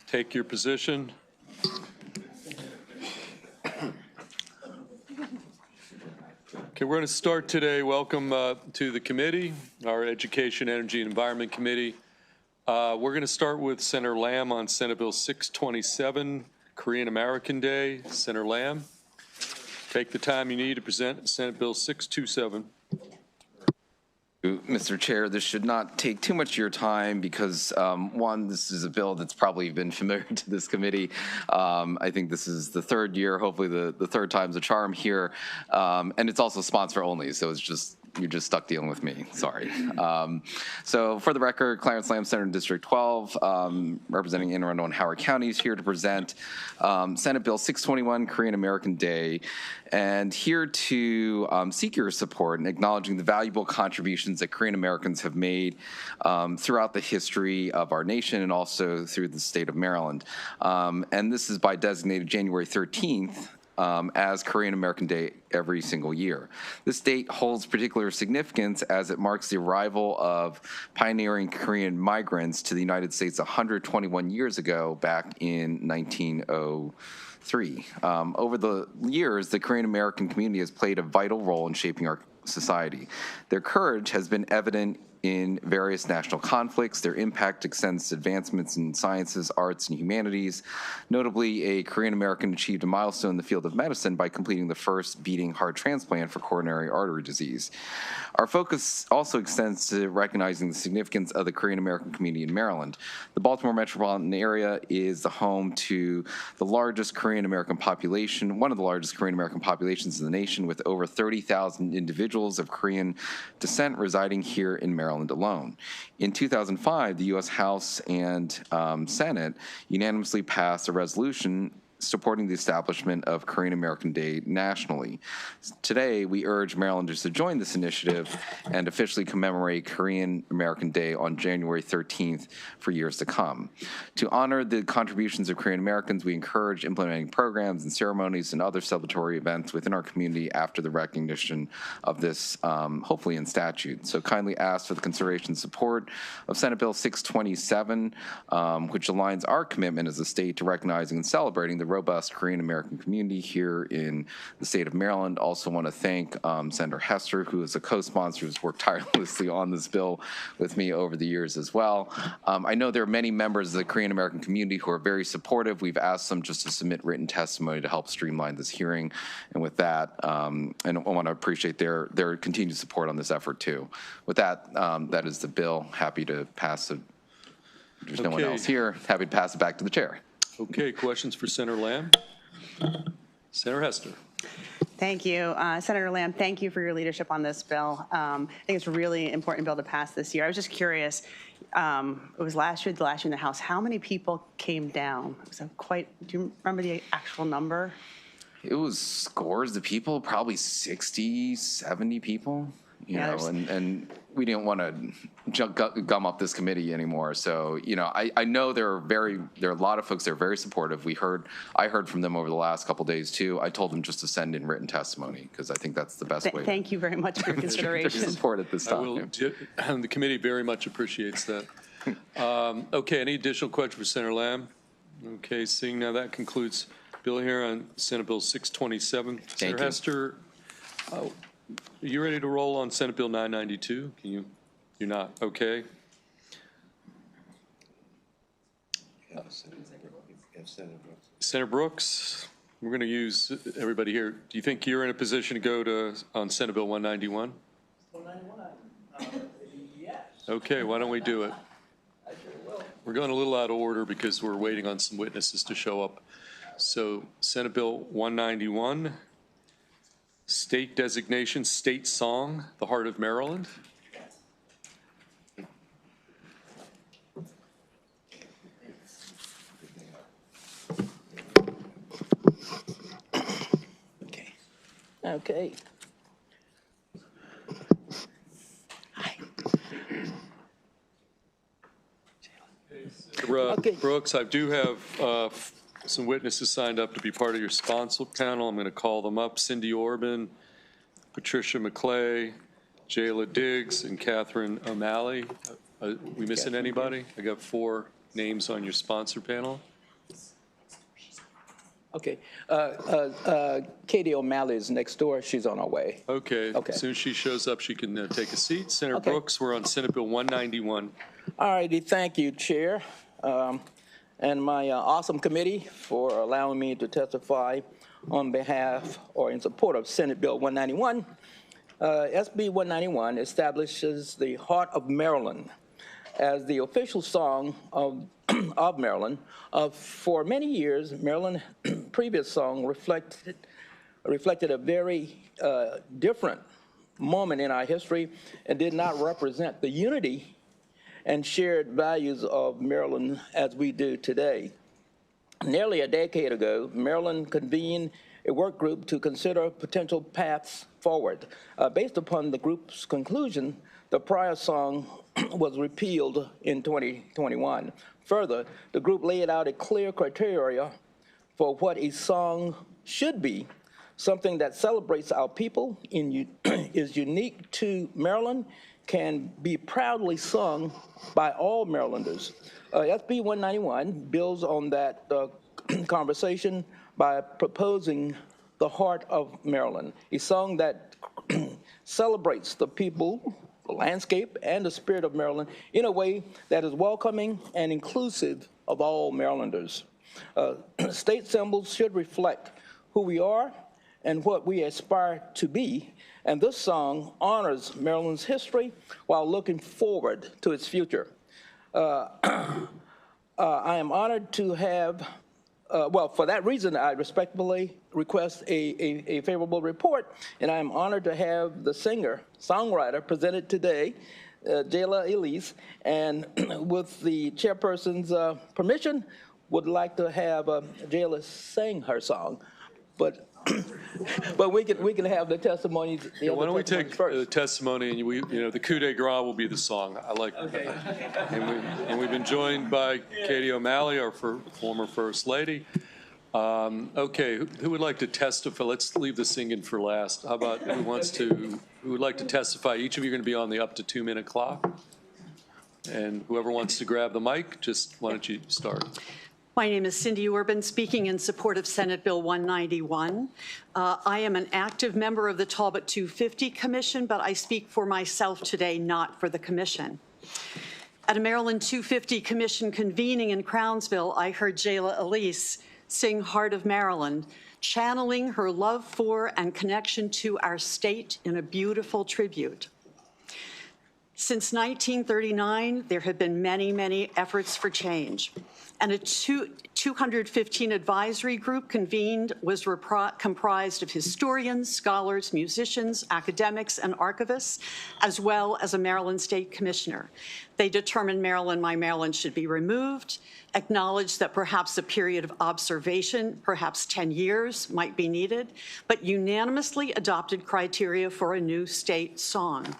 Take your position. Okay, we're going to start today. Welcome to the committee, our Education, Energy, and Environment Committee. We're going to start with Senator Lamb on Senate Bill 627, Korean American Day. Senator Lamb, take the time you need to present Senate Bill 627. Mr. Chair, this should not take too much of your time because, one, this is a bill that's probably been familiar to this committee. I think this is the third year, hopefully the third time's a charm here. And it's also sponsor only, so it's just, you're just stuck dealing with me. Sorry. So for the record, Clarence Lamb, Senator District 12, representing Anne Arundel and Howard counties, here to present Senate Bill 621, Korean American Day, and here to seek your support in acknowledging the valuable contributions that Korean Americans have made throughout the history of our nation and also through the state of Maryland. And this is by designated January 13th as Korean American Day every single year. This date holds particular significance as it marks the arrival of pioneering Korean migrants to the United States 121 years ago, back in 1903. Over the years, the Korean American community has played a vital role in shaping our society. Their courage has been evident in various national conflicts. Their impact extends to advancements in sciences, arts, and humanities. Notably, a Korean American achieved a milestone in the field of medicine by completing the first beating heart transplant for coronary artery disease. Our focus also extends to recognizing the significance of the Korean American community in Maryland. The Baltimore metropolitan area is the home to the largest Korean American population, one of the largest Korean American populations in the nation, with over 30,000 individuals of Korean descent residing here in Maryland alone. In 2005, the U.S. House and Senate unanimously passed a resolution supporting the establishment of Korean American Day nationally. Today, we urge Marylanders to join this initiative and officially commemorate Korean American Day on January 13th for years to come. To honor the contributions of Korean Americans, we encourage implementing programs and ceremonies and other celebratory events within our community after the recognition of this, hopefully in statute. So kindly ask for the consideration and support of Senate Bill 627, which aligns our commitment as a state to recognizing and celebrating the robust Korean American community here in the state of Maryland. Also want to thank Senator Hester, who is a co-sponsor, who's worked tirelessly on this bill with me over the years as well. I know there are many members of the Korean American community who are very supportive. We've asked them just to submit written testimony to help streamline this hearing. And with that, and I want to appreciate their continued support on this effort too. With that, that is the bill. Happy to pass it. There's no one else here. Happy to pass it back to the chair. Okay, questions for Senator Lamb? Senator Hester. Thank you. Senator Lamb, thank you for your leadership on this bill. I think it's a really important bill to pass this year. I was just curious, it was the last year in the House, how many people came down? It was do you remember the actual number? It was scores of people, probably 60, 70 people. You know, and we didn't want to gum up this committee anymore. So, you know, I know there are a lot of folks that are very supportive. I heard from them over the last couple of days too. I told them just to send in written testimony because I think that's the best way. Thank you very much for your consideration. Support at this time. The committee very much appreciates that. Okay, any additional questions for Senator Lamb? Okay, seeing now that concludes bill here on Senate Bill 627. Senator Hester. Are you ready to roll on Senate Bill 992? Can you? You're not. Okay. Senator Brooks, we're going to use everybody here. Do you think you're in a position to go on Senate Bill 191? 191? Yes. Okay, why don't we do it? I sure will. We're going a little out of order because we're waiting on some witnesses to show up. So Senate Bill 191. State designation, state song, the heart of Maryland. Okay. Hi. Brooks, I do have some witnesses signed up to be part of your sponsor panel. I'm going to call them up. Cindy Orban, Patricia McClay, Jayla Diggs, and Catherine O'Malley. We missing anybody? I got 4 names on your sponsor panel. Okay. Katie O'Malley is next door. She's on her way. Okay. Okay. As soon as she shows up, she can take a seat. Senator Okay. Brooks, we're on Senate Bill 191. All righty. Thank you, Chair, and my awesome committee for allowing me to testify on behalf or in support of Senate Bill 191. SB 191 establishes the Heart of Maryland as the official song of Maryland. For many years, Maryland's previous song reflected a very different moment in our history and did not represent the unity and shared values of Maryland as we do today. Nearly a decade ago, Maryland convened a work group to consider potential paths forward. Based upon the group's conclusion, the prior song was repealed in 2021. Further, the group laid out a clear criteria for what a song should be, something that celebrates our people, is unique to Maryland, can be proudly sung by all Marylanders. SB 191 builds on that conversation by proposing the Heart of Maryland, a song that celebrates the people, the landscape, and the spirit of Maryland in a way that is welcoming and inclusive of all Marylanders. State symbols should reflect who we are and what we aspire to be, and this song honors Maryland's history while looking forward to its future. I am honored to have, for that reason, I respectfully request a favorable report, and I am honored to have the singer-songwriter presented today, Jayla Elise, and with the chairperson's permission, would like to have Jayla sing her song, but we can have the testimonies. Why don't we take the testimony and the coup de grace will be the song. I like that. And we've been joined by Katie O'Malley, our former First Lady. Okay, who would like to testify? Let's leave the singing for last. How about who would like to testify? Each of you are going to be on the up to 2-minute clock. And whoever wants to grab the mic, just why don't you start? My name is Cindy Urban, speaking in support of Senate Bill 191. I am an active member of the Talbot 250 Commission, but I speak for myself today, not for the commission. At a Maryland 250 Commission convening in Crownsville, I heard Jayla Elise sing Heart of Maryland, channeling her love for and connection to our state in a beautiful tribute. Since 1939, there have been many, many efforts for change. And a 215 advisory group convened was comprised of historians, scholars, musicians, academics, and archivists, as well as a Maryland State Commissioner. They determined My Maryland should be removed, acknowledged that perhaps a period of observation, perhaps 10 years, might be needed, but unanimously adopted criteria for a new state song.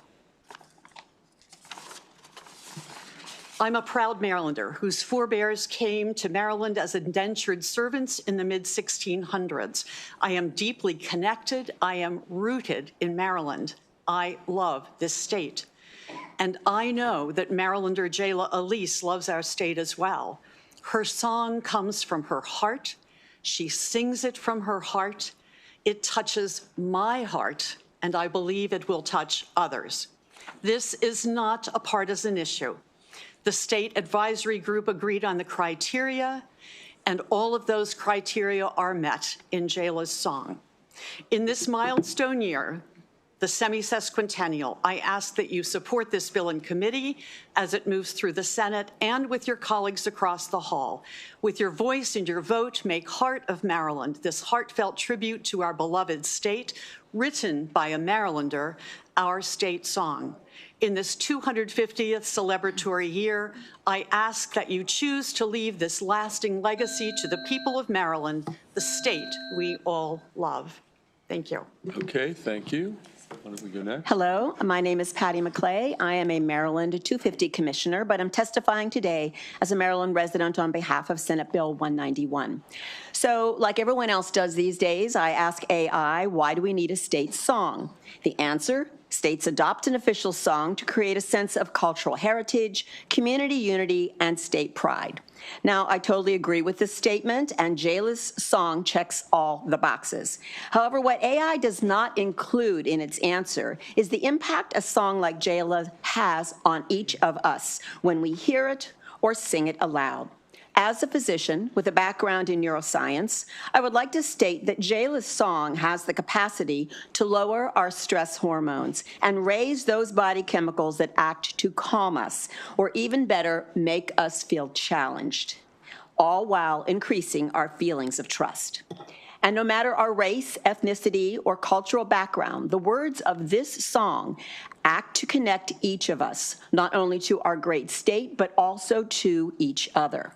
I'm a proud Marylander whose forebears came to Maryland as indentured servants in the mid-1600s. I am deeply connected. I am rooted in Maryland. I love this state. And I know that Marylander Jayla Elise loves our state as well. Her song comes from her heart. She sings it from her heart. It touches my heart, and I believe it will touch others. This is not a partisan issue. The state advisory group agreed on the criteria, and all of those criteria are met in Jayla's song. In this milestone year, the semi-sesquicentennial, I ask that you support this bill in committee as it moves through the Senate and with your colleagues across the hall. With your voice and your vote, make Heart of Maryland this heartfelt tribute to our beloved state, written by a Marylander, our state song. In this 250th celebratory year, I ask that you choose to leave this lasting legacy to the people of Maryland, the state we all love. Thank you. Okay, thank you. Why don't we go next? Hello, my name is Patty McClay. I am a Maryland 250 Commissioner, but I'm testifying today as a Maryland resident on behalf of Senate Bill 191. So, like everyone else does these days, I ask AI, why do we need a state song? The answer, States adopt an official song to create a sense of cultural heritage, community unity, and state pride. Now, I totally agree with this statement, and Jayla's song checks all the boxes. However, what AI does not include in its answer is the impact a song like Jayla has on each of us when we hear it or sing it aloud. As a physician with a background in neuroscience, I would like to state that Jayla's song has the capacity to lower our stress hormones and raise those body chemicals that act to calm us, or even better, make us feel challenged, all while increasing our feelings of trust. And no matter our race, ethnicity, or cultural background, the words of this song act to connect each of us, not only to our great state, but also to each other.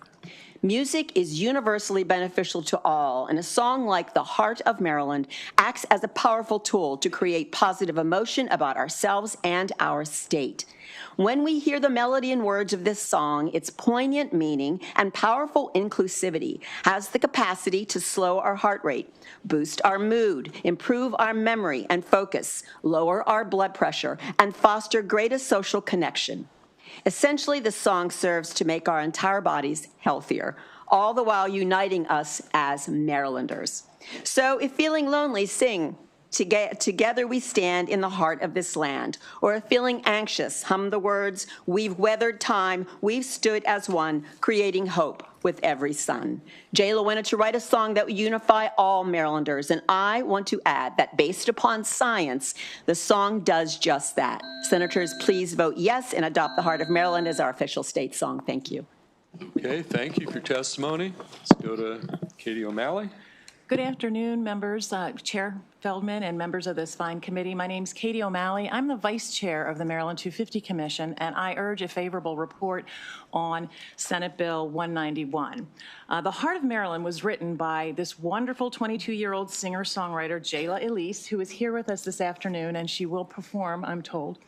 Music is universally beneficial to all, and a song like The Heart of Maryland acts as a powerful tool to create positive emotion about ourselves and our state. When we hear the melody and words of this song, its poignant meaning and powerful inclusivity has the capacity to slow our heart rate, boost our mood, improve our memory and focus, lower our blood pressure, and foster greatest social connection. Essentially, the song serves to make our entire bodies healthier, all the while uniting us as Marylanders. So if feeling lonely, sing Together We Stand in the Heart of This Land. Or if feeling anxious, hum the words, we've weathered time, we've stood as one, creating hope with every sun. Jayla wanted to write a song that would unify all Marylanders, and I want to add that based upon science, the song does just that. Senators, please vote yes and adopt The Heart of Maryland as our official state song. Thank you. Okay, thank you for your testimony. Let's go to Katie O'Malley. Good afternoon, members, Chair Feldman, and members of this fine committee. My name is Katie O'Malley. I'm the Vice Chair of the Maryland 250 Commission, and I urge a favorable report on Senate Bill 191. The Heart of Maryland was written by this wonderful 22-year-old singer-songwriter, Jayla Elise, who is here with us this afternoon, and she will perform, I'm told.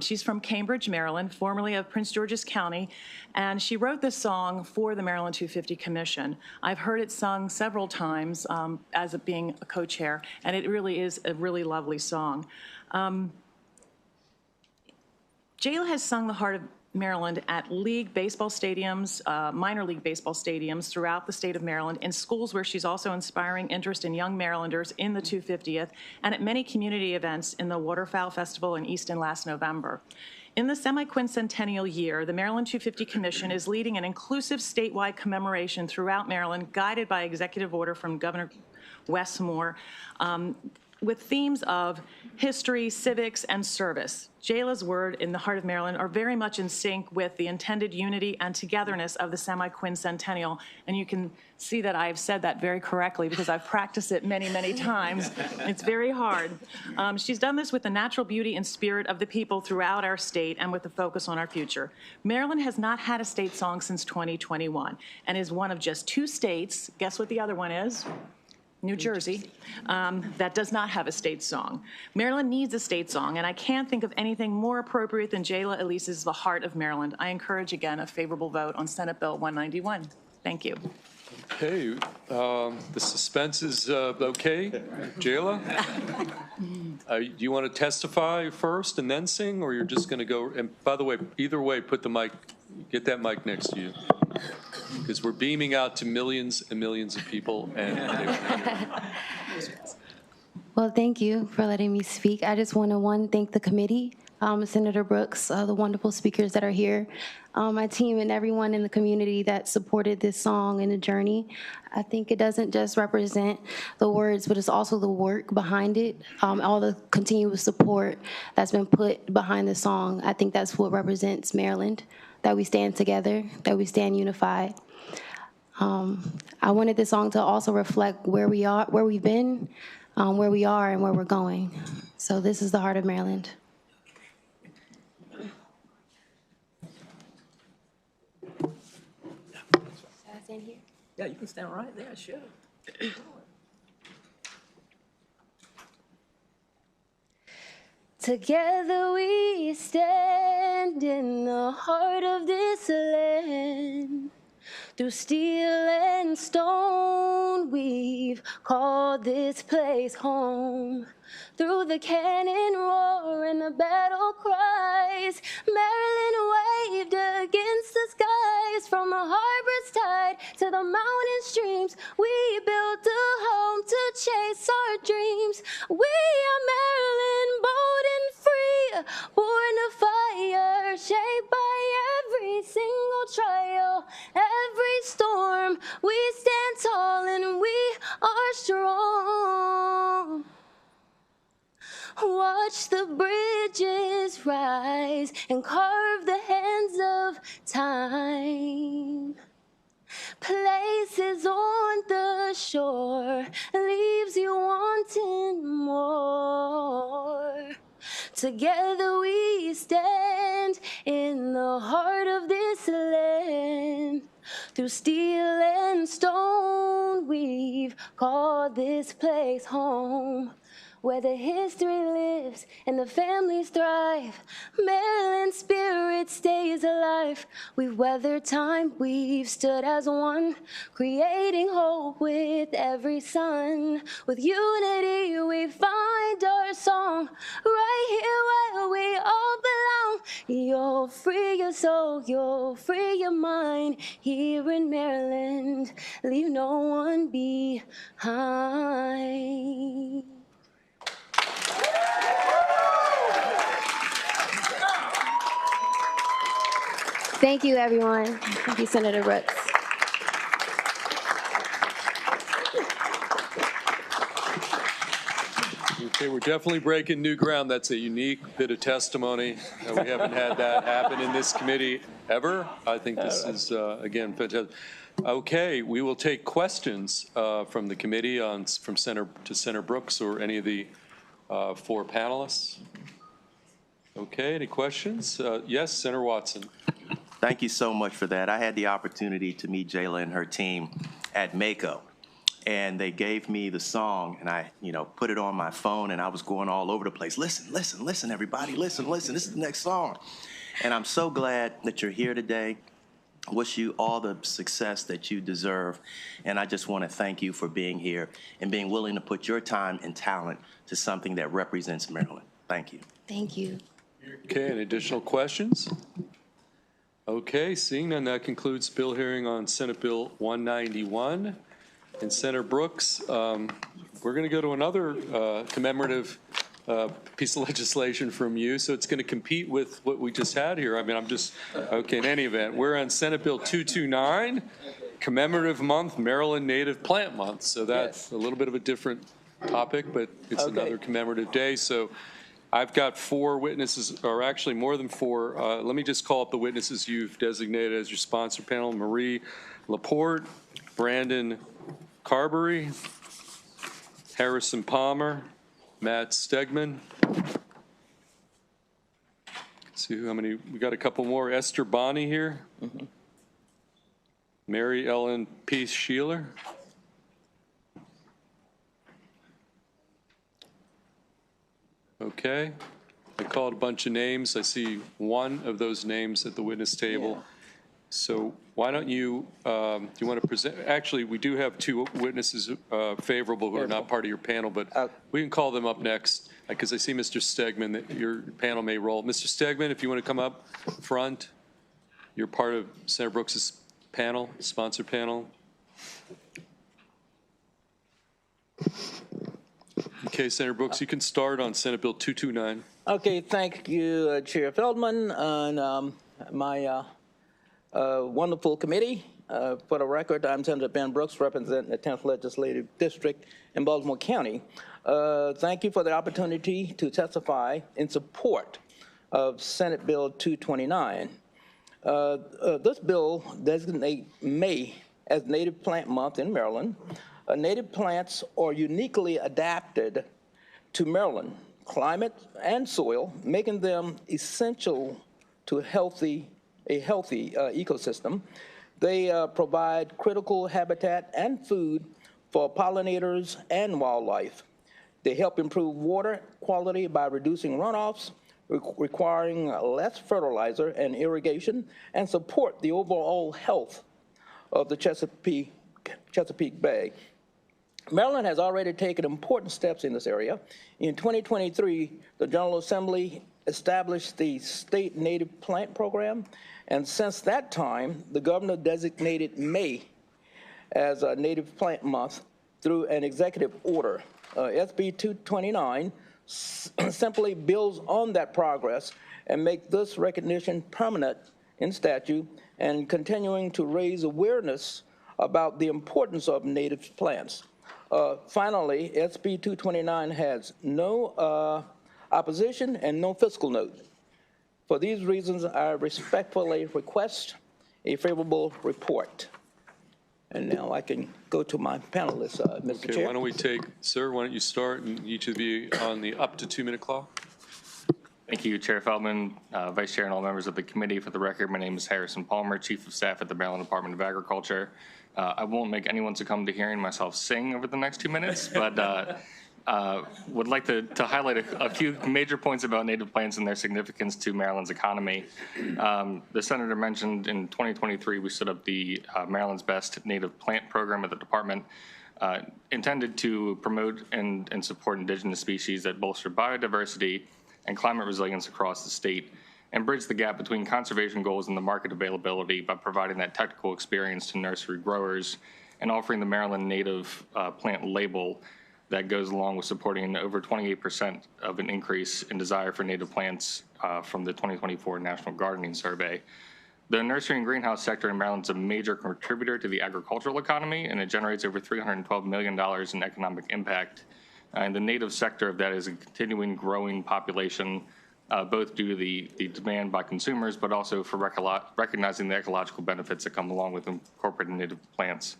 She's from Cambridge, Maryland, formerly of Prince George's County, and she wrote this song for the Maryland 250 Commission. I've heard it sung several times as being a co-chair, and it really is a really lovely song. Jayla has sung The Heart of Maryland at league baseball stadiums, minor league baseball stadiums throughout the state of Maryland, in schools where she's also inspiring interest in young Marylanders in the 250th, and at many community events in the Waterfowl Festival in Easton last November. In the semi-quincentennial year, the Maryland 250 Commission is leading an inclusive statewide commemoration throughout Maryland, guided by executive order from Governor Wes Moore, with themes of history, civics, and service. Jayla's word in The Heart of Maryland are very much in sync with the intended unity and togetherness of the semi-quincentennial, and you can see that I've said that very correctly because I've practiced it many, many times. It's very hard. She's done this with the natural beauty and spirit of the people throughout our state and with a focus on our future. Maryland has not had a state song since 2021 and is one of just 2 states, guess what the other one is? New Jersey, that does not have a state song. Maryland needs a state song, and I can't think of anything more appropriate than Jayla Elise's The Heart of Maryland. I encourage, again, a favorable vote on Senate Bill 191. Thank you. Okay, the suspense is okay. Jayla? Do you want to testify first and then sing, or you're just going to go? And by the way, either way, put the mic, get that mic next to you, because we're beaming out to millions and millions of people. Well, thank you for letting me speak. I just want to, thank the committee, Senator Brooks, the wonderful speakers that are here, my team and everyone in the community that supported this song and the journey. I think it doesn't just represent the words, but it's also the work behind it, all the continuous support that's been put behind the song. I think that's what represents Maryland, that we stand together, that we stand unified. I wanted this song to also reflect where we are, where we've been, where we are, and where we're going. So this is The Heart of Maryland. Stand here? Yeah, you can stand right there, sure. Together we stand in the heart of this land. Through steel and stone, we've called this place home. Through the cannon roar and the battle cries, Maryland waved against the skies. From the harbor's tide to the mountain streams, we built a home to chase our dreams. We are Maryland, bold and free, born to fire, shaped by every single trial, every storm. We stand tall and we are strong. Watch the bridges rise and carve the hands of time. Places on the shore leaves you wanting more. Together we stand in the heart of this land. Through steel and stone, we've called this place home. Where the history lives and the families thrive, Maryland's spirit stays alive. We've weathered time, we've stood as one, creating hope with every sun. With unity we find our song, right here where we all belong. You'll free your soul, you'll free your mind. Here in Maryland, leave no one behind. Thank you, everyone. Thank you, Senator Brooks. Okay, we're definitely breaking new ground. That's a unique bit of testimony. We haven't had that happen in this committee ever. I think this is, again, fantastic. Okay, we will take questions from the committee from Senator Brooks or any of the four panelists. Okay, any questions? Yes, Senator Watson. Thank you so much for that. I had the opportunity to meet Jayla and her team at Mako, and they gave me the song, and I, put it on my phone, and I was going all over the place. Listen, listen, listen, everybody, listen, listen. This is the next song. And I'm so glad that you're here today. Wish you all the success that you deserve, and I just want to thank you for being here and being willing to put your time and talent to something that represents Maryland. Thank you. Thank you. Okay, any additional questions? Okay, seeing none, that concludes bill hearing on Senate Bill 191. And Senator Brooks, we're going to go to another commemorative piece of legislation from you. So it's going to compete with what we just had here. I mean, okay, in any event, we're on Senate Bill 229, Commemorative Month, Maryland Native Plant Month. So that's a little bit of a different topic, but it's another commemorative day. So I've got four witnesses, or actually more than four. Let me just call up the witnesses you've designated as your sponsor panel. Marie Laporte, Brandon Carberry, Harrison Palmer, Matt Stegman. Let's see how many, we got a couple more. Esther Bonney here. Mary Ellen Peace Sheeler. Okay, I called a bunch of names. I see one of those names at the witness table. Yeah. So why don't you, do you want to present? Actually, we do have two witnesses favorable who are not part of your panel, but we can call them up next because I see Mr. Stegman that your panel may roll. Mr. Stegman, if you want to come up front, you're part of Senator Brooks's panel, sponsor panel. Okay, Senator Brooks, you can start on Senate Bill 229. Okay, thank you, Chair Feldman, and my wonderful committee. For the record, I'm Senator Ben Brooks, representing the 10th Legislative District in Baltimore County. Thank you for the opportunity to testify in support of Senate Bill 229. This bill designates May as Native Plant Month in Maryland. Native plants are uniquely adapted to Maryland climate and soil, making them essential to a healthy ecosystem. They provide critical habitat and food for pollinators and wildlife. They help improve water quality by reducing runoffs, requiring less fertilizer and irrigation, and support the overall health of the Chesapeake Bay. Maryland has already taken important steps in this area. In 2023, the General Assembly established the State Native Plant Program, and since that time, the governor designated May as a Native Plant Month through an executive order. SB 229 simply builds on that progress and make this recognition permanent in statute and continuing to raise awareness about the importance of native plants. Finally, SB 229 has no opposition and no fiscal note. For these reasons, I respectfully request a favorable report. And now I can go to my panelists, Mr. Okay, Chair. why don't we take, sir, why don't you start, and each of you on the up to 2-minute clock? Thank you, Chair Feldman, Vice Chair, and all members of the committee. For the record, my name is Harrison Palmer, Chief of Staff at the Maryland Department of Agriculture. I won't make anyone succumb to hearing myself sing over the next 2 minutes, but would like to highlight a few major points about native plants and their significance to Maryland's economy. The Senator mentioned in 2023, we stood up the Maryland's Best Native Plant Program at the department, intended to promote and support indigenous species that bolster biodiversity and climate resilience across the state, and bridge the gap between conservation goals and the market availability by providing that technical experience to nursery growers and offering the Maryland native plant label that goes along with supporting over 28% of an increase in desire for native plants from the 2024 National Gardening Survey. The nursery and greenhouse sector in Maryland is a major contributor to the agricultural economy, and it generates over $312 million in economic impact. And the native sector of that is a continuing growing population, both due to the demand by consumers, but also for recognizing the ecological benefits that come along with incorporating native plants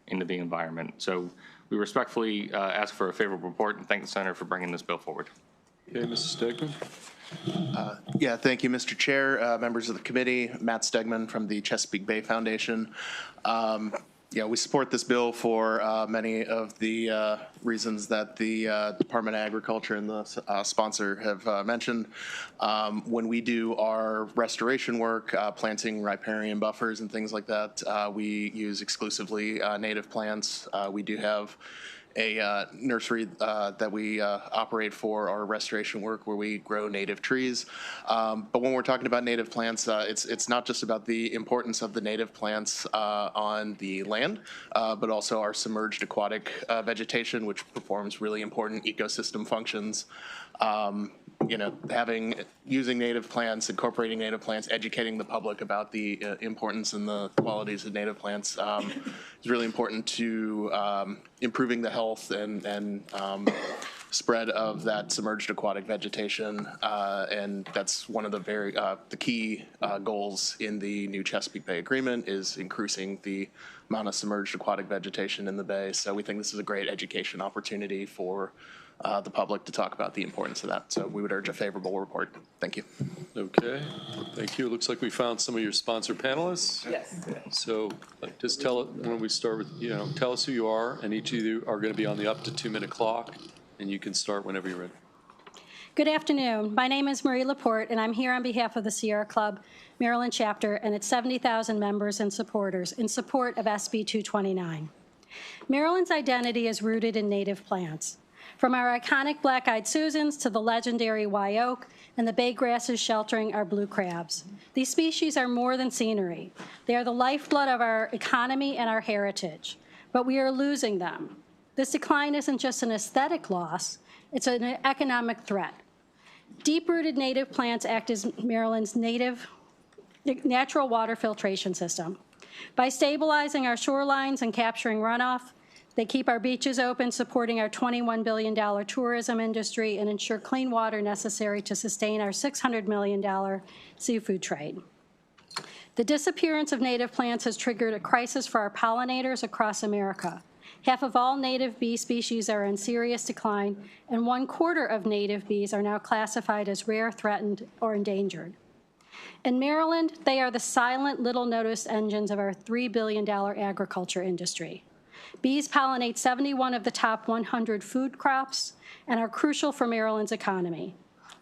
into the environment. So we respectfully ask for a favorable report and thank the Senator for bringing this bill forward. Okay, Mrs. Stegman? Yeah, thank you, Mr. Chair, members of the committee. Matt Stegman from the Chesapeake Bay Foundation. Yeah, we support this bill for many of the reasons that the Department of Agriculture and the sponsor have mentioned. When we do our restoration work, planting riparian buffers and things like that, we use exclusively native plants. We do have a nursery that we operate for our restoration work where we grow native trees. But when we're talking about native plants, it's not just about the importance of the native plants on the land, but also our submerged aquatic vegetation, which performs really important ecosystem functions. You know, using native plants, incorporating native plants, educating the public about the importance and the qualities of native plants is really important to improving the health and spread of that submerged aquatic vegetation, and that's one of the key goals in the new Chesapeake Bay Agreement is increasing the amount of submerged aquatic vegetation in the bay. So we think this is a great education opportunity for the public to talk about the importance of that. So we would urge a favorable report. Thank you. Okay, thank you. It looks like we found some of your sponsor panelists. Yes. So just when we start with, tell us who you are, and each of you are going to be on the up to 2-minute clock, and you can start whenever you're ready. Good afternoon. My name is Marie Laporte, and I'm here on behalf of the Sierra Club Maryland chapter and its 70,000 members and supporters in support of SB 229. Maryland's identity is rooted in native plants. From our iconic black-eyed Susans to the legendary white oak and the bay grasses sheltering our blue crabs. These species are more than scenery. They are the lifeblood of our economy and our heritage, but we are losing them. This decline isn't just an aesthetic loss, it's an economic threat. Deep-rooted native plants act as Maryland's natural water filtration system. By stabilizing our shorelines and capturing runoff, they keep our beaches open, supporting our $21 billion tourism industry, and ensure clean water necessary to sustain our $600 million seafood trade. The disappearance of native plants has triggered a crisis for our pollinators across America. Half of all native bee species are in serious decline, and 1/4 of native bees are now classified as rare, threatened, or endangered. In Maryland, they are the silent, little-noticed engines of our $3 billion agriculture industry. Bees pollinate 71 of the top 100 food crops and are crucial for Maryland's economy.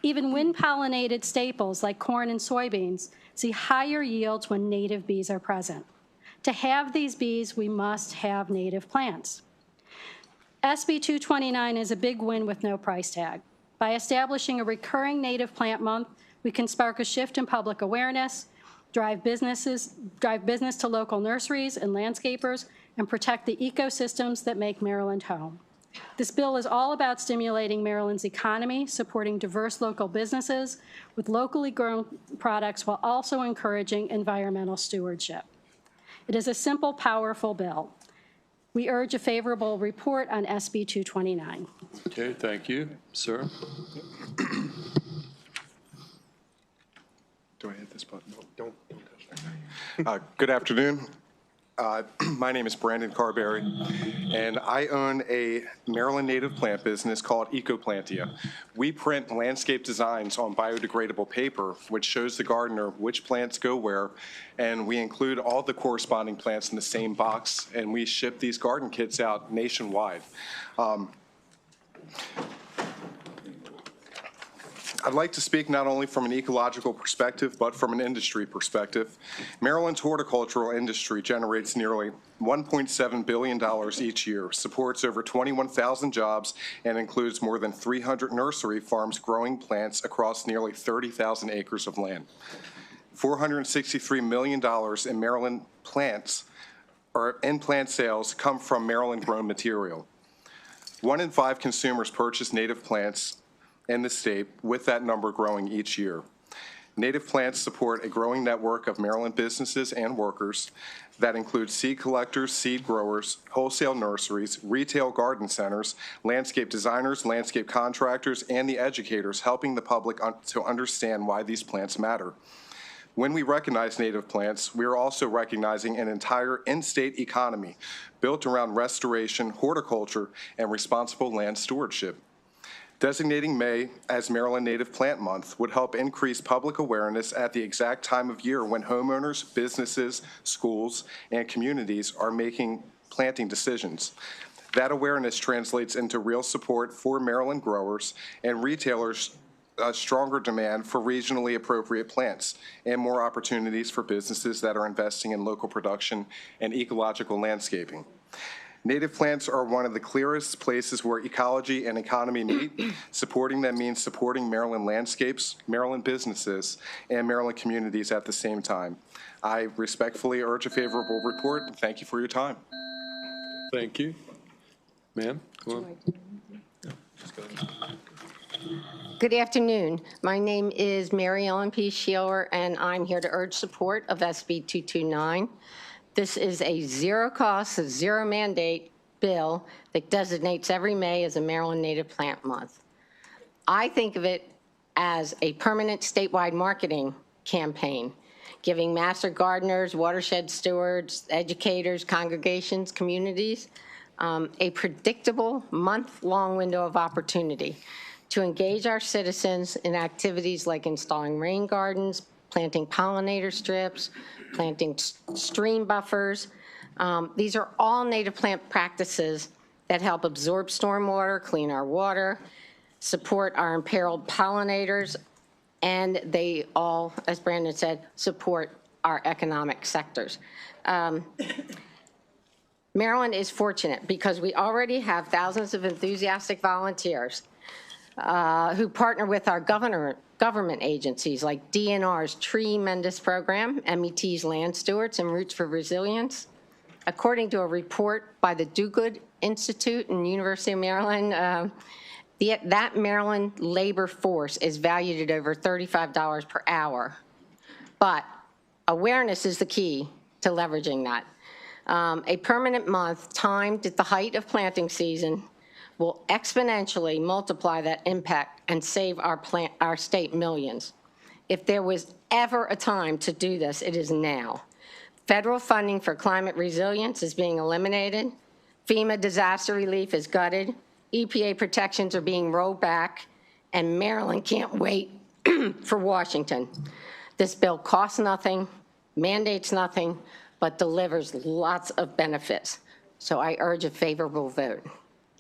Even wind-pollinated staples like corn and soybeans see higher yields when native bees are present. To have these bees, we must have native plants. SB 229 is a big win with no price tag. By establishing a recurring native plant month, we can spark a shift in public awareness, drive business to local nurseries and landscapers, and protect the ecosystems that make Maryland home. This bill is all about stimulating Maryland's economy, supporting diverse local businesses with locally grown products while also encouraging environmental stewardship. It is a simple, powerful bill. We urge a favorable report on SB 229. Okay, thank you. Sir? Do I hit this button? No, don't touch that. Good afternoon. My name is Brandon Carberry, and I own a Maryland native plant business called Ecoplantia. We print landscape designs on biodegradable paper, which shows the gardener which plants go where, and we include all the corresponding plants in the same box, and we ship these garden kits out nationwide. I'd like to speak not only from an ecological perspective, but from an industry perspective. Maryland's horticultural industry generates nearly $1.7 billion each year, supports over 21,000 jobs, and includes more than 300 nursery farms growing plants across nearly 30,000 acres of land. $463 million in Maryland plants, or in plant sales, come from Maryland-grown material. 1 in 5 consumers purchase native plants in the state, with that number growing each year. Native plants support a growing network of Maryland businesses and workers that includes seed collectors, seed growers, wholesale nurseries, retail garden centers, landscape designers, landscape contractors, and the educators helping the public to understand why these plants matter. When we recognize native plants, we are also recognizing an entire in-state economy built around restoration, horticulture, and responsible land stewardship. Designating May as Maryland Native Plant Month would help increase public awareness at the exact time of year when homeowners, businesses, schools, and communities are making planting decisions. That awareness translates into real support for Maryland growers and retailers, stronger demand for regionally appropriate plants, and more opportunities for businesses that are investing in local production and ecological landscaping. Native plants are one of the clearest places where ecology and economy meet. Supporting them means supporting Maryland landscapes, Maryland businesses, and Maryland communities at the same time. I respectfully urge a favorable report, and thank you for your time. Thank you. Ma'am, go on. Good afternoon. My name is Mary Ellen P. Sheeler, and I'm here to urge support of SB 229. This is a zero-cost, zero-mandate bill that designates every May as a Maryland Native Plant Month. I think of it as a permanent statewide marketing campaign, giving master gardeners, watershed stewards, educators, congregations, communities, a predictable month-long window of opportunity to engage our citizens in activities like installing rain gardens, planting pollinator strips, planting stream buffers. These are all native plant practices that help absorb stormwater, clean our water, support our imperiled pollinators, and they all, as Brandon said, support our economic sectors. Maryland is fortunate because we already have thousands of enthusiastic volunteers who partner with our government agencies like DNR's Tree Mendus Program, MET's Land Stewards, and Roots for Resilience. According to a report by the Do-Good Institute and University of Maryland, that Maryland labor force is valued at over $35 per hour. But awareness is the key to leveraging that. A permanent month timed at the height of planting season will exponentially multiply that impact and save our state millions. If there was ever a time to do this, it is now. Federal funding for climate resilience is being eliminated. FEMA disaster relief is gutted. EPA protections are being rolled back, and Maryland can't wait for Washington. This bill costs nothing, mandates nothing, but delivers lots of benefits. So I urge a favorable vote.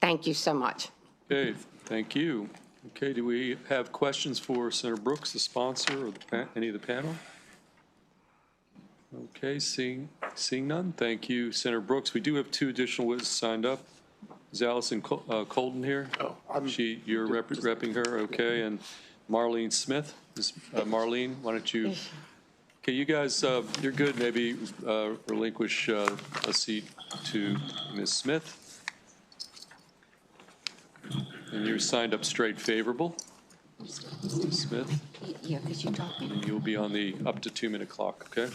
Thank you so much. Okay, thank you. Okay, do we have questions for Senator Brooks, the sponsor, or any of the panel? Okay, seeing none, thank you, Senator Brooks. We do have two additional witnesses signed up. Is Allison Colton here? Oh, you're repping her, okay, and Marlene Smith. Marlene, why don't you, okay, you guys, you're good, maybe relinquish a seat to Ms. Smith. And you're signed up straight favorable. Ms. Smith. Yeah, because you talked. And you'll be on the up to 2-minute clock, okay?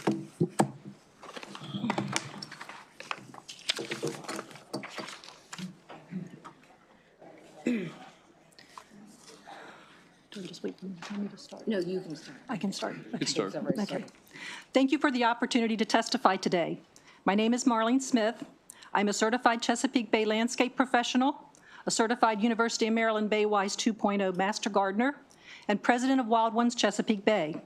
Do we just wait for me to start? No, you can start. I can start. You can start. Okay. Thank you for the opportunity to testify today. My name is Marlene Smith. I'm a certified Chesapeake Bay landscape professional, a certified University of Maryland Baywise 2.0 master gardener, and president of Wild Ones Chesapeake Bay.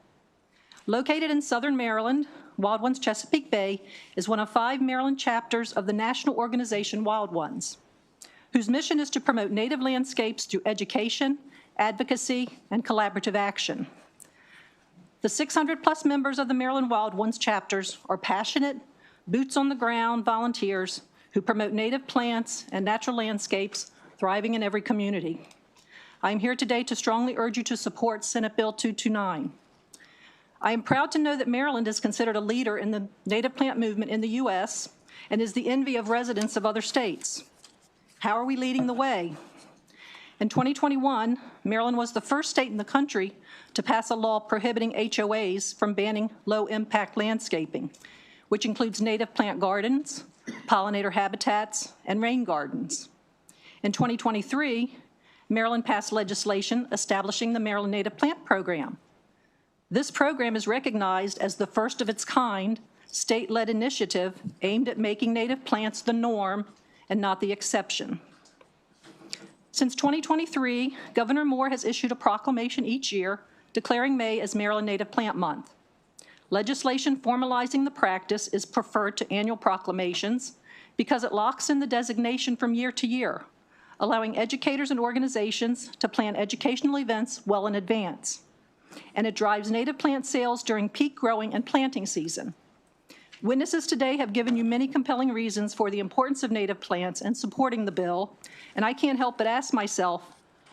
Located in southern Maryland, Wild Ones Chesapeake Bay is one of 5 Maryland chapters of the national organization Wild Ones, whose mission is to promote native landscapes through education, advocacy, and collaborative action. The 600+ members of the Maryland Wild Ones chapters are passionate, boots-on-the-ground volunteers who promote native plants and natural landscapes thriving in every community. I am here today to strongly urge you to support Senate Bill 229. I am proud to know that Maryland is considered a leader in the native plant movement in the U.S. and is the envy of residents of other states. How are we leading the way? In 2021, Maryland was the first state in the country to pass a law prohibiting HOAs from banning low-impact landscaping, which includes native plant gardens, pollinator habitats, and rain gardens. In 2023, Maryland passed legislation establishing the Maryland Native Plant Program. This program is recognized as the first of its kind state-led initiative aimed at making native plants the norm and not the exception. Since 2023, Governor Moore has issued a proclamation each year declaring May as Maryland Native Plant Month. Legislation formalizing the practice is preferred to annual proclamations because it locks in the designation from year to year, allowing educators and organizations to plan educational events well in advance. And it drives native plant sales during peak growing and planting season. Witnesses today have given you many compelling reasons for the importance of native plants and supporting the bill, and I can't help but ask myself,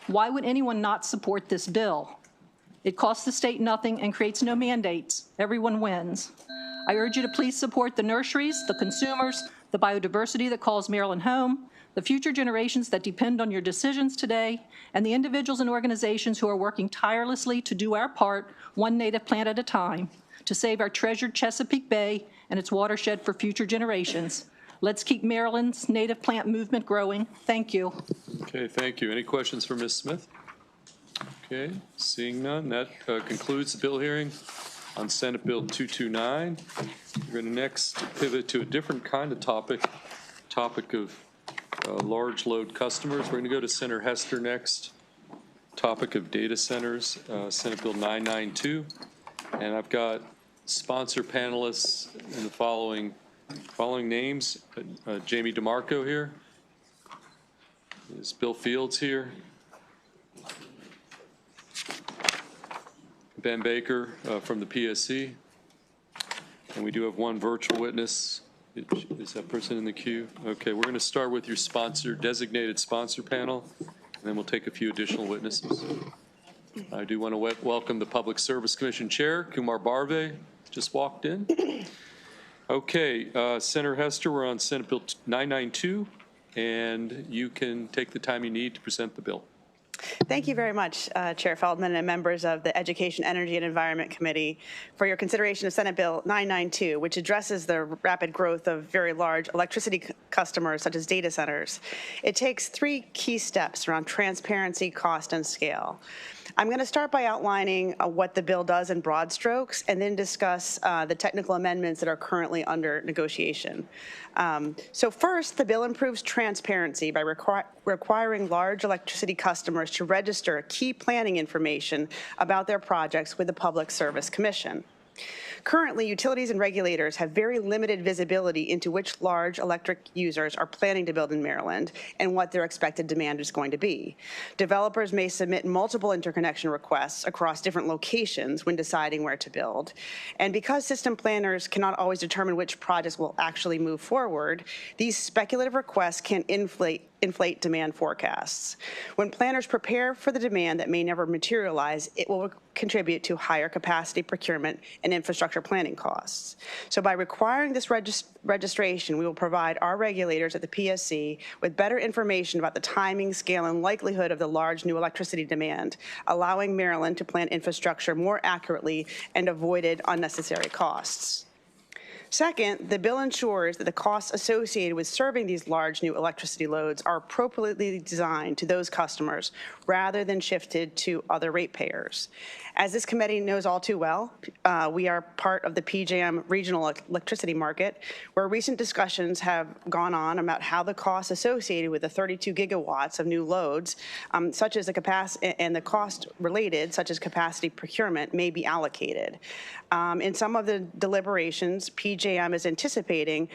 why would anyone not support this bill? It costs the state nothing and creates no mandates. Everyone wins. I urge you to please support the nurseries, the consumers, the biodiversity that calls Maryland home, the future generations that depend on your decisions today, and the individuals and organizations who are working tirelessly to do our part, one native plant at a time, to save our treasured Chesapeake Bay and its watershed for future generations. Let's keep Maryland's native plant movement growing. Thank you. Okay, thank you. Any questions for Ms. Smith? Okay, seeing none, that concludes the bill hearing on Senate Bill 229. We're going to next pivot to a different kind of topic of large load customers. We're going to go to Senator Hester next. Topic of data centers, Senate Bill 992. And I've got sponsor panelists in the following names. Jamie DeMarco here. Is Bill Fields here? Ben Baker from the PSC. And we do have one virtual witness. Is that person in the queue? Okay, we're going to start with your designated sponsor panel, and then we'll take a few additional witnesses. I do want to welcome the Public Service Commission Chair, Kumar Barve, just walked in. Okay, Senator Hester, we're on Senate Bill 992, and you can take the time you need to present the bill. Thank you very much, Chair Feldman and members of the Education, Energy, and Environment Committee for your consideration of Senate Bill 992, which addresses the rapid growth of very large electricity customers such as data centers. It takes 3 key steps around transparency, cost, and scale. I'm going to start by outlining what the bill does in broad strokes and then discuss the technical amendments that are currently under negotiation. So first, the bill improves transparency by requiring large electricity customers to register key planning information about their projects with the Public Service Commission. Currently, utilities and regulators have very limited visibility into which large electric users are planning to build in Maryland and what their expected demand is going to be. Developers may submit multiple interconnection requests across different locations when deciding where to build. And because system planners cannot always determine which projects will actually move forward, these speculative requests can inflate demand forecasts. When planners prepare for the demand that may never materialize, it will contribute to higher capacity procurement and infrastructure planning costs. So by requiring this registration, we will provide our regulators at the PSC with better information about the timing, scale, and likelihood of the large new electricity demand, allowing Maryland to plan infrastructure more accurately and avoided unnecessary costs. Second, the bill ensures that the costs associated with serving these large new electricity loads are appropriately designed to those customers rather than shifted to other ratepayers. As this committee knows all too well, we are part of the PJM regional electricity market, where recent discussions have gone on about how the costs associated with the 32 gigawatts of new loads, such as the capacity and the cost related, such as capacity procurement, may be allocated. In some of the deliberations, PJM is anticipating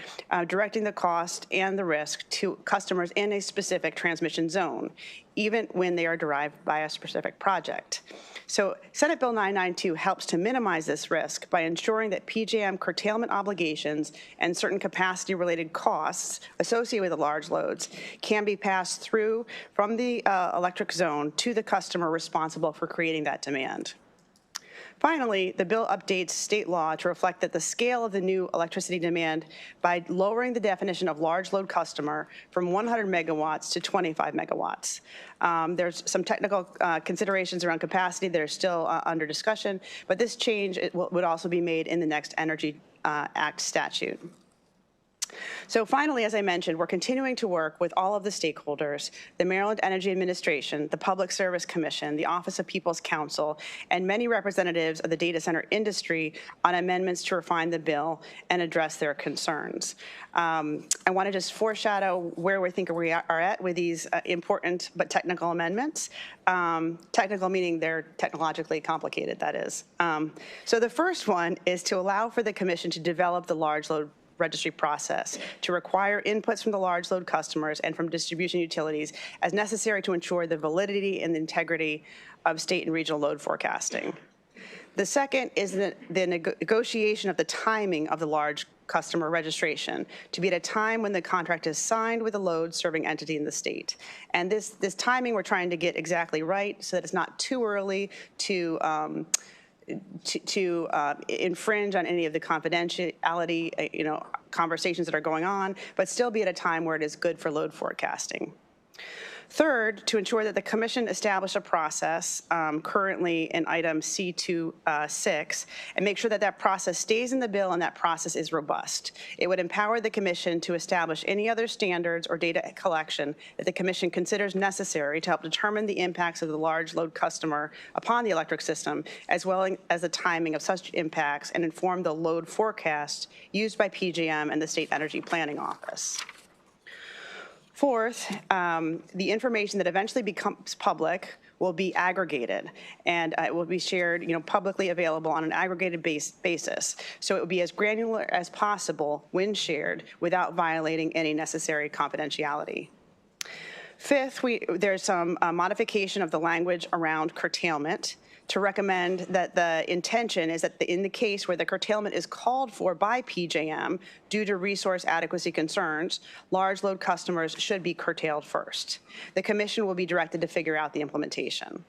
directing the cost and the risk to customers in a specific transmission zone, even when they are derived by a specific project. So Senate Bill 992 helps to minimize this risk by ensuring that PJM curtailment obligations and certain capacity-related costs associated with the large loads can be passed through from the electric zone to the customer responsible for creating that demand. Finally, the bill updates state law to reflect that the scale of the new electricity demand by lowering the definition of large load customer from 100 megawatts to 25 megawatts. There's some technical considerations around capacity that are still under discussion, but this change would also be made in the next Energy Act statute. So finally, as I mentioned, we're continuing to work with all of the stakeholders, the Maryland Energy Administration, the Public Service Commission, the Office of People's Counsel, and many representatives of the data center industry on amendments to refine the bill and address their concerns. I want to just foreshadow where we think we are at with these important but technical amendments. Technical meaning they're technologically complicated, that is. So the first one is to allow for the commission to develop the large load registry process, to require inputs from the large load customers and from distribution utilities as necessary to ensure the validity and the integrity of state and regional load forecasting. The second is the negotiation of the timing of the large customer registration to be at a time when the contract is signed with a load serving entity in the state. And this timing we're trying to get exactly right so that it's not too early to infringe on any of the confidentiality, conversations that are going on, but still be at a time where it is good for load forecasting. Third, to ensure that the commission establish a process currently in item C26 and make sure that that process stays in the bill and that process is robust. It would empower the commission to establish any other standards or data collection that the commission considers necessary to help determine the impacts of the large load customer upon the electric system, as well as the timing of such impacts, and inform the load forecast used by PJM and the State Energy Planning Office. Fourth, the information that eventually becomes public will be aggregated, and it will be shared, publicly available on an aggregated basis. So it will be as granular as possible when shared without violating any necessary confidentiality. Fifth, there's some modification of the language around curtailment to recommend that the intention is that in the case where the curtailment is called for by PJM due to resource adequacy concerns, large load customers should be curtailed first. The commission will be directed to figure out the implementation.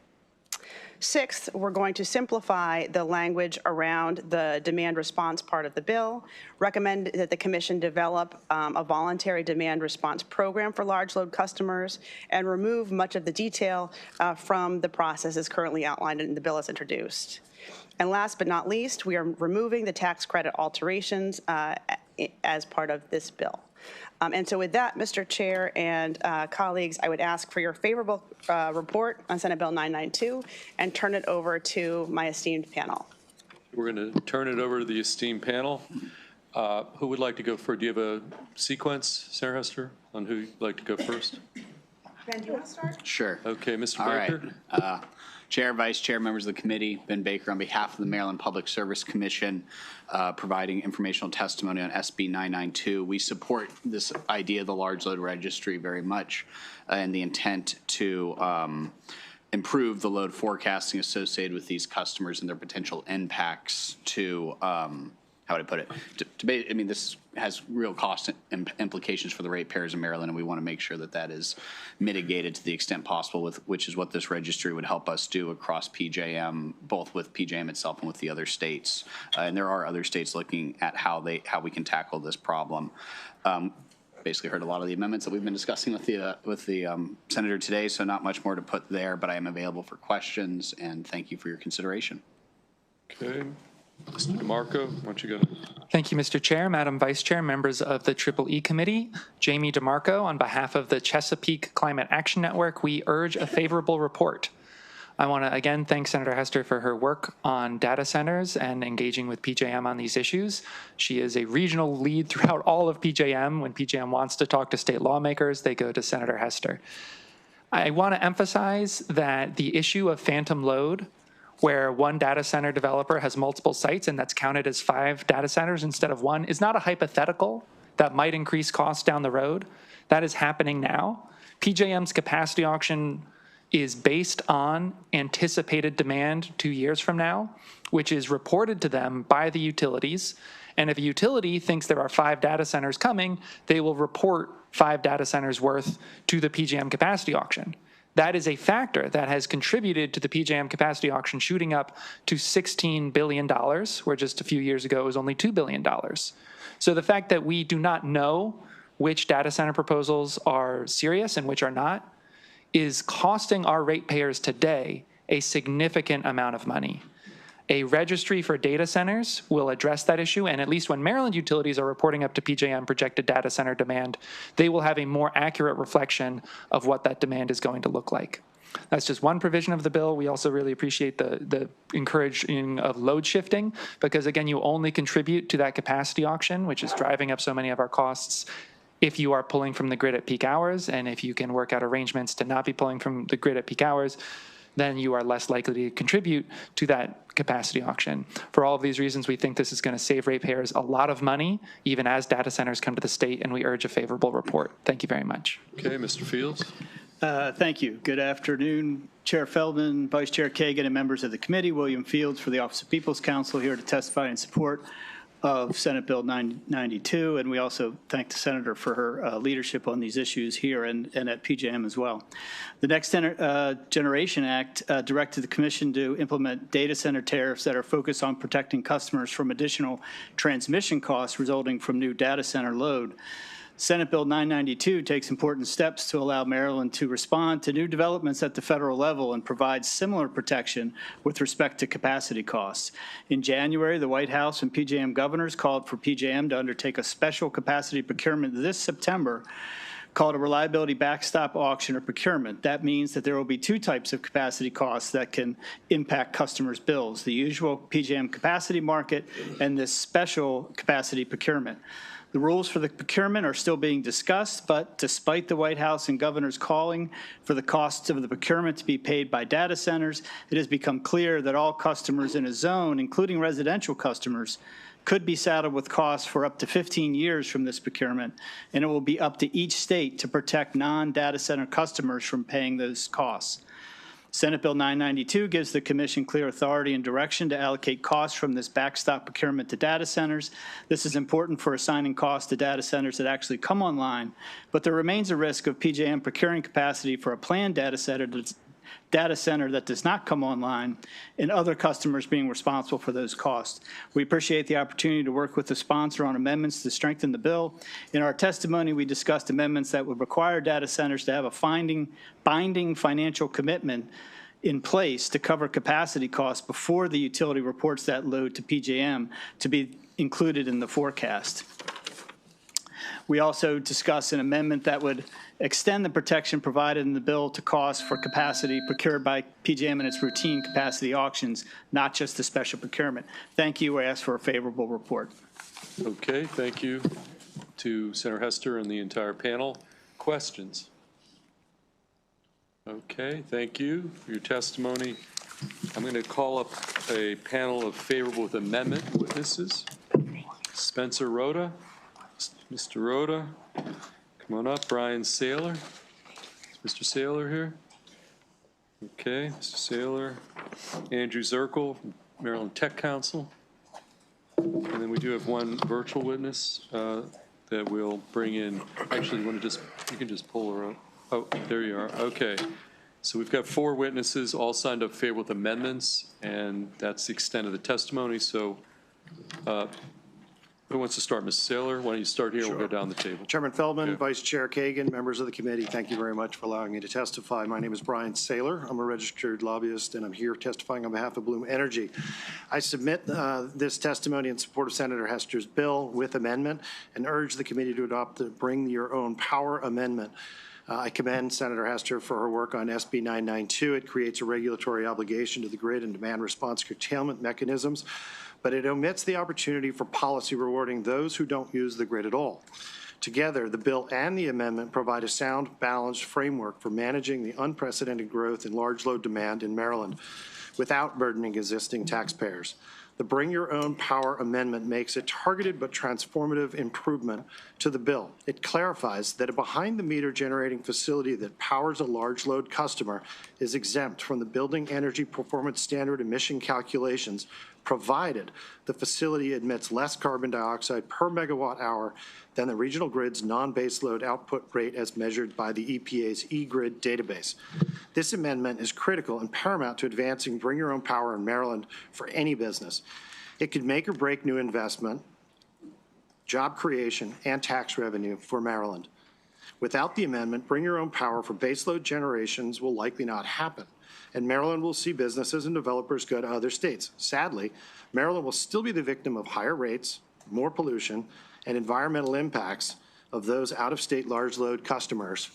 Sixth, we're going to simplify the language around the demand response part of the bill, recommend that the commission develop a voluntary demand response program for large load customers, and remove much of the detail from the process as currently outlined in the bill as introduced. And last but not least, we are removing the tax credit alterations as part of this bill. And so with that, Mr. Chair and colleagues, I would ask for your favorable report on Senate Bill 992 and turn it over to my esteemed panel. We're going to turn it over to the esteemed panel. Who would like to go first? Do you have a sequence, Sarah Hester, on who you'd like to go first? Ben, do you want to start? Sure. Okay, Mr. All Baker. right. Chair, Vice Chair, members of the committee, Ben Baker on behalf of the Maryland Public Service Commission, providing informational testimony on SB 992. We support this idea of the large load registry very much and the intent to improve the load forecasting associated with these customers and their potential impacts to, how would I put it? I mean, this has real cost implications for the ratepayers in Maryland, and we want to make sure that that is mitigated to the extent possible, which is what this registry would help us do across PJM, both with PJM itself and with the other states. And there are other states looking at how we can tackle this problem. Basically heard a lot of the amendments that we've been discussing with the senator today, so not much more to put there, but I am available for questions, and thank you for your consideration. Okay. Mr. DeMarco, why don't you go? Thank you, Mr. Chair, Madam Vice Chair, members of the EEE Committee. Jamie DeMarco, on behalf of the Chesapeake Climate Action Network, we urge a favorable report. I want to again thank Senator Hester for her work on data centers and engaging with PJM on these issues. She is a regional lead throughout all of PJM. When PJM wants to talk to state lawmakers, they go to Senator Hester. I want to emphasize that the issue of phantom load, where one data center developer has multiple sites and that's counted as 5 data centers instead of 1, is not a hypothetical that might increase costs down the road. That is happening now. PJM's capacity auction is based on anticipated demand 2 years from now, which is reported to them by the utilities. And if a utility thinks there are 5 data centers coming, they will report 5 data centers worth to the PJM capacity auction. That is a factor that has contributed to the PJM capacity auction shooting up to $16 billion, where just a few years ago it was only $2 billion. So the fact that we do not know which data center proposals are serious and which are not is costing our ratepayers today a significant amount of money. A registry for data centers will address that issue, and at least when Maryland utilities are reporting up to PJM projected data center demand, they will have a more accurate reflection of what that demand is going to look like. That's just one provision of the bill. We also really appreciate the encouraging of load shifting, because again, you only contribute to that capacity auction, which is driving up so many of our costs, if you are pulling from the grid at peak hours, and if you can work out arrangements to not be pulling from the grid at peak hours, then you are less likely to contribute to that capacity auction. For all of these reasons, we think this is going to save ratepayers a lot of money, even as data centers come to the state, and we urge a favorable report. Thank you very much. Okay, Mr. Fields. Thank you. Good afternoon, Chair Feldman, Vice Chair Kagan, and members of the committee. William Fields for the Office of People's Counsel, here to testify in support of Senate Bill 992, and we also thank the Senator for her leadership on these issues here and at PJM as well. The Next Generation Act directed the Commission to implement data center tariffs that are focused on protecting customers from additional transmission costs resulting from new data center load. Senate Bill 992 takes important steps to allow Maryland to respond to new developments at the federal level and provide similar protection with respect to capacity costs. In January, the White House and PJM governors called for PJM to undertake a special capacity procurement this September called a reliability backstop auction or procurement. That means that there will be 2 types of capacity costs that can impact customers' bills: the usual PJM capacity market and this special capacity procurement. The rules for the procurement are still being discussed, but despite the White House and governors calling for the costs of the procurement to be paid by data centers, it has become clear that all customers in a zone, including residential customers, could be saddled with costs for up to 15 years from this procurement, and it will be up to each state to protect non-data center customers from paying those costs. Senate Bill 992 gives the Commission clear authority and direction to allocate costs from this backstop procurement to data centers. This is important for assigning costs to data centers that actually come online, but there remains a risk of PJM procuring capacity for a planned data center that does not come online and other customers being responsible for those costs. We appreciate the opportunity to work with the sponsor on amendments to strengthen the bill. In our testimony, we discussed amendments that would require data centers to have a binding financial commitment in place to cover capacity costs before the utility reports that load to PJM to be included in the forecast. We also discussed an amendment that would extend the protection provided in the bill to costs for capacity procured by PJM in its routine capacity auctions, not just the special procurement. Thank you. I ask for a favorable report. Okay, thank you to Senator Hester and the entire panel. Questions? Okay, thank you for your testimony. I'm going to call up a panel of favorable with amendment witnesses. Spencer Rhoda. Mr. Rhoda, come on up. Brian Saylor. Is Mr. Saylor here? Okay, Mr. Saylor. Andrew Zirkle, Maryland Tech Council. And then we do have one virtual witness that we'll bring in. Actually, you can just pull her up. Oh, there you are. Okay. So we've got 4 witnesses, all signed up favorable with amendments, and that's the extent of the testimony. So who wants to start? Ms. Saylor, why don't you start here? Sure. We'll go down the table. Chairman Feldman, Vice Chair Kagan, members of the committee, thank you very much for allowing me to testify. My name is Brian Saylor. I'm a registered lobbyist, and I'm here testifying on behalf of Bloom Energy. I submit this testimony in support of Senator Hester's bill with amendment and urge the committee to adopt the Bring Your Own Power amendment. I commend Senator Hester for her work on SB 992. It creates a regulatory obligation to the grid and demand response curtailment mechanisms, but it omits the opportunity for policy rewarding those who don't use the grid at all. Together, the bill and the amendment provide a sound, balanced framework for managing the unprecedented growth in large load demand in Maryland without burdening existing taxpayers. The Bring Your Own Power amendment makes a targeted but transformative improvement to the bill. It clarifies that a behind-the-meter generating facility that powers a large load customer is exempt from the Building Energy Performance Standard emission calculations, provided the facility emits less carbon dioxide per megawatt hour than the regional grid's non-base load output rate as measured by the EPA's eGrid database. This amendment is critical and paramount to advancing Bring Your Own Power in Maryland for any business. It could make or break new investment, job creation, and tax revenue for Maryland. Without the amendment, Bring Your Own Power for baseload generations will likely not happen, and Maryland will see businesses and developers go to other states. Sadly, Maryland will still be the victim of higher rates, more pollution, and environmental impacts of those out-of-state large load customers.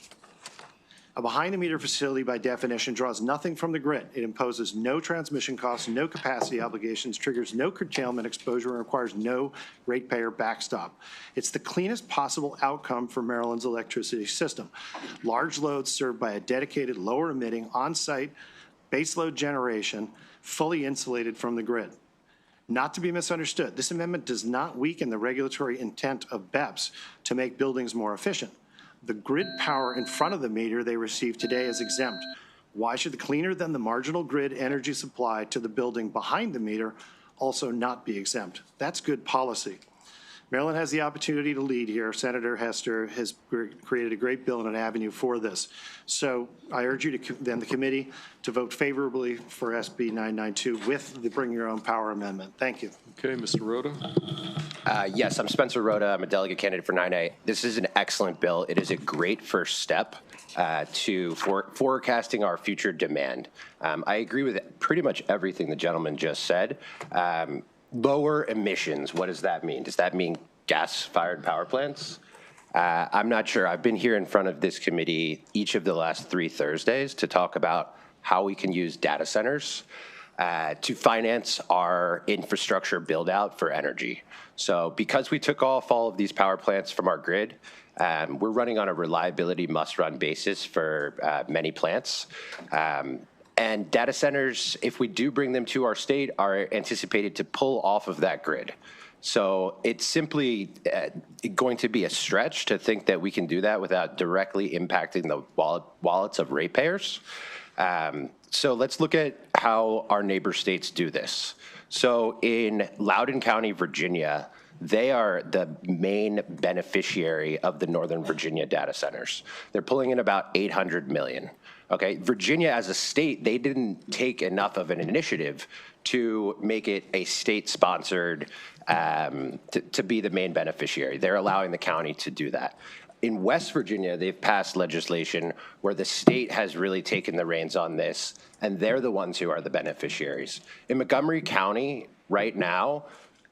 A behind-the-meter facility, by definition, draws nothing from the grid. It imposes no transmission costs, no capacity obligations, triggers no curtailment exposure, and requires no ratepayer backstop. It's the cleanest possible outcome for Maryland's electricity system. Large loads served by a dedicated, lower-emitting, on-site baseload generation, fully insulated from the grid. Not to be misunderstood, this amendment does not weaken the regulatory intent of BEPS to make buildings more efficient. The grid power in front of the meter they receive today is exempt. Why should the cleaner than the marginal grid energy supply to the building behind the meter also not be exempt? That's good policy. Maryland has the opportunity to lead here. Senator Hester has created a great bill and an avenue for this. So I urge you to, then the committee, to vote favorably for SB 992 with the Bring Your Own Power amendment. Thank you. Okay, Mr. Rhoda. Yes, I'm Spencer Rhoda. I'm a delegate candidate for 9A. This is an excellent bill. It is a great first step to forecasting our future demand. I agree with pretty much everything the gentleman just said. Lower emissions, what does that mean? Does that mean gas-fired power plants? I'm not sure. I've been here in front of this committee each of the last 3 Thursdays to talk about how we can use data centers to finance our infrastructure build-out for energy. So because we took off all of these power plants from our grid, we're running on a reliability must-run basis for many plants. And data centers, if we do bring them to our state, are anticipated to pull off of that grid. So it's simply going to be a stretch to think that we can do that without directly impacting the wallets of ratepayers. So let's look at how our neighbor states do this. So in Loudoun County, Virginia, they are the main beneficiary of the Northern Virginia data centers. They're pulling in about $800 million. Okay, Virginia as a state, they didn't take enough of an initiative to make it a state-sponsored, to be the main beneficiary. They're allowing the county to do that. In West Virginia, they've passed legislation where the state has really taken the reins on this, and they're the ones who are the beneficiaries. In Montgomery County, right now,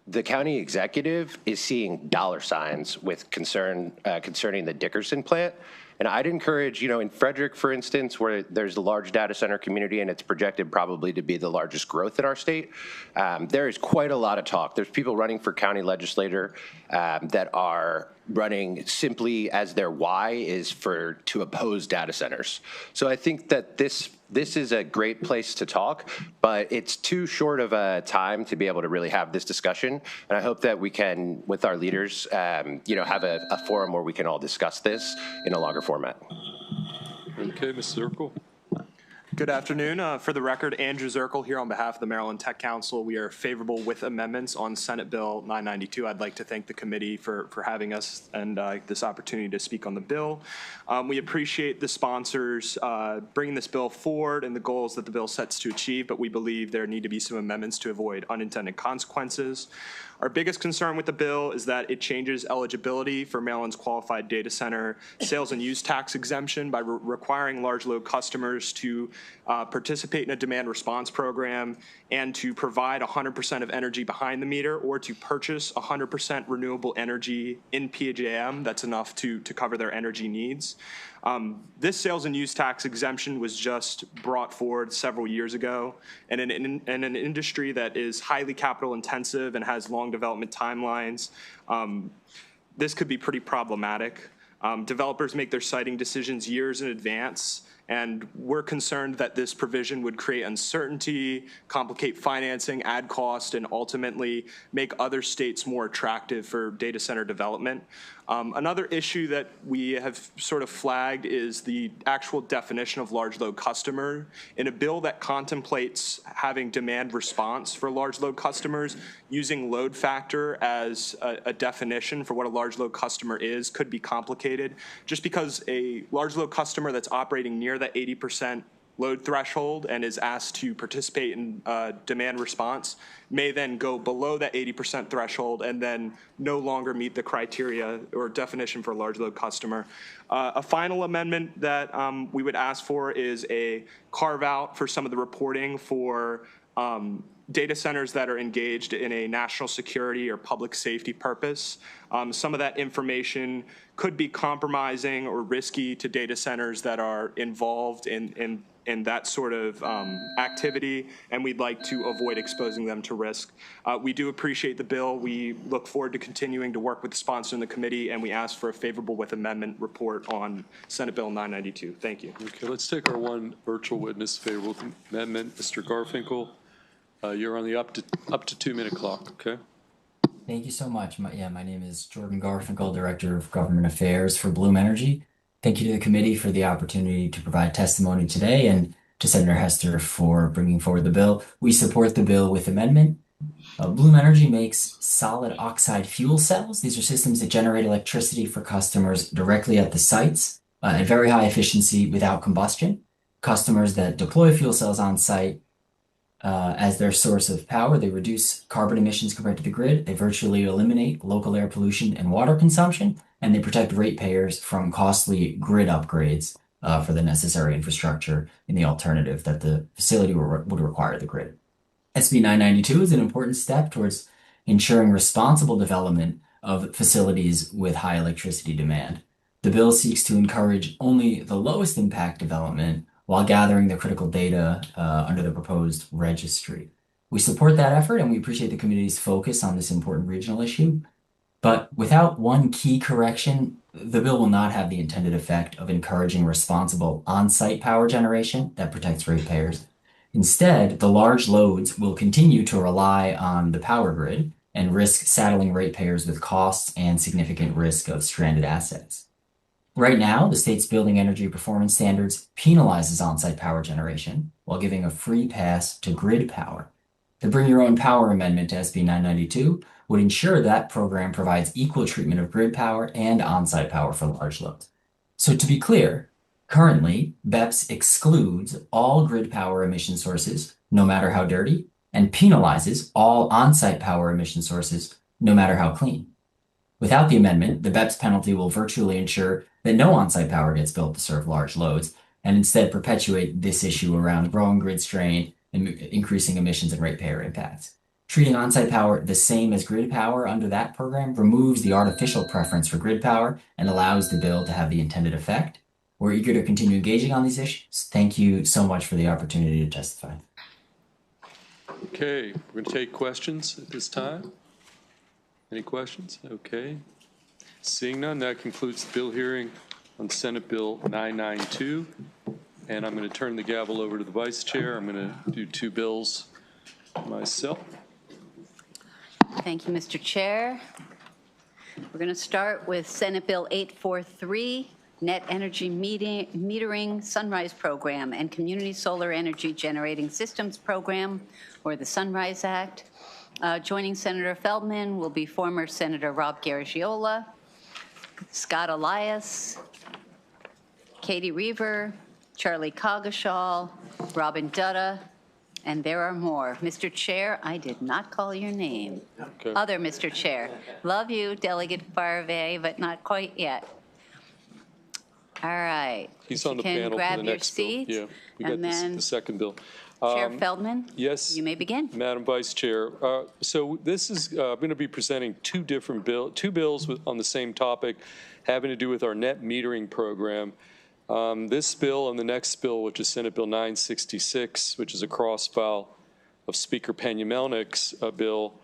the county executive is seeing dollar signs with concerning the Dickerson plant. And I'd encourage, in Frederick, for instance, where there's a large data center community and it's projected probably to be the largest growth in our state, there is quite a lot of talk. There's people running for county legislator that are running simply as their why is to oppose data centers. So I think that this is a great place to talk, but it's too short of a time to be able to really have this discussion. And I hope that we can, with our leaders, have a forum where we can all discuss this in a longer format. Okay, Ms. Zirkle. Good afternoon. For the record, Andrew Zirkle here on behalf of the Maryland Tech Council. We are favorable with amendments on Senate Bill 992. I'd like to thank the committee for having us and this opportunity to speak on the bill. We appreciate the sponsors bringing this bill forward and the goals that the bill sets to achieve, but we believe there need to be some amendments to avoid unintended consequences. Our biggest concern with the bill is that it changes eligibility for Maryland's qualified data center sales and use tax exemption by requiring large load customers to participate in a demand response program and to provide 100% of energy behind the meter or to purchase 100% renewable energy in PJM. That's enough to cover their energy needs. This sales and use tax exemption was just brought forward several years ago, and in an industry that is highly capital intensive and has long development timelines, this could be pretty problematic. Developers make their siting decisions years in advance, and we're concerned that this provision would create uncertainty, complicate financing, add cost, and ultimately make other states more attractive for data center development. Another issue that we have sort of flagged is the actual definition of large load customer. In a bill that contemplates having demand response for large load customers, using load factor as a definition for what a large load customer is could be complicated, just because a large load customer that's operating near that 80% load threshold and is asked to participate in demand response may then go below that 80% threshold and then no longer meet the criteria or definition for a large load customer. A final amendment that we would ask for is a carve out for some of the reporting for data centers that are engaged in a national security or public safety purpose. Some of that information could be compromising or risky to data centers that are involved in that sort of activity, and we'd like to avoid exposing them to risk. We do appreciate the bill. We look forward to continuing to work with the sponsor in the committee, and we ask for a favorable with amendment report on Senate Bill 992. Thank you. Okay, let's take our one virtual witness favorable with amendment. Mr. Garfinkel, you're on the up to 2 minute clock, okay? Thank you so much. My name is Jordan Garfinkel, Director of Government Affairs for Bloom Energy. Thank you to the committee for the opportunity to provide testimony today and to Senator Hester for bringing forward the bill. We support the bill with amendment. Bloom Energy makes solid oxide fuel cells. These are systems that generate electricity for customers directly at the sites at very high efficiency without combustion. Customers that deploy fuel cells on site as their source of power, they reduce carbon emissions compared to the grid. They virtually eliminate local air pollution and water consumption, and they protect ratepayers from costly grid upgrades for the necessary infrastructure in the alternative that the facility would require the grid. SB 992 is an important step towards ensuring responsible development of facilities with high electricity demand. The bill seeks to encourage only the lowest impact development while gathering the critical data under the proposed registry. We support that effort and we appreciate the community's focus on this important regional issue. But without one key correction, the bill will not have the intended effect of encouraging responsible on-site power generation that protects ratepayers. Instead, the large loads will continue to rely on the power grid and risk saddling ratepayers with costs and significant risk of stranded assets. Right now, the state's Building Energy Performance Standards penalizes on-site power generation while giving a free pass to grid power. The Bring Your Own Power amendment to SB 992 would ensure that program provides equal treatment of grid power and on-site power for large loads. So to be clear, currently, BEPS excludes all grid power emission sources, no matter how dirty, and penalizes all on-site power emission sources, no matter how clean. Without the amendment, the BEPS penalty will virtually ensure that no on-site power gets built to serve large loads, and instead perpetuate this issue around growing grid strain and increasing emissions and ratepayer impacts. Treating on-site power the same as grid power under that program removes the artificial preference for grid power and allows the bill to have the intended effect. We're eager to continue engaging on these issues. Thank you so much for the opportunity to testify. Okay, we're going to take questions at this time. Any questions? Okay. Seeing none, that concludes the bill hearing on Senate Bill 992. And I'm going to turn the gavel over to the Vice Chair. I'm going to do two bills myself. Thank you, Mr. Chair. We're going to start with Senate Bill 843, Net Energy Metering Sunrise Program and Community Solar Energy Generating Systems Program, or the Sunrise Act. Joining Senator Feldman will be former Senator Rob Garagiola, Scott Elias, Katie Reaver, Charlie Coggeshall, Robin Dutta, and there are more. Mr. Chair, I did not call your name. Okay. Other Mr. Chair. Love you, Delegate Farve, but not quite yet. All right. He's If on you the can panel for grab the your next bill. seat, Yeah, we got and then the second bill. Chair Feldman, Yes. you may begin. Madam Vice Chair, so this is going to be presenting two bills on the same topic, having to do with our net metering program. This bill and the next bill, which is Senate Bill 966, which is a cross-file of Speaker Peña-Melnick's bill,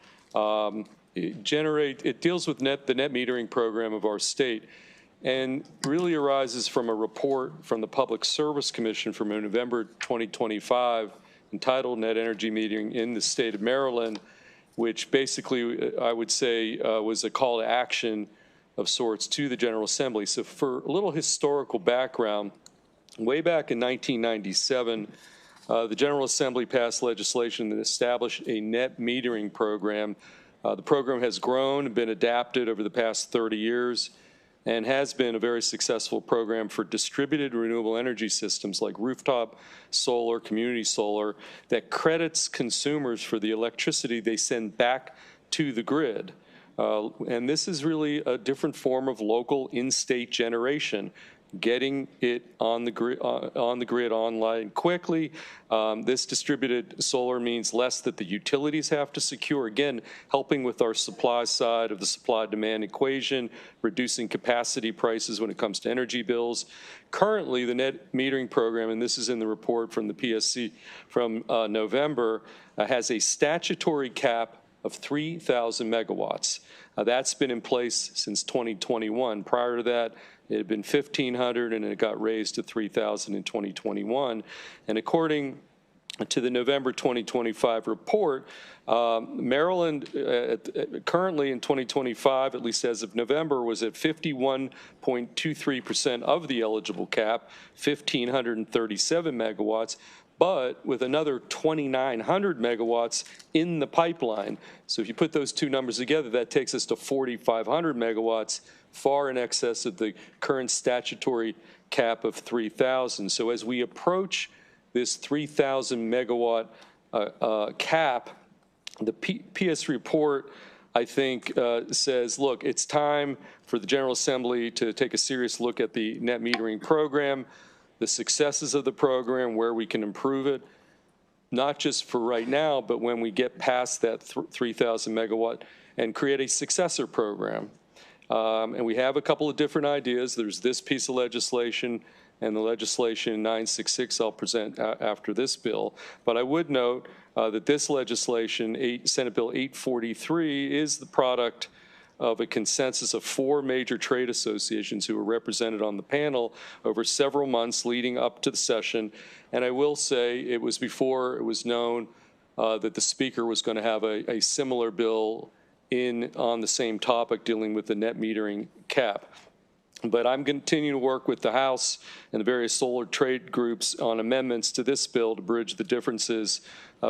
it deals with the net metering program of our state, and really arises from a report from the Public Service Commission from November 2025 entitled Net Energy Metering in the State of Maryland, which basically, I would say, was a call to action of sorts to the General Assembly. So for a little historical background, way back in 1997, the General Assembly passed legislation that established a net metering program. The program has grown and been adapted over the past 30 years and has been a very successful program for distributed renewable energy systems like rooftop solar, community solar, that credits consumers for the electricity they send back to the grid. And this is really a different form of local in-state generation, getting it on the grid online quickly. This distributed solar means less that the utilities have to secure, again, helping with our supply side of the supply-demand equation, reducing capacity prices when it comes to energy bills. Currently, the net metering program, and this is in the report from the PSC from November, has a statutory cap of 3,000 megawatts. That's been in place since 2021. Prior to that, it had been 1,500, and it got raised to 3,000 in 2021. And according to the November 2025 report, Maryland currently in 2025, at least as of November, was at 51.23% of the eligible cap, 1,537 megawatts, but with another 2,900 megawatts in the pipeline. So if you put those two numbers together, that takes us to 4,500 megawatts, far in excess of the current statutory cap of 3,000. So as we approach this 3,000 megawatt cap, the PS report, I think, says, look, it's time for the General Assembly to take a serious look at the net metering program, the successes of the program, where we can improve it, not just for right now, but when we get past that 3,000 megawatt, and create a successor program. And we have a couple of different ideas. There's this piece of legislation and the legislation 966 I'll present after this bill. But I would note that this legislation, Senate Bill 843, is the product of a consensus of 4 major trade associations who were represented on the panel over several months leading up to the session. And I will say it was before it was known that the Speaker was going to have a similar bill on the same topic dealing with the net metering cap. But I'm continuing to work with the House and the various solar trade groups on amendments to this bill to bridge the differences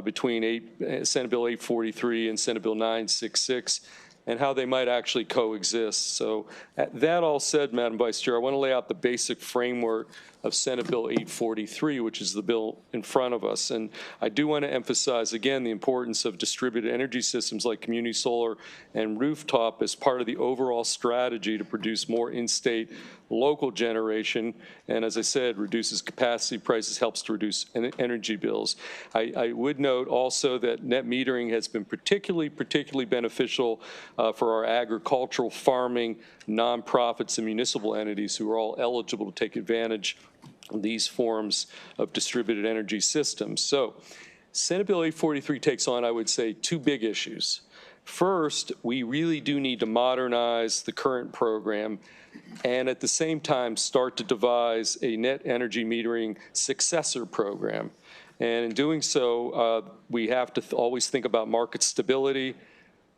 between Senate Bill 843 and Senate Bill 966 and how they might actually coexist. So that all said, Madam Vice Chair, I want to lay out the basic framework of Senate Bill 843, which is the bill in front of us. And I do want to emphasize, again, the importance of distributed energy systems like community solar and rooftop as part of the overall strategy to produce more in-state local generation. And as I said, reduces capacity prices, helps to reduce energy bills. I would note also that net metering has been particularly beneficial for our agricultural, farming, nonprofits, and municipal entities who are all eligible to take advantage of these forms of distributed energy systems. So Senate Bill 843 takes on, I would say, 2 big issues. First, we really do need to modernize the current program and at the same time start to devise a net energy metering successor program. And in doing so, we have to always think about market stability.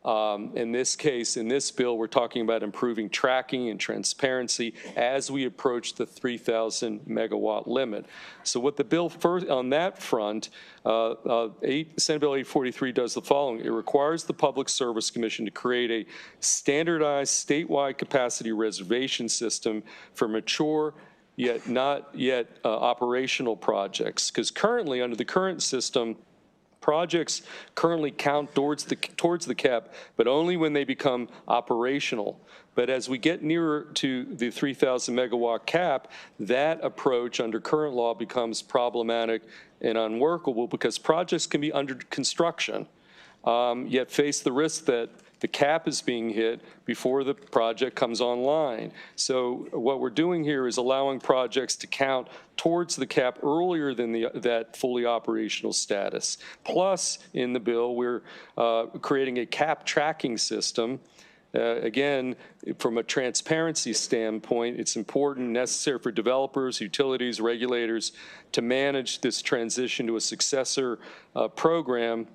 In this case, in this bill, we're talking about improving tracking and transparency as we approach the 3,000 megawatt limit. So what the bill first on that front, Senate Bill 843 does the following. It requires the Public Service Commission to create a standardized statewide capacity reservation system for mature yet not yet operational projects. Because currently, under the current system, projects currently count towards the cap, but only when they become operational. But as we get nearer to the 3,000 megawatt cap, that approach under current law becomes problematic and unworkable because projects can be under construction, yet face the risk that the cap is being hit before the project comes online. So what we're doing here is allowing projects to count towards the cap earlier than that fully operational status. Plus, in the bill, we're creating a cap tracking system. Again, from a transparency standpoint, it's important and necessary for developers, utilities, regulators to manage this transition to a successor program,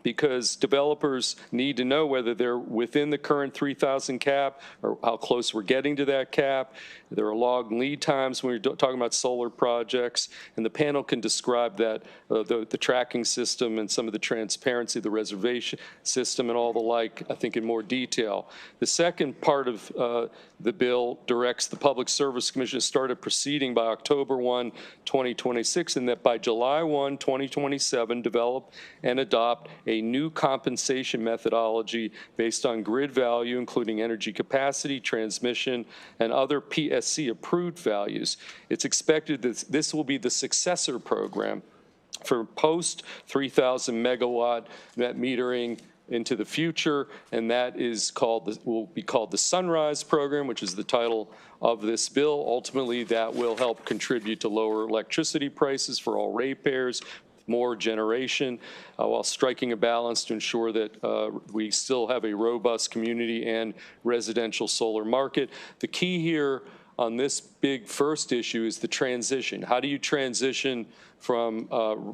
because developers need to know whether they're within the current 3,000 cap or how close we're getting to that cap. There are long lead times when you're talking about solar projects, and the panel can describe that, the tracking system and some of the transparency, the reservation system and all the like, I think in more detail. The second part of the bill directs the Public Service Commission to start a proceeding by October 1, 2026, and that by July 1, 2027, develop and adopt a new compensation methodology based on grid value, including energy capacity, transmission, and other PSC approved values. It's expected that this will be the successor program for post 3,000 megawatt net metering into the future, and that is will be called the Sunrise Program, which is the title of this bill. Ultimately, that will help contribute to lower electricity prices for all ratepayers, more generation, while striking a balance to ensure that we still have a robust community and residential solar market. The key here on this big first issue is the transition. How do you transition from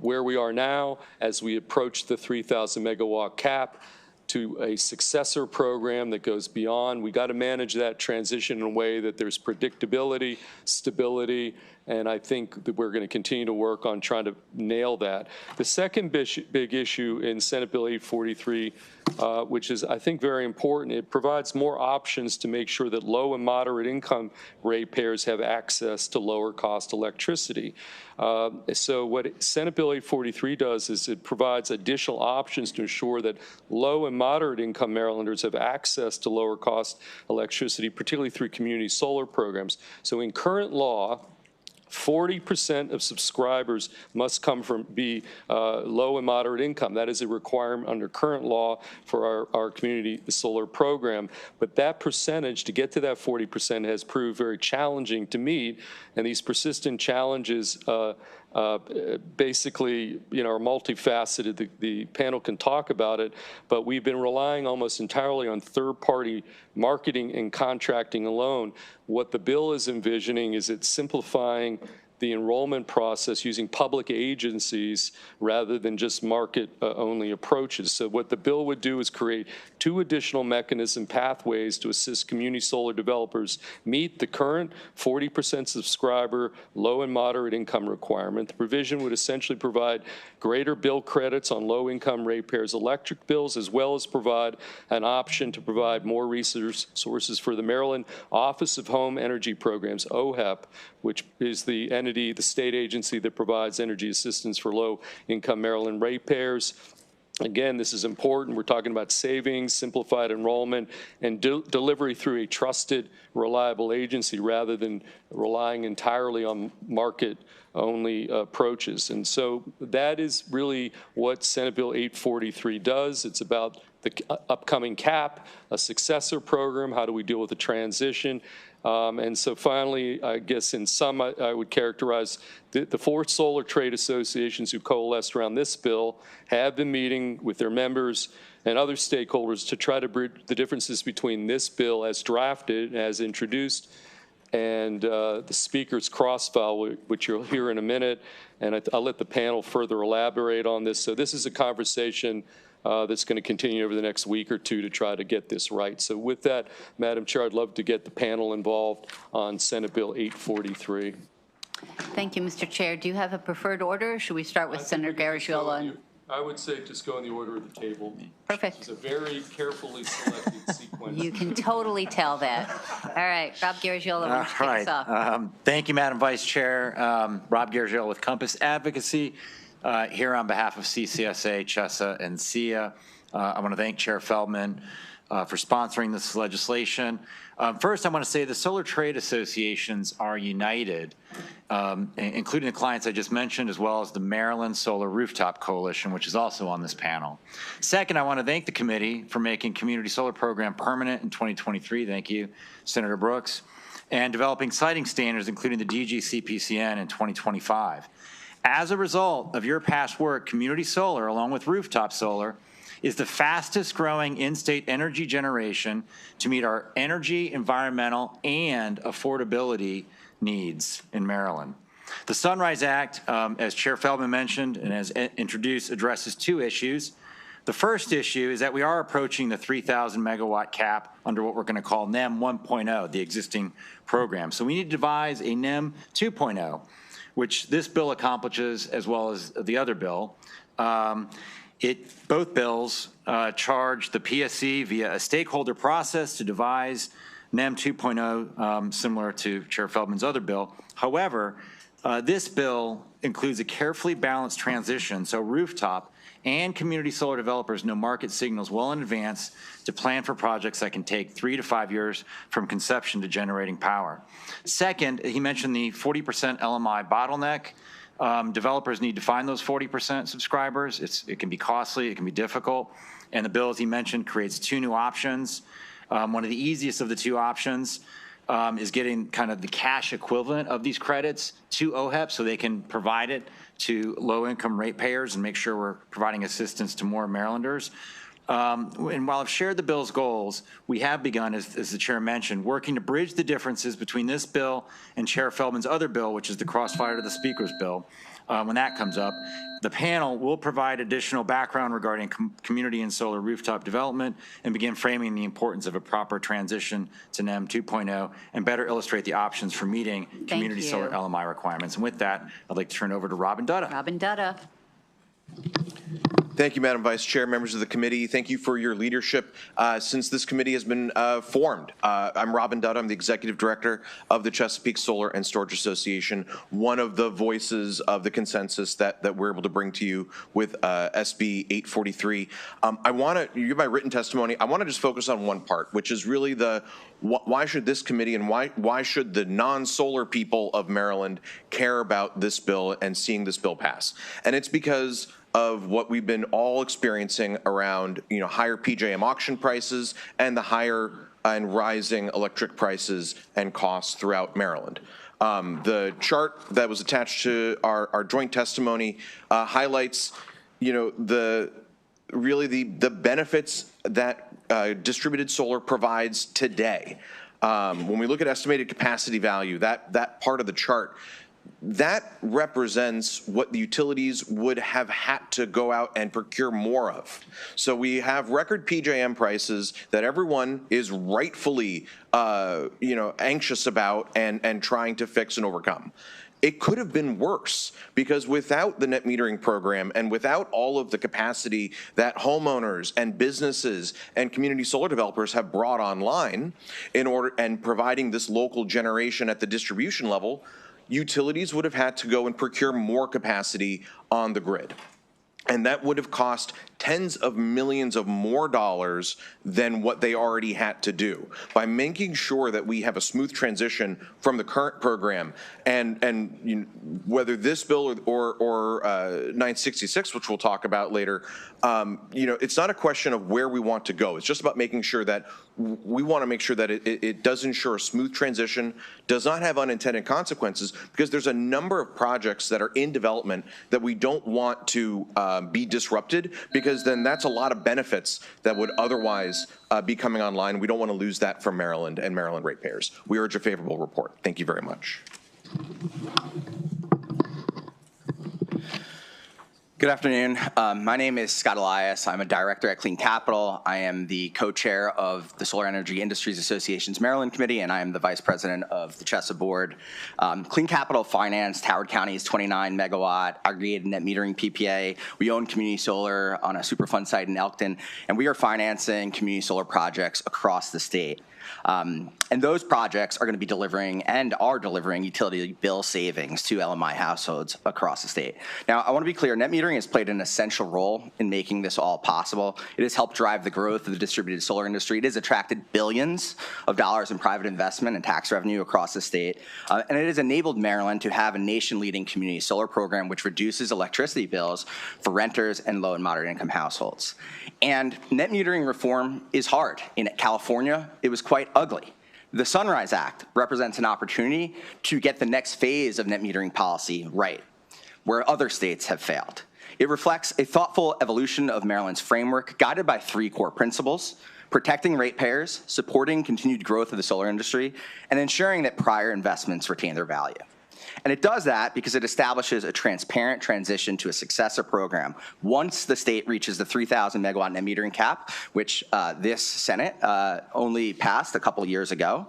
where we are now as we approach the 3,000 megawatt cap to a successor program that goes beyond? We got to manage that transition in a way that there's predictability, stability, and I think that we're going to continue to work on trying to nail that. The second big issue in Senate Bill 843, which is, I think, very important, it provides more options to make sure that low and moderate income ratepayers have access to lower cost electricity. So what Senate Bill 843 does is it provides additional options to ensure that low and moderate income Marylanders have access to lower cost electricity, particularly through community solar programs. So in current law, 40% of subscribers must come from low and moderate income. That is a requirement under current law for our community solar program. But that percentage, to get to that 40%, has proved very challenging to meet. And these persistent challenges basically, are multifaceted. The panel can talk about it, but we've been relying almost entirely on third-party marketing and contracting alone. What the bill is envisioning is it's simplifying the enrollment process using public agencies rather than just market-only approaches. So what the bill would do is create 2 additional mechanism pathways to assist community solar developers meet the current 40% subscriber low and moderate income requirement. The provision would essentially provide greater bill credits on low-income ratepayers' electric bills, as well as provide an option to provide more resources for the Maryland Office of Home Energy Programs, OHEP, which is the entity, the state agency that provides energy assistance for low-income Maryland ratepayers. Again, this is important. We're talking about savings, simplified enrollment, and delivery through a trusted, reliable agency rather than relying entirely on market-only approaches. And so that is really what Senate Bill 843 does. It's about the upcoming cap, a successor program, how do we deal with the transition, And so finally, I guess in sum, I would characterize the 4 solar trade associations who coalesced around this bill have been meeting with their members and other stakeholders to try to bridge the differences between this bill as drafted, as introduced, and the speaker's cross-file, which you'll hear in a minute. And I'll let the panel further elaborate on this. So this is a conversation that's going to continue over the next week or two to try to get this right. So with that, Madam Chair, I'd love to get the panel involved on Senate Bill 843. Thank you, Mr. Chair. Do you have a preferred order, or should we start with Senator Garagiola? I would say just go in the order of the table. Perfect. It's a very carefully selected sequence. You can totally tell that. All right, Rob Garagiola, why don't you kick us off? Thank you, Madam Vice Chair. Rob Garagiola with Compass Advocacy, here on behalf of CCSA, CHESA, and SIA. I want to thank Chair Feldman for sponsoring this legislation. First, I want to say the solar trade associations are united, including the clients I just mentioned, as well as the Maryland Solar Rooftop Coalition, which is also on this panel. Second, I want to thank the committee for making Community Solar Program permanent in 2023. Thank you, Senator Brooks, and developing siting standards, including the DG-CPCN in 2025. As a result of your past work, Community Solar, along with Rooftop Solar, is the fastest growing in-state energy generation to meet our energy, environmental, and affordability needs in Maryland. The Sunrise Act, as Chair Feldman mentioned and as introduced, addresses 2 issues. The first issue is that we are approaching the 3,000 megawatt cap under what we're going to call NEM 1.0, the existing program. So we need to devise a NEM 2.0, which this bill accomplishes as well as the other bill. Both bills charge the PSC via a stakeholder process to devise NEM 2.0, similar to Chair Feldman's other bill. However, this bill includes a carefully balanced transition, so rooftop and community solar developers know market signals well in advance to plan for projects that can take 3 to 5 years from conception to generating power. Second, he mentioned the 40% LMI bottleneck. Developers need to find those 40% subscribers. It can be costly, it can be difficult, and the bill, as he mentioned, creates 2 new options. One of the easiest of the 2 options is getting kind of the cash equivalent of these credits to OHEP so they can provide it to low-income ratepayers and make sure we're providing assistance to more Marylanders. And while I've shared the bill's goals, we have begun, as the chair mentioned, working to bridge the differences between this bill and Chair Feldman's other bill, which is the crossfire to the Speaker's bill. When that comes up, the panel will provide additional background regarding community and solar rooftop development and begin framing the importance of a proper transition to NEM 2.0 and better illustrate the options for meeting community solar LMI requirements. And with that, I'd like to turn it over to Robin Dutta. Robin Dutta. Thank you, Madam Vice Chair, members of the committee. Thank you for your leadership since this committee has been formed. I'm Robin Dutta. I'm the Executive Director of the Chesapeake Solar and Storage Association, one of the voices of the consensus that we're able to bring to you with SB 843. I want to, you give my written testimony, I want to just focus on one part, which is really the why should this committee and why should the non-solar people of Maryland care about this bill and seeing this bill pass? And it's because of what we've been all experiencing around, higher PJM auction prices and the higher and rising electric prices and costs throughout Maryland. The chart that was attached to our joint testimony highlights, the benefits that distributed solar provides today. When we look at estimated capacity value, that part of the chart, that represents what the utilities would have had to go out and procure more of. So we have record PJM prices that everyone is rightfully, anxious about and trying to fix and overcome. It could have been worse because without the net metering program and without all of the capacity that homeowners and businesses and community solar developers have brought online in order and providing this local generation at the distribution level, utilities would have had to go and procure more capacity on the grid. And that would have cost tens of millions of more dollars than what they already had to do. By making sure that we have a smooth transition from the current program, and you know, whether this bill or 966, which we'll talk about later, you know, it's not a question of where we want to go. It's just about making sure that we want to make sure that it does ensure a smooth transition, does not have unintended consequences, because there's a number of projects that are in development that we don't want to be disrupted, because then that's a lot of benefits that would otherwise be coming online. We don't want to lose that from Maryland and Maryland ratepayers. We urge a favorable report. Thank you very much. Good afternoon. My name is Scott Elias. I'm a director at Clean Capital. I am the co-chair of the Solar Energy Industries Association's Maryland Committee, and I am the vice president of the CHESA board. Clean Capital financed Howard County's 29 megawatt aggregated net metering PPA. We own community solar on a Superfund site in Elkton, and we are financing community solar projects across the state. And those projects are going to be delivering and are delivering utility bill savings to LMI households across the state. Now, I want to be clear, net metering has played an essential role in making this all possible. It has helped drive the growth of the distributed solar industry. It has attracted billions of dollars in private investment and tax revenue across the state. And it has enabled Maryland to have a nation-leading community solar program which reduces electricity bills for renters and low and moderate income households. And net metering reform is hard. In California, it was quite ugly. The Sunrise Act represents an opportunity to get the next phase of net metering policy right, where other states have failed. It reflects a thoughtful evolution of Maryland's framework guided by 3 core principles: protecting ratepayers, supporting continued growth of the solar industry, and ensuring that prior investments retain their value. And it does that because it establishes a transparent transition to a successor program once the state reaches the 3,000 megawatt net metering cap, which this Senate only passed a couple years ago.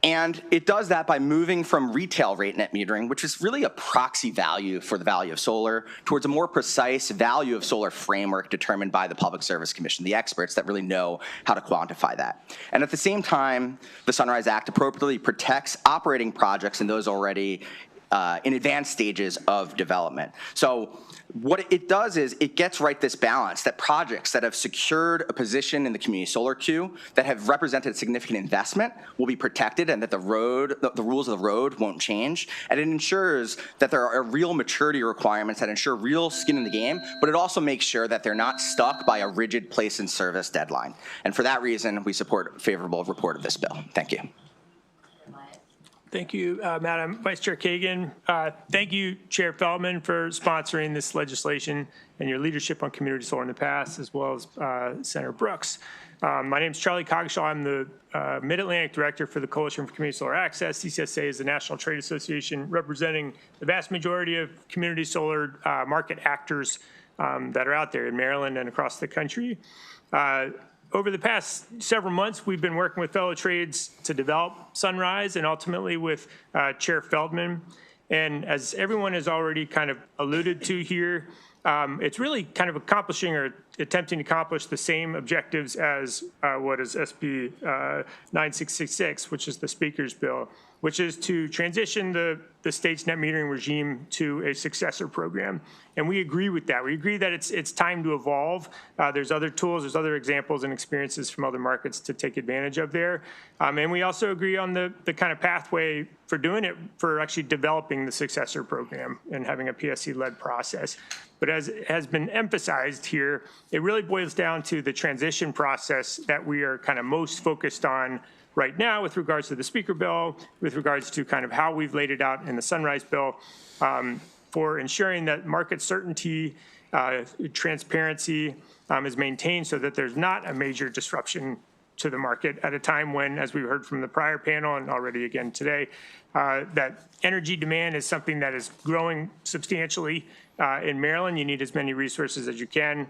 And it does that by moving from retail rate net metering, which is really a proxy value for the value of solar, towards a more precise value of solar framework determined by the Public Service Commission, the experts that really know how to quantify that. And at the same time, the Sunrise Act appropriately protects operating projects and those already in advanced stages of development. So what it does is it gets right this balance that projects that have secured a position in the community solar queue, that have represented significant investment, will be protected, and that the rules of the road won't change. And it ensures that there are real maturity requirements that ensure real skin in the game, but it also makes sure that they're not stuck by a rigid place in service deadline. And for that reason, we support a favorable report of this bill. Thank you. Thank you, Madam Vice Chair Kagan. Thank you, Chair Feldman, for sponsoring this legislation and your leadership on community solar in the past, as well as Senator Brooks. My name is Charlie Coggeshall. I'm the Mid-Atlantic Director for the Coalition for Community Solar Access. CCSA is the National Trade Association representing the vast majority of community solar market actors that are out there in Maryland and across the country. Over the past several months, we've been working with fellow trades to develop Sunrise and ultimately with Chair Feldman. And as everyone has already kind of alluded to here, it's really kind of accomplishing or attempting to accomplish the same objectives as what is SB 9666, which is the Speaker's bill, which is to transition the state's net metering regime to a successor program. And we agree with that. We agree that it's time to evolve. There's other tools, there's other examples and experiences from other markets to take advantage of there. And we also agree on the kind of pathway for doing it, for actually developing the successor program and having a PSC-led process. But as has been emphasized here, it really boils down to the transition process that we are kind of most focused on right now with regards to the Speaker bill, with regards to kind of how we've laid it out in the Sunrise bill, for ensuring that market certainty, transparency is maintained so that there's not a major disruption to the market at a time when, as we heard from the prior panel and already again today, that energy demand is something that is growing substantially in Maryland. You need as many resources as you can.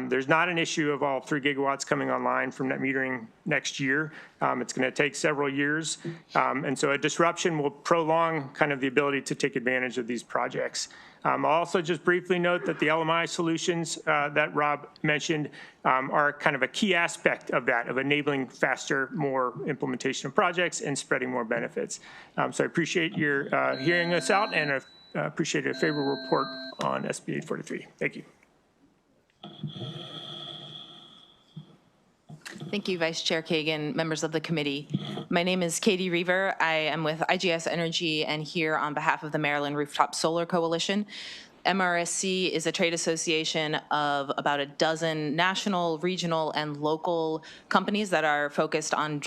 There's not an issue of all 3 gigawatts coming online from net metering next year. It's going to take several years. And so a disruption will prolong kind of the ability to take advantage of these projects. I'll also just briefly note that the LMI solutions that Rob mentioned are kind of a key aspect of that, of enabling faster, more implementation of projects and spreading more benefits. So I appreciate your hearing us out, and I appreciate a favorable report on SB 843. Thank you. Thank you, Vice Chair Kagan, members of the committee. My name is Katie Reaver. I am with IGS Energy and here on behalf of the Maryland Rooftop Solar Coalition. MRSC is a trade association of about a dozen national, regional, and local companies that are focused on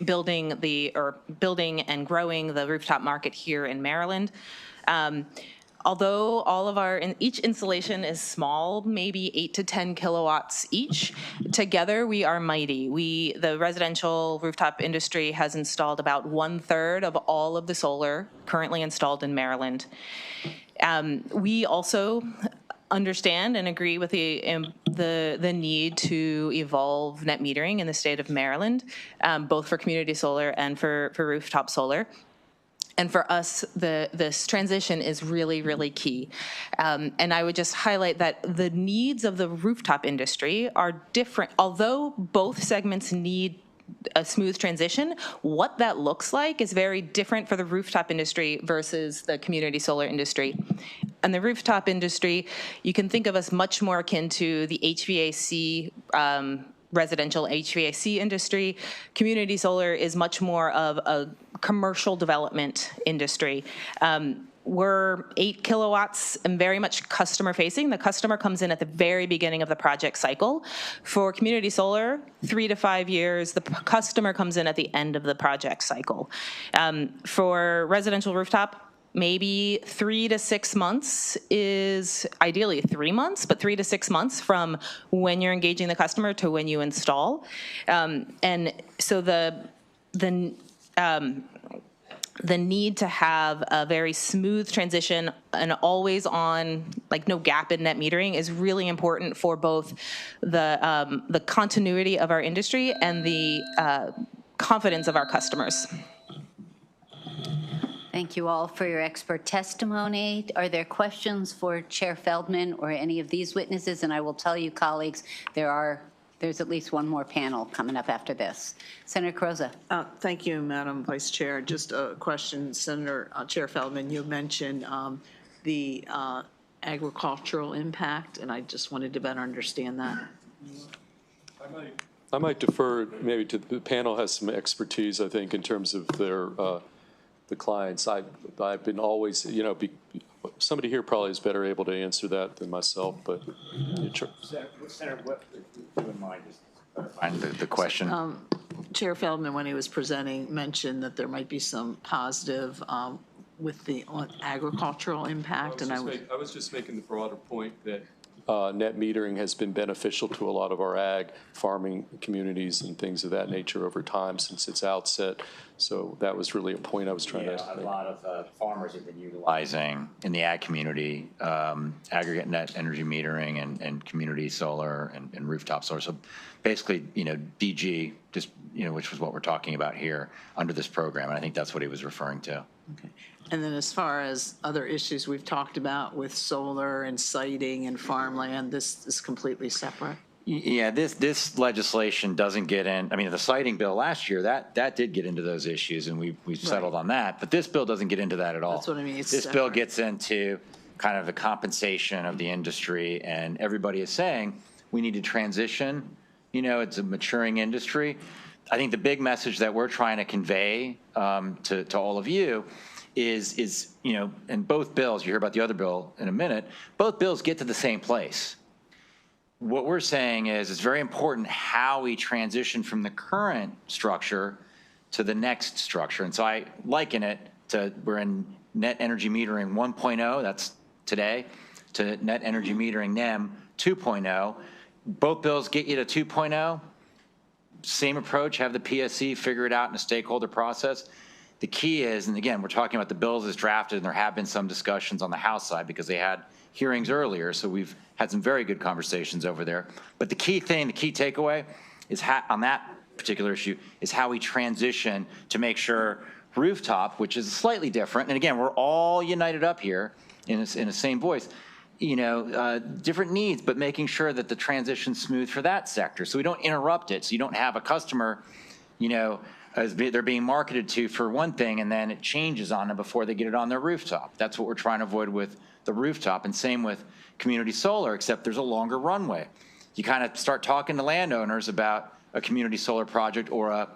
building and growing the rooftop market here in Maryland. Although each installation is small, maybe 8 to 10 kilowatts each, together we are mighty. The residential rooftop industry has installed about 1/3 of all of the solar currently installed in Maryland. We also understand and agree with the need to evolve net metering in the state of Maryland, both for community solar and for rooftop solar. And for us, this transition is really, really key. And I would just highlight that the needs of the rooftop industry are different. Although both segments need a smooth transition, what that looks like is very different for the rooftop industry versus the community solar industry. And the rooftop industry, you can think of us much more akin to the HVAC, residential HVAC industry. Community solar is much more of a commercial development industry. We're 8 kilowatts and very much customer facing. The customer comes in at the very beginning of the project cycle. For community solar, 3 to 5 years. The customer comes in at the end of the project cycle. For residential rooftop, maybe 3 to 6 months is ideally 3 months, but 3 to 6 months from when you're engaging the customer to when you install. And so the need to have a very smooth transition and always on, like no gap in net metering, is really important for both the continuity of our industry and the confidence of our customers. Thank you all for your expert testimony. Are there questions for Chair Feldman or any of these witnesses? And I will tell you, colleagues, there's at least one more panel coming up after this. Senator Carrozza. Thank you, Madam Vice Chair. Just a question, Senator Chair Feldman, you mentioned the agricultural impact, and I just wanted to better understand that. I might defer maybe to the panel has some expertise, I think, in terms of their the clients. I've been always, somebody here probably is better able to answer that than myself, but. Senator, what, if you wouldn't mind just clarifying the question. Chair Feldman, when he was presenting, mentioned that there might be some positive with the agricultural impact. I was just making the broader point that net metering has been beneficial to a lot of our ag farming communities and things of that nature over time since its outset. So that was really a point I was trying to make. A lot of farmers have been utilizing in the ag community aggregate net energy metering and community solar and rooftop solar. So basically, DG, just, which was what we're talking about here under this program. And I think that's what he was referring to. Okay. And then as far as other issues we've talked about with solar and siting and farmland, this is completely separate? Yeah, this legislation doesn't get in. I mean, the siting bill last year, that did get into those issues, and we've settled on that. But this bill doesn't get into that at all. That's what I mean. It's this bill gets into kind of the compensation of the industry, and everybody is saying we need to transition. It's a maturing industry. I think the big message that we're trying to convey to all of you is and both bills, you hear about the other bill in a minute, both bills get to the same place. What we're saying is it's very important how we transition from the current structure to the next structure. And so I liken it to, we're in net energy metering 1.0, that's today, to net energy metering NEM 2.0. Both bills get you to 2.0. Same approach, have the PSC figure it out in a stakeholder process. The key is, and again, we're talking about the bills as drafted, and there have been some discussions on the House side because they had hearings earlier, so we've had some very good conversations over there. But the key thing, the key takeaway is on that particular issue is how we transition to make sure rooftop, which is slightly different, and again, we're all united up here in the same voice, different needs, but making sure that the transition's smooth for that sector so we don't interrupt it, so you don't have a customer, they're being marketed to for one thing, and then it changes on them before they get it on their rooftop. That's what we're trying to avoid with the rooftop, and same with community solar, except there's a longer runway. You kind of start talking to landowners about a community solar project or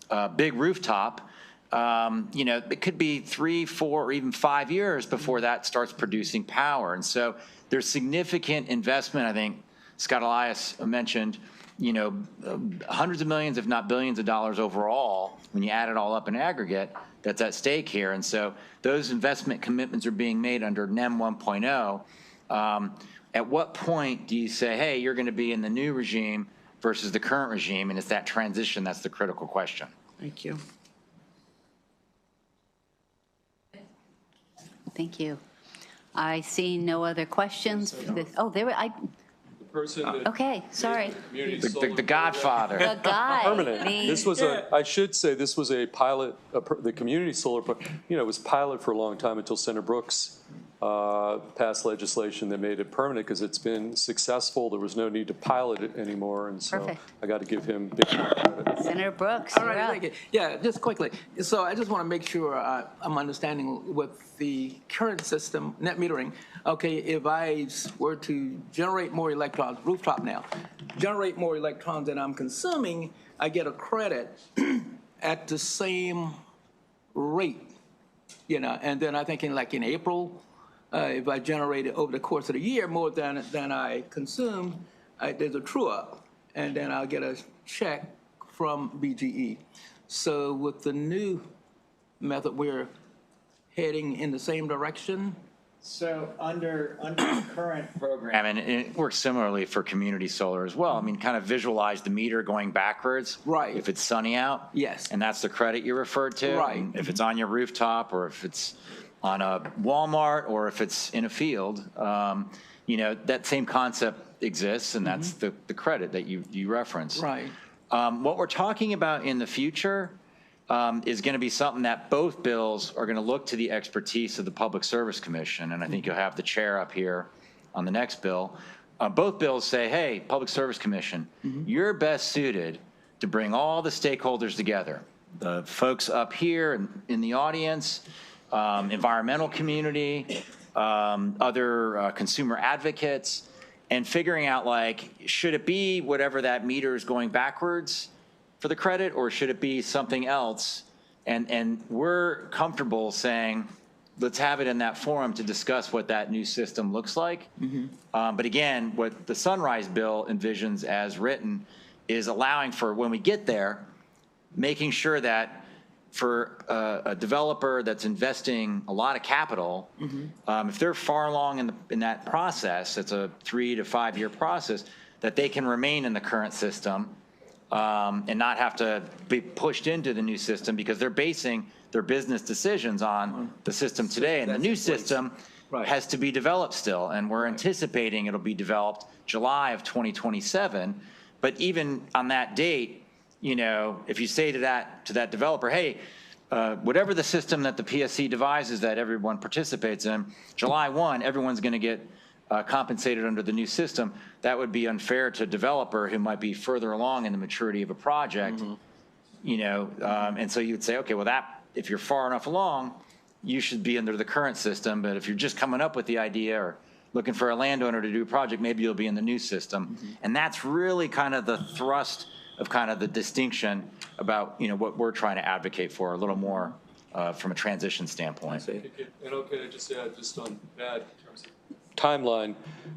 a big rooftop, you know, it could be 3, 4, or even 5 years before that starts producing power. And so there's significant investment. I think Scott Elias mentioned, you know, hundreds of millions, if not billions of dollars overall, when you add it all up in aggregate, that's at stake here. And so those investment commitments are being made under NEM 1.0. At what point do you say, hey, you're going to be in the new regime versus the current regime? And it's that transition that's the critical question. Thank you. Thank you. I see no other questions. Oh, there were, okay, sorry. The Godfather. The guy. Permanent. Me. This was I should say this was a pilot, the community solar, you know, it was pilot for a long time until Senator Brooks passed legislation that made it permanent because it's been successful. There was no need to pilot it anymore. And so Perfect. I got to give him big credit. Senator Brooks, All right, thank you. Yeah, just quickly. So I just want to make sure I'm understanding with the current system, net metering. Okay, if I were to generate more electrons, rooftop now, generate more electrons than I'm consuming, I get a credit at the same rate, you know. And then I think in April, if I generate it over the course of the year more than I consumed, there's a true up, and then I'll get a check from BGE. So with the new method, we're heading in the same direction. So under the current program, and it works similarly for community solar as well. I mean, kind of visualize the meter going backwards. Right. If it's sunny out. Yes. And that's the credit you referred to. Right. And if it's on your rooftop, or if it's on a Walmart, or if it's in a field, you know, that same concept exists, and that's the credit that you referenced. Right. What we're talking about in the future is going to be something that both bills are going to look to the expertise of the Public Service Commission, and I think you'll have the chair up here on the next bill. Both bills say, hey, Public Service Commission, you're best suited to bring all the stakeholders together, the folks up here in the audience, environmental community, other consumer advocates, and figuring out, like, should it be whatever that meter is going backwards for the credit, or should it be something else? And we're comfortable saying, let's have it in that forum to discuss what that new system looks like. But again, what the Sunrise bill envisions as written is allowing for, when we get there, making sure that for a developer that's investing a lot of capital, if they're far along in that process, it's a 3 to 5 year process, that they can remain in the current system and not have to be pushed into the new system, because they're basing their business decisions on the system today. And the new system has to be developed still, and we're anticipating it'll be developed July of 2027. But even on that date, you know, if you say to that developer, hey, whatever the system that the PSC devises that everyone participates in, July 1, everyone's going to get compensated under the new system, that would be unfair to a developer who might be further along in the maturity of a project, you know, and so you would say, okay, well, if you're far enough along, you should be under the current system, but if you're just coming up with the idea or looking for a landowner to do a project, maybe you'll be in the new system. And that's really kind of the thrust of kind of the distinction about, you know, what we're trying to advocate for a little more from a transition standpoint. And okay, just add just on that in terms of timeline.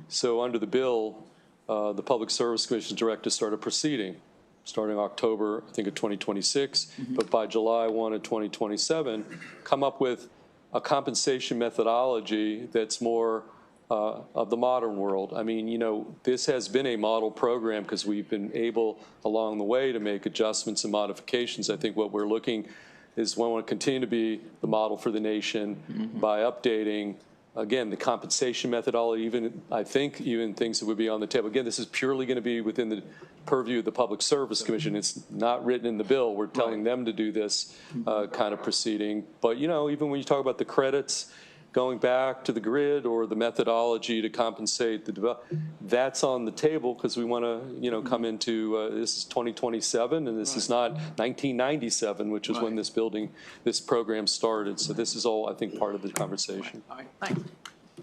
So under the bill, the Public Service Commission directed start a proceeding starting October, I think, of 2026, but by July 1 of 2027, come up with a compensation methodology that's more of the modern world. I mean, you know, this has been a model program because we've been able along the way to make adjustments and modifications. I think what we're looking is we want to continue to be the model for the nation by updating, again, the compensation methodology, even I think even things that would be on the table. Again, this is purely going to be within the purview of the Public Service Commission. It's not written in the bill. We're telling them to do this kind of proceeding. But, you know, even when you talk about the credits, going back to the grid or the methodology to compensate the that's on the table because we want to, come into, this is 2027 and this is not 1997, which is when this program started. So this is all, I think, part of the conversation. All right, thanks.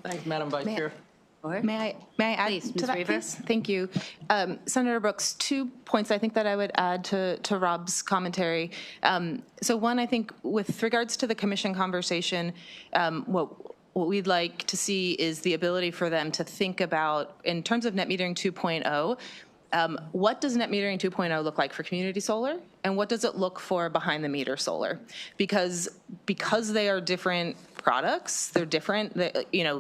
Thanks, Madam Vice Chair. May I add Please, to Ms. that, Reaver? please? Thank you. Senator Brooks, 2 points I think that I would add to Rob's commentary. So one, I think with regards to the commission conversation, what we'd like to see is the ability for them to think about, in terms of net metering 2.0, what does net metering 2.0 look like for community solar, and what does it look for behind the meter solar? Because they are different products, they're different.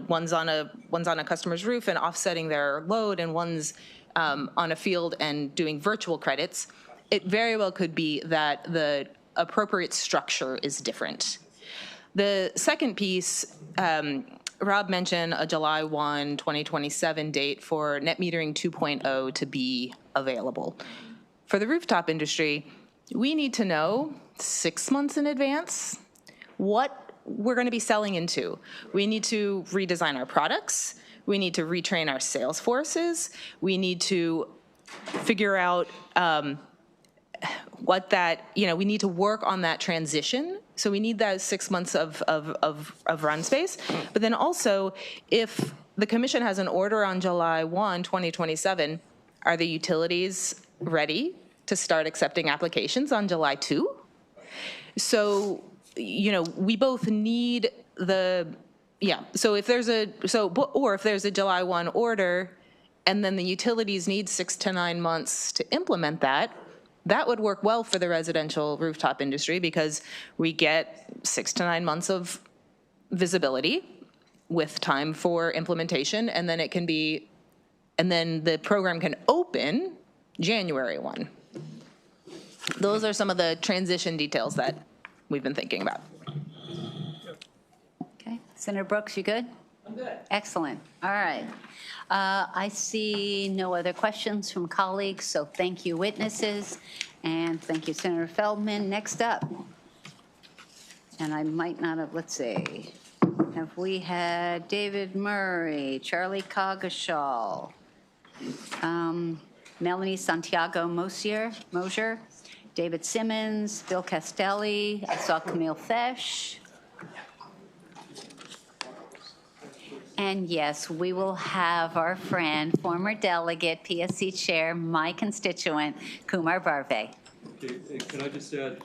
One's on a customer's roof and offsetting their load, and one's on a field and doing virtual credits. It very well could be that the appropriate structure is different. The second piece, Rob mentioned a July 1, 2027 date for net metering 2.0 to be available. For the rooftop industry, we need to know 6 months in advance what we're going to be selling into. We need to redesign our products. We need to retrain our sales forces. We need to figure out we need to work on that transition. So we need that 6 months of run space. But then also, if the commission has an order on July 1, 2027, are the utilities ready to start accepting applications on July 2? So, we both need so if there's a July 1 order and then the utilities need 6 to 9 months to implement that would work well for the residential rooftop industry because we get 6 to 9 months of visibility with time for implementation, and then the program can open January 1. Those are some of the transition details that we've been thinking about. Okay. Senator Brooks, you good? I'm good. Excellent. All right. I see no other questions from colleagues, so thank you, witnesses, and thank you, Senator Feldman. Next up, and I might not have, let's see, have we had David Murray, Charlie Coggeshall, Melanie Santiago Mosier, David Simmons, Bill Castelli, I saw Camille Fesh. And yes, we will have our friend, former delegate, PSC chair, my constituent, Kumar Barve. Can I just add,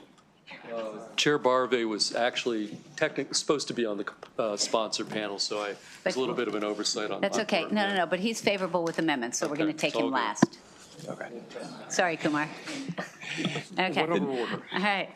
Chair Barve was actually technically supposed to be on the sponsor panel, so it's a little bit of an oversight on that. That's okay. No, but he's favorable with amendments, so we're going to take him last. Okay. Sorry, Kumar. Okay. All right.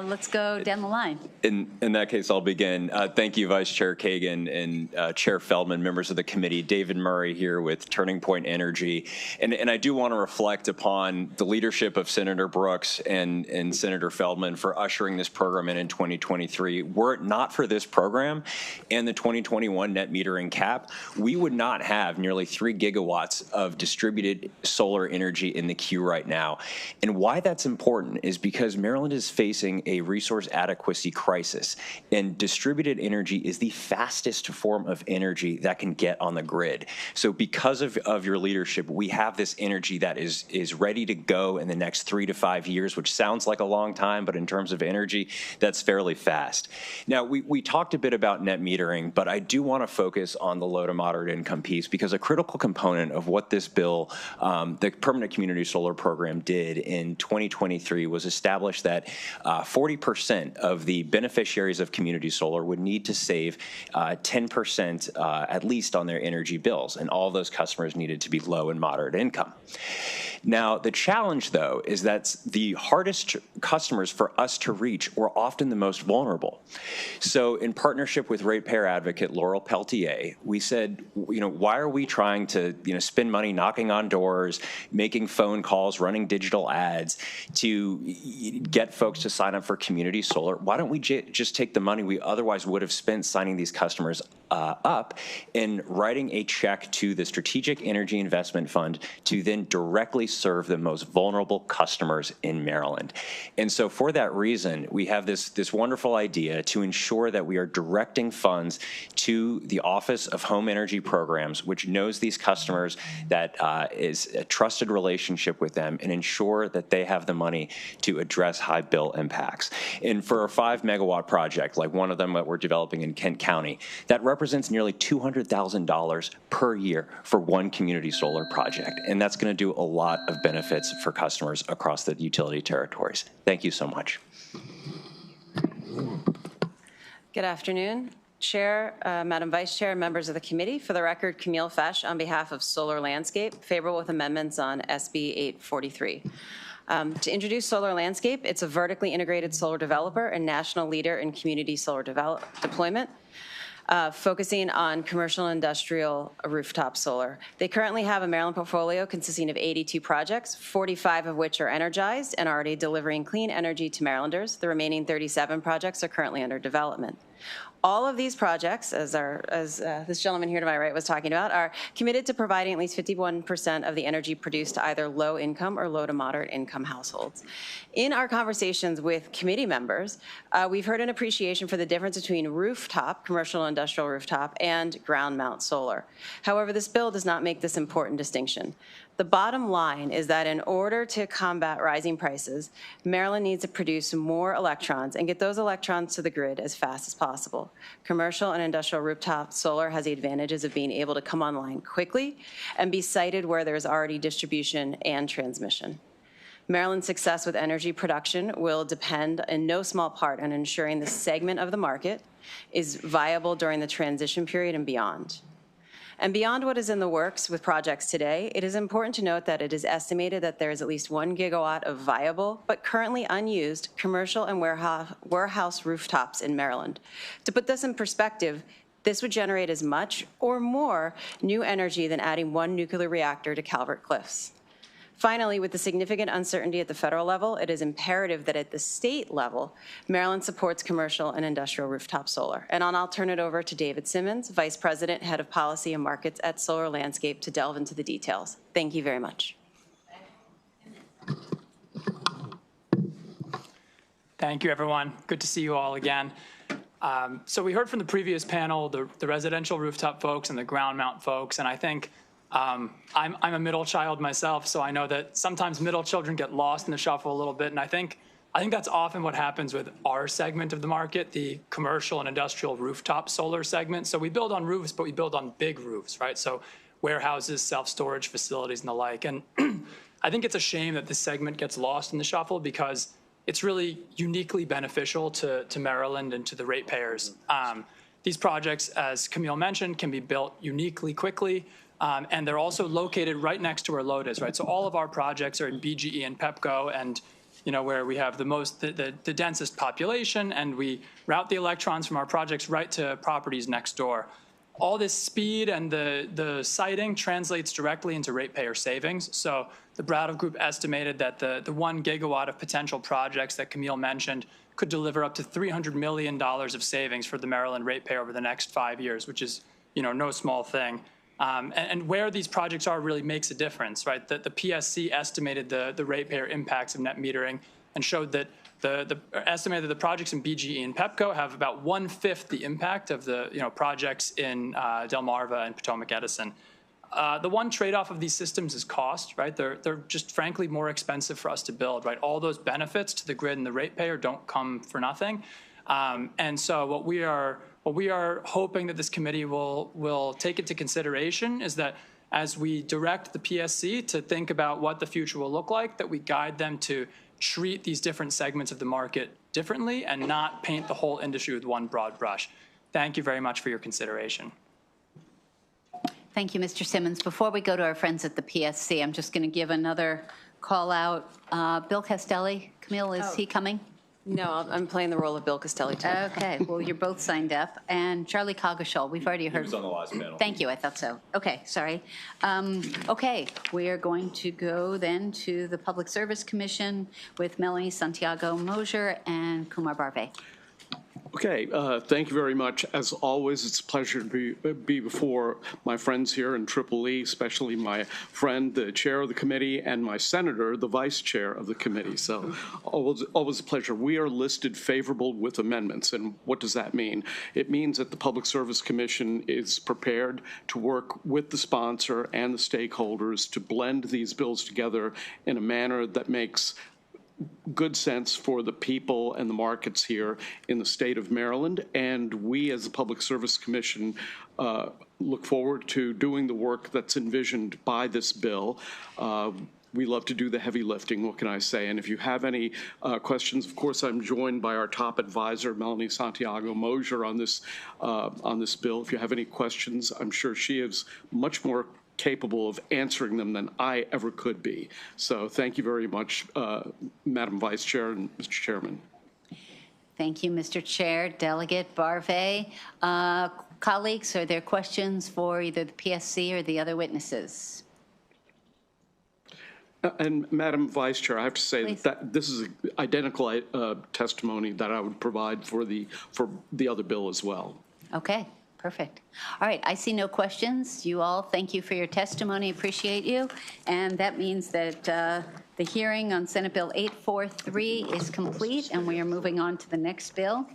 Let's go down the line. In that case, I'll begin. Thank you, Vice Chair Kagan and Chair Feldman, members of the committee. David Murray here with Turning Point Energy. And I do want to reflect upon the leadership of Senator Brooks and Senator Feldman for ushering this program in 2023. Were it not for this program and the 2021 net metering cap, we would not have nearly 3 gigawatts of distributed solar energy in the queue right now. And why that's important is because Maryland is facing a resource adequacy crisis, and distributed energy is the fastest form of energy that can get on the grid. So because of your leadership, we have this energy that is ready to go in the next 3 to 5 years, which sounds like a long time, but in terms of energy, that's fairly fast. Now, we talked a bit about net metering, but I do want to focus on the low to moderate income piece because a critical component of what this bill, the Permanent Community Solar Program, did in 2023 was establish that 40% of the beneficiaries of community solar would need to save 10% at least on their energy bills, and all those customers needed to be low and moderate income. Now, the challenge, though, is that the hardest customers for us to reach were often the most vulnerable. So in partnership with ratepayer advocate Laurel Peltier, we said, why are we trying to spend money knocking on doors, making phone calls, running digital ads to get folks to sign up for community solar? Why don't we just take the money we otherwise would have spent signing these customers up in writing a check to the Strategic Energy Investment Fund to then directly serve the most vulnerable customers in Maryland. And so for that reason, we have this wonderful idea to ensure that we are directing funds to the Office of Home Energy Programs, which knows these customers, that is a trusted relationship with them, and ensure that they have the money to address high bill impacts. And for a 5-megawatt project, like one of them that we're developing in Kent County, that represents nearly $200,000 per year for one community solar project. And that's going to do a lot of benefits for customers across the utility territories. Thank you so much. Good afternoon. Chair, Madam Vice Chair, members of the committee. For the record, Camille Fesh on behalf of Solar Landscape, favorable with amendments on SB 843. To introduce Solar Landscape, it's a vertically integrated solar developer and national leader in community solar deployment, focusing on commercial and industrial rooftop solar. They currently have a Maryland portfolio consisting of 82 projects, 45 of which are energized and already delivering clean energy to Marylanders. The remaining 37 projects are currently under development. All of these projects, as this gentleman here to my right was talking about, are committed to providing at least 51% of the energy produced to either low-income or low to moderate-income households. In our conversations with committee members, we've heard an appreciation for the difference between rooftop, commercial and industrial rooftop, and ground mount solar. However, this bill does not make this important distinction. The bottom line is that in order to combat rising prices, Maryland needs to produce more electrons and get those electrons to the grid as fast as possible. Commercial and industrial rooftop solar has the advantages of being able to come online quickly and be sited where there's already distribution and transmission. Maryland's success with energy production will depend in no small part on ensuring this segment of the market is viable during the transition period and beyond. And beyond what is in the works with projects today, it is important to note that it is estimated that there is at least 1 gigawatt of viable but currently unused commercial and warehouse rooftops in Maryland. To put this in perspective, this would generate as much or more new energy than adding 1 nuclear reactor to Calvert Cliffs. Finally, with the significant uncertainty at the federal level, it is imperative that at the state level, Maryland supports commercial and industrial rooftop solar. And I'll turn it over to David Simmons, Vice President, Head of Policy and Markets at Solar Landscape, to delve into the details. Thank you very much. Thank you, everyone. Good to see you all again. So we heard from the previous panel, the residential rooftop folks and the ground mount folks, and I think I'm a middle child myself, so I know that sometimes middle children get lost in the shuffle a little bit, and I think that's often what happens with our segment of the market, the commercial and industrial rooftop solar segment. So we build on roofs, but we build on big roofs, right? So warehouses, self-storage facilities, and the like. And I think it's a shame that this segment gets lost in the shuffle because it's really uniquely beneficial to Maryland and to the ratepayers. These projects, as Camille mentioned, can be built uniquely quickly. And they're also located right next to where load is, right? So all of our projects are in BGE and PEPCO, and where we have the densest population, and we route the electrons from our projects right to properties next door. All this speed and the siting translates directly into ratepayer savings. So the Brattle Group estimated that the 1 gigawatt of potential projects that Camille mentioned could deliver up to $300 million of savings for the Maryland ratepayer over the next 5 years, which is no small thing. And where these projects are really makes a difference, right? The PSC estimated the ratepayer impacts of net metering and showed that estimated the projects in BGE and PEPCO have about 1/5 the impact of the projects in Delmarva and Potomac Edison. The one trade-off of these systems is cost, right? They're just frankly more expensive for us to build, right? All those benefits to the grid and the ratepayer don't come for nothing. And so what we are hoping that this committee will take into consideration is that as we direct the PSC to think about what the future will look like, that we guide them to treat these different segments of the market differently and not paint the whole industry with one broad brush. Thank you very much for your consideration. Thank you, Mr. Simmons. Before we go to our friends at the PSC, I'm just going to give another call out. Bill Castelli, Camille, is he coming? No, I'm playing the role of Bill Castelli, too. Okay, well, you're both signed up. And Charlie Coggeshall, we've already heard. He was on the last panel. Thank you, I thought so. Okay, sorry. Okay, we are going to go then to the Public Service Commission with Melanie Santiago Mosier and Kumar Barve. Okay, thank you very much. As always, it's a pleasure to be before my friends here in EEE, especially my friend, the chair of the committee, and my senator, the vice chair of the committee. So always a pleasure. We are listed favorable with amendments. And what does that mean? It means that the Public Service Commission is prepared to work with the sponsor and the stakeholders to blend these bills together in a manner that makes good sense for the people and the markets here in the state of Maryland. And we, as the Public Service Commission, look forward to doing the work that's envisioned by this bill. We love to do the heavy lifting, what can I say? And if you have any questions, of course, I'm joined by our top advisor, Melanie Santiago-Mosier, on this bill. If you have any questions, I'm sure she is much more capable of answering them than I ever could be. So thank you very much, Madam Vice Chair and Mr. Chairman. Thank you, Mr. Chair. Delegate Barve. Colleagues, are there questions for either the PSC or the other witnesses? And Madam Vice Chair, I have to say that this is identical testimony that I would provide for the other bill as well. Okay. Perfect. All right, I see no questions. You all, thank you for your testimony. Appreciate you. And that means that the hearing on Senate Bill 843 is complete, and we are moving on to the next bill.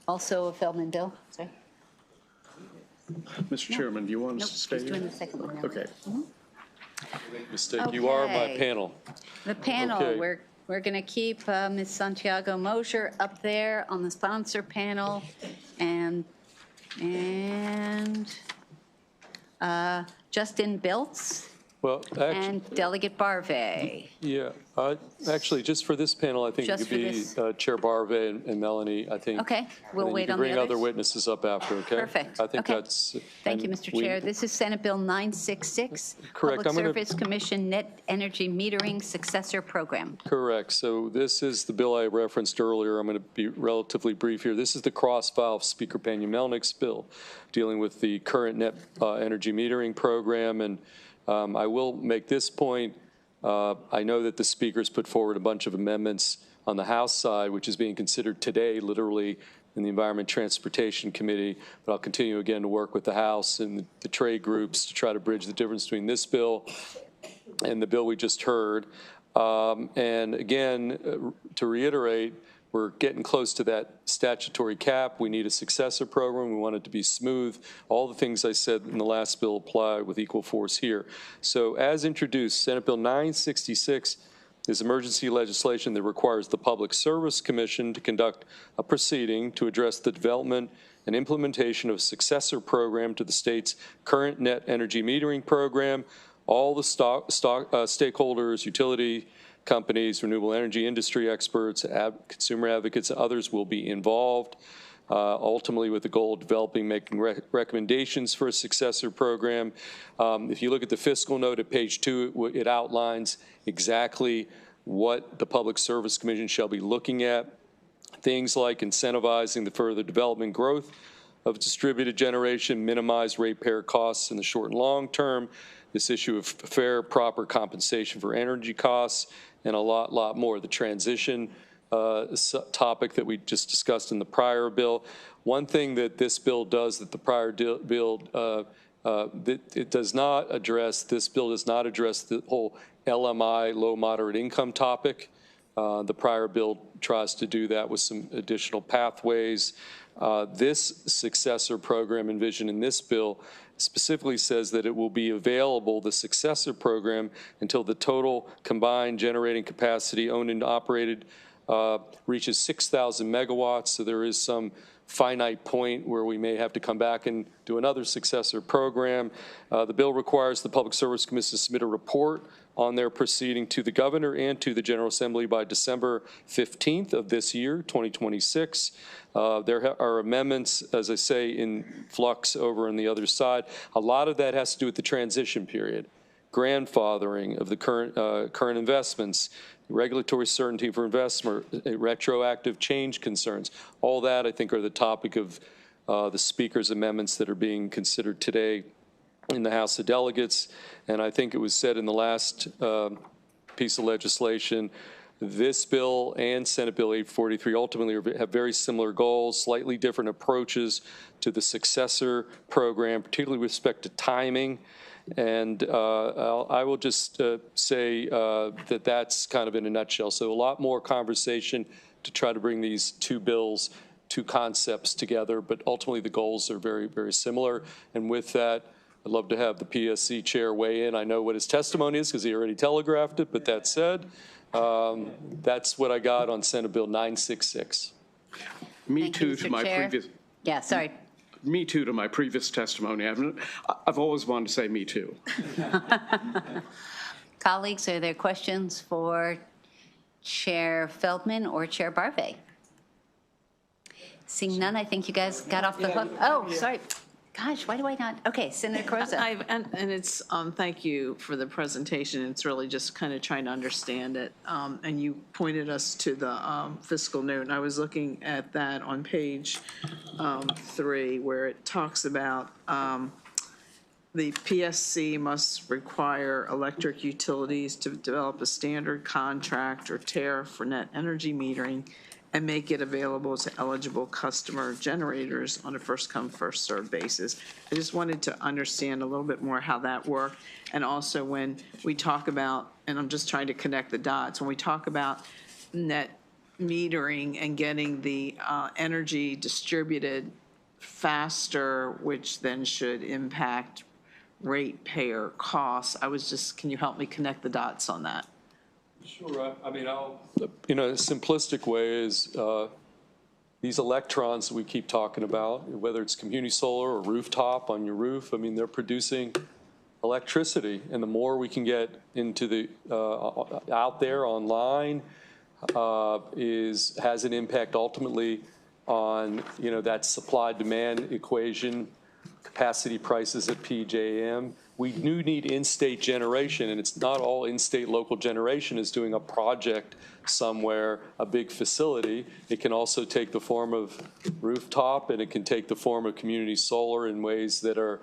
Also a Feldman bill. Sorry. Mr. Chairman, do you want us to stay She's here? doing the second one now. Okay. Mistake. You are my panel. The panel, Okay. we're going to keep Ms. Santiago-Mosier up there on the sponsor panel, and Justin Biltz Well, actually, and Delegate Barve. yeah. Actually, just for this panel, I think it Just could for be Chair Barve and Melanie, I think. Okay, we'll wait on the bring other others. witnesses up after, okay? Perfect. I think Okay. that's. Thank you, and Mr. we- Chair. This is Senate Bill 966. Correct. Public I'm gonna- Service Commission Net Energy Metering Successor Program. Correct. So this is the bill I referenced earlier. I'm going to be relatively brief here. This is the cross-file Speaker Pena-Melnick's bill dealing with the current net energy metering program. And I will make this point. I know that the speakers put forward a bunch of amendments on the House side, which is being considered today, literally, in the Environment Transportation Committee. But I'll continue again to work with the House and the trade groups to try to bridge the difference between this bill and the bill we just heard. And again, to reiterate, we're getting close to that statutory cap. We need a successor program. We want it to be smooth. All the things I said in the last bill apply with equal force here. So as introduced, Senate Bill 966 is emergency legislation that requires the Public Service Commission to conduct a proceeding to address the development and implementation of a successor program to the state's current net energy metering program. All the stakeholders, utility companies, renewable energy industry experts, consumer advocates, and others will be involved, ultimately with the goal of developing, making recommendations for a successor program. If you look at the fiscal note at page 2, it outlines exactly what the Public Service Commission shall be looking at. Things like incentivizing the further development growth of distributed generation, minimize ratepayer costs in the short and long term, this issue of fair, proper compensation for energy costs, and a lot more. The transition topic that we just discussed in the prior bill. One thing that this bill does that the prior bill, it does not address, this bill does not address the whole LMI, low moderate income topic. The prior bill tries to do that with some additional pathways. This successor program envisioned in this bill specifically says that it will be available, the successor program, until the total combined generating capacity owned and operated reaches 6,000 megawatts. So there is some finite point where we may have to come back and do another successor program. The bill requires the Public Service Commission to submit a report on their proceeding to the governor and to the General Assembly by December 15th of this year, 2026. There are amendments, as I say, in flux over on the other side. A lot of that has to do with the transition period, grandfathering of the current investments, regulatory certainty for investment, retroactive change concerns. All that, I think, are the topic of the Speaker's amendments that are being considered today in the House of Delegates. And I think it was said in the last piece of legislation this bill and Senate Bill 843 ultimately have very similar goals, slightly different approaches to the successor program, particularly with respect to timing. And I will just say that that's kind of in a nutshell. So a lot more conversation to try to bring these two bills, two concepts together, but ultimately the goals are very, very similar. And with that, I'd love to have the PSC chair weigh in. I know what his testimony is because he already telegraphed it, but that said, that's what I got on Senate Bill 966. Me too to my previous. Yeah, sorry. Me too to my previous testimony. I've always wanted to say me too. Colleagues, are there questions for Chair Feldman or Chair Barve? Seeing none, I think you guys got off the hook. Oh, sorry. Gosh, why do I not? Okay, Senator Carozza. And it's, thank you for the presentation. It's really just kind of trying to understand it. And you pointed us to the fiscal note. And I was looking at that on page 3, where it talks about the PSC must require electric utilities to develop a standard contract or tariff for net energy metering and make it available to eligible customer generators on a first-come, first-served basis. I just wanted to understand a little bit more how that worked. And also when we talk about, and I'm just trying to connect the dots, when we talk about net metering and getting the energy distributed faster, which then should impact ratepayer costs, I was just, can you help me connect the dots on that? Sure. I mean, in a simplistic way is these electrons that we keep talking about, whether it's community solar or rooftop on your roof, I mean, they're producing electricity. And the more we can get into the out there online has an impact ultimately on, that supply-demand equation, capacity prices at PJM. We do need in-state generation, and it's not all in-state local generation is doing a project somewhere, a big facility. It can also take the form of rooftop, and it can take the form of community solar in ways that are,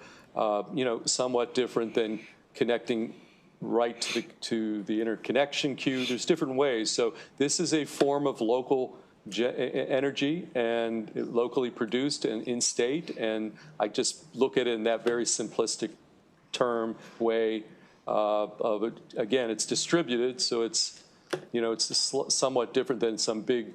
somewhat different than connecting right to the interconnection queue. There's different ways. So this is a form of local energy and locally produced and in-state, and I just look at it in that very simplistic term way of it. Again, it's distributed, so it's somewhat different than some big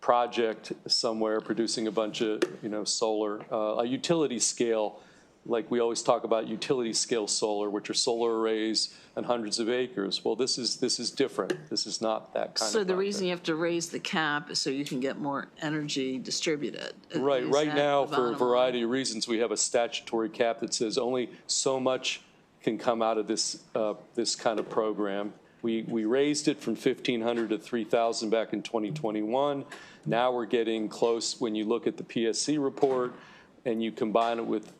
project somewhere producing a bunch of solar, a utility scale, like we always talk about utility scale solar, which are solar arrays on hundreds of acres. Well, this is different. This is not that kind of. So the reason you have to raise the cap is so you can get more energy distributed. Right. Right now, for a variety of reasons, we have a statutory cap that says only so much can come out of this this kind of program. We raised it from 1,500 to 3,000 back in 2021. Now we're getting close. When you look at the PSC report and you combine it with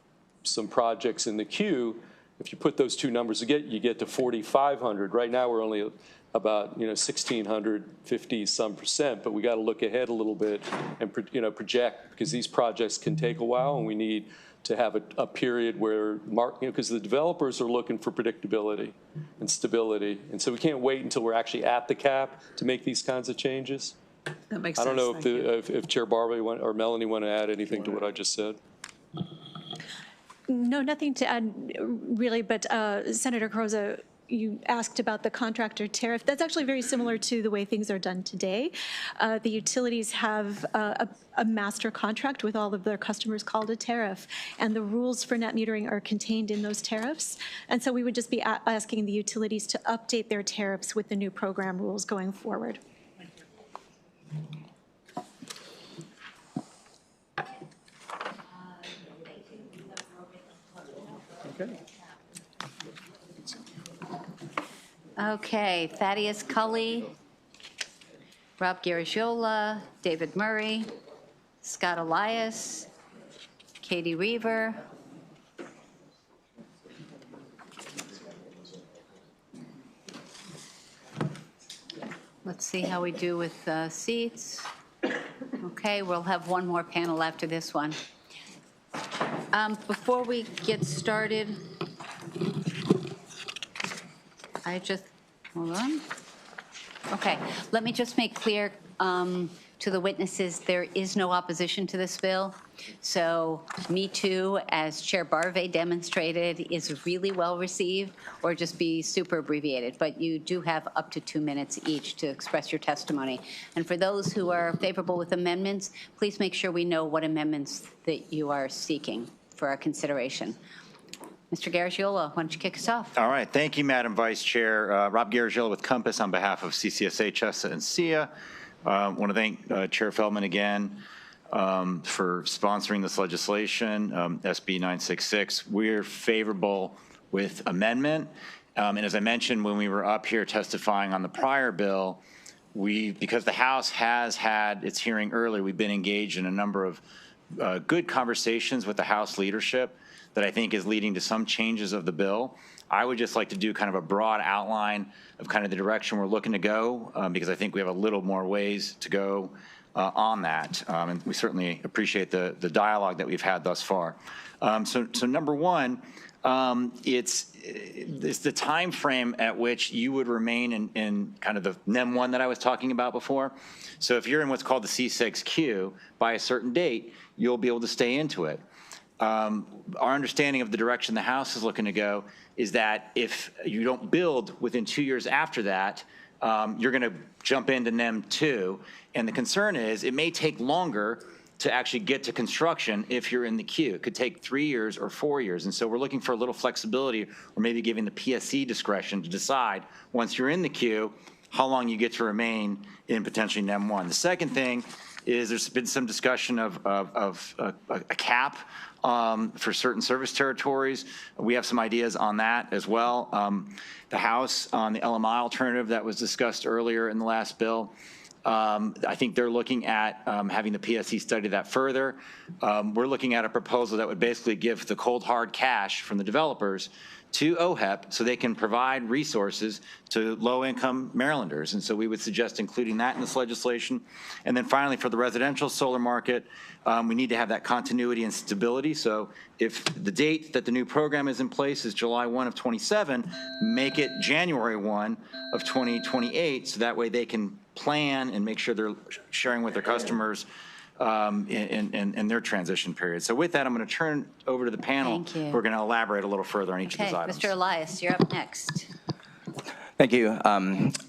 some projects in the queue, if you put those two numbers together, you get to 4,500. Right now, we're only about 1,650 some percent, but we got to look ahead a little bit and project, because these projects can take a while, and we need to have a period where because the developers are looking for predictability and stability, and so we can't wait until we're actually at the cap to make these kinds of changes. That makes sense. I don't know if Chair Barber or Melanie want to add anything to what I just said. No, nothing to add, really, but Senator Carozza, you asked about the contractor tariff. That's actually very similar to the way things are done today. The utilities have a master contract with all of their customers called a tariff, and the rules for net metering are contained in those tariffs. And so we would just be asking the utilities to update their tariffs with the new program rules going forward. Okay, Thaddeus Cully, Rob Garagiola, David Murray, Scott Elias, Katie Reaver. Let's see how we do with seats. Okay, we'll have one more panel after this one. Before we get started, hold on. Okay, let me just make clear to the witnesses, there is no opposition to this bill. So Me Too, as Chair Barve demonstrated, is really well received, or just be super abbreviated. But you do have up to 2 minutes each to express your testimony. And for those who are favorable with amendments, please make sure we know what amendments that you are seeking for our consideration. Mr. Garagiola, why don't you kick us off? All right. Thank you, Madam Vice Chair. Rob Garagiola with Compass on behalf of CCSA, CHESA, and SIA. I want to thank Chair Feldman again for sponsoring this legislation, SB 966. We're favorable with amendment. And as I mentioned when we were up here testifying on the prior bill, because the House has had its hearing early, we've been engaged in a number of good conversations with the House leadership that I think is leading to some changes of the bill. I would just like to do kind of a broad outline of kind of the direction we're looking to go, because I think we have a little more ways to go on that. And we certainly appreciate the dialogue that we've had thus far. So number one, it's the time frame at which you would remain in kind of the NEM 1 that I was talking about before. So if you're in what's called the C6 queue, by a certain date, you'll be able to stay into it. Our understanding of the direction the House is looking to go is that if you don't build within 2 years after that, you're going to jump into NEM 2. And the concern is it may take longer to actually get to construction if you're in the queue. It could take 3 years or 4 years. And so we're looking for a little flexibility, or maybe giving the PSC discretion to decide once you're in the queue how long you get to remain in potentially NEM 1. The second thing is there's been some discussion of a cap for certain service territories. We have some ideas on that as well. The House on the LMI alternative that was discussed earlier in the last bill, I think they're looking at having the PSC study that further. We're looking at a proposal that would basically give the cold hard cash from the developers to OHEP so they can provide resources to low-income Marylanders. And so we would suggest including that in this legislation. And then finally, for the residential solar market, we need to have that continuity and stability. So if the date that the new program is in place is July 1 of 27, make it January 1 of 2028, so that way they can plan and make sure they're sharing with their customers in their transition period. So with that, I'm going to turn over to the panel. Thank you. We're going to elaborate a little further on each of these items. Mr. Elias, you're up next. Thank you.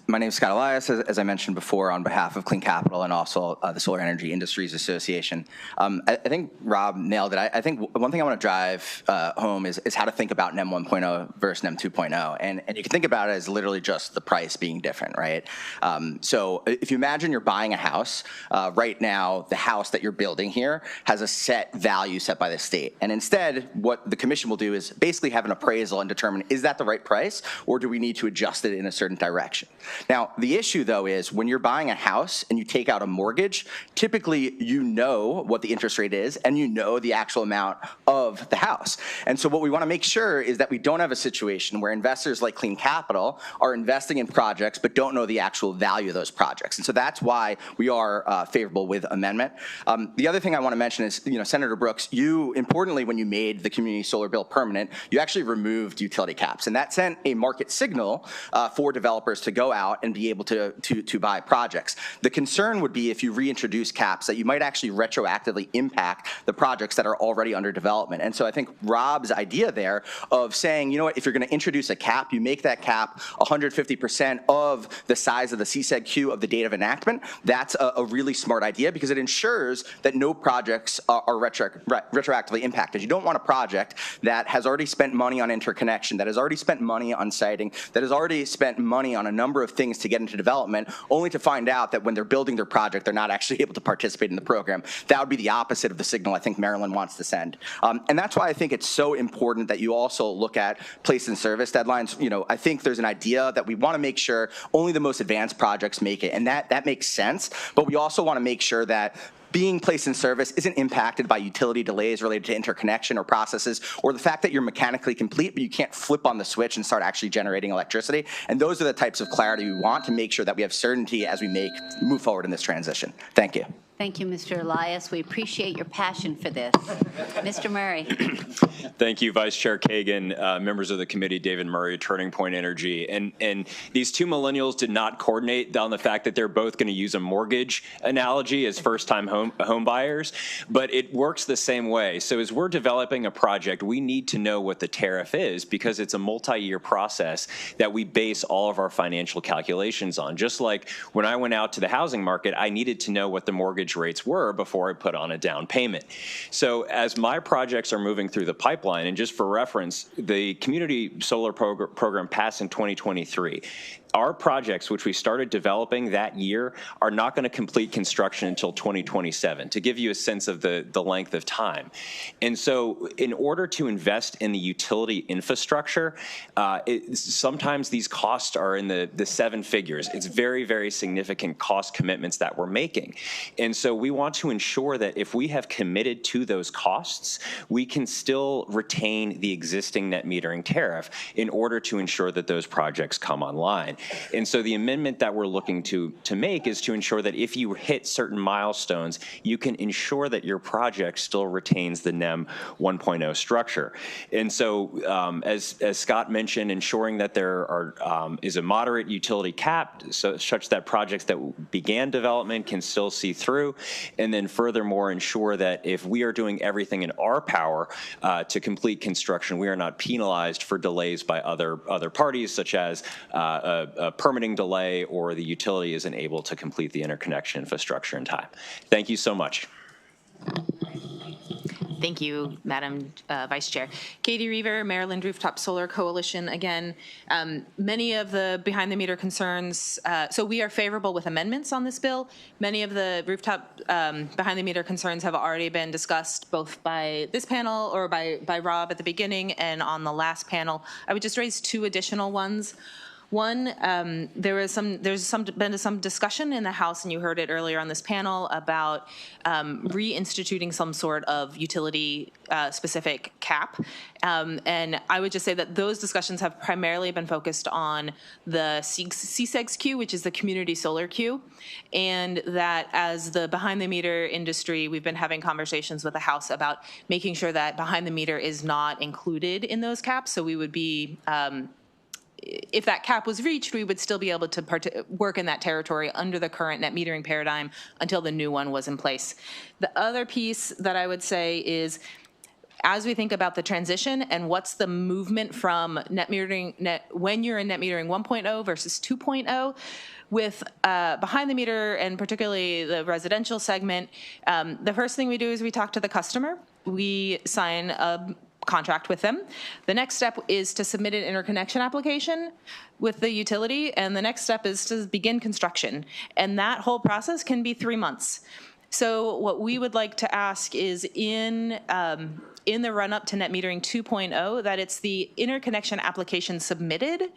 My name is Scott Elias, as I mentioned before, on behalf of Clean Capital and also the Solar Energy Industries Association. I think Rob nailed it. I think one thing I want to drive home is how to think about NEM 1.0 versus NEM 2.0. And you can think about it as literally just the price being different, right? So if you imagine you're buying a house, right now, the house that you're building here has a set value set by the state. And instead, what the commission will do is basically have an appraisal and determine, is that the right price, or do we need to adjust it in a certain direction? Now, the issue, though, is when you're buying a house and you take out a mortgage, typically you know what the interest rate is and you know the actual amount of the house. And so what we want to make sure is that we don't have a situation where investors like Clean Capital are investing in projects but don't know the actual value of those projects. And so that's why we are favorable with amendment. The other thing I want to mention is, Senator Brooks, you, importantly, when you made the community solar bill permanent, you actually removed utility caps. And that sent a market signal for developers to go out and be able to buy projects. The concern would be if you reintroduce caps that you might actually retroactively impact the projects that are already under development. And so I think Rob's idea there of saying, you know what, if you're going to introduce a cap, you make that cap 150% of the size of the CSEG queue of the date of enactment. That's a really smart idea because it ensures that no projects are retroactively impacted. You don't want a project that has already spent money on interconnection, that has already spent money on siting, that has already spent money on a number of things to get into development, only to find out that when they're building their project, they're not actually able to participate in the program. That would be the opposite of the signal I think Maryland wants to send. And that's why I think it's so important that you also look at place in service deadlines. I think there's an idea that we want to make sure only the most advanced projects make it, and that makes sense. But we also want to make sure that being placed in service isn't impacted by utility delays related to interconnection or processes, or the fact that you're mechanically complete, but you can't flip on the switch and start actually generating electricity. And those are the types of clarity we want to make sure that we have certainty as we move forward in this transition. Thank you. Thank you, Mr. Elias. We appreciate your passion for this. Mr. Murray. Thank you, Vice Chair Kagan, members of the committee, David Murray, Turning Point Energy. And these two millennials did not coordinate on the fact that they're both going to use a mortgage analogy as first-time home buyers, but it works the same way. So as we're developing a project, we need to know what the tariff is because it's a multi-year process that we base all of our financial calculations on. Just like when I went out to the housing market, I needed to know what the mortgage rates were before I put on a down payment. So as my projects are moving through the pipeline, and just for reference, the community solar program passed in 2023. Our projects, which we started developing that year, are not going to complete construction until 2027, to give you a sense of the length of time. And so in order to invest in the utility infrastructure, sometimes these costs are in the seven figures. It's very, very significant cost commitments that we're making. And so we want to ensure that if we have committed to those costs, we can still retain the existing net metering tariff in order to ensure that those projects come online. And so the amendment that we're looking to make is to ensure that if you hit certain milestones, you can ensure that your project still retains the NEM 1.0 structure. And so as Scott mentioned, ensuring that there is a moderate utility cap such that projects that began development can still see through. And then furthermore, ensure that if we are doing everything in our power to complete construction, we are not penalized for delays by other parties, such as a permitting delay or the utility isn't able to complete the interconnection infrastructure in time. Thank you so much. Thank you, Madam Vice Chair. Katie Reaver, Maryland Rooftop Solar Coalition. Again, many of the behind-the-meter concerns, so we are favorable with amendments on this bill. Many of the rooftop behind-the-meter concerns have already been discussed both by this panel or by Rob at the beginning and on the last panel. I would just raise two additional ones. One, there's been some discussion in the House, and you heard it earlier on this panel, about reinstituting some sort of utility-specific cap. And I would just say that those discussions have primarily been focused on the CSEGS queue, which is the community solar queue, and that as the behind-the-meter industry, we've been having conversations with the House about making sure that behind-the-meter is not included in those caps. So we would be if that cap was reached, we would still be able to work in that territory under the current net metering paradigm until the new one was in place. The other piece that I would say is, as we think about the transition and what's the movement from net metering, when you're in net metering 1.0 versus 2.0, with behind the meter and particularly the residential segment, the first thing we do is we talk to the customer. We sign a contract with them. The next step is to submit an interconnection application with the utility, and the next step is to begin construction. And that whole process can be 3 months. So what we would like to ask is in the run-up to net metering 2.0, that it's the interconnection application submitted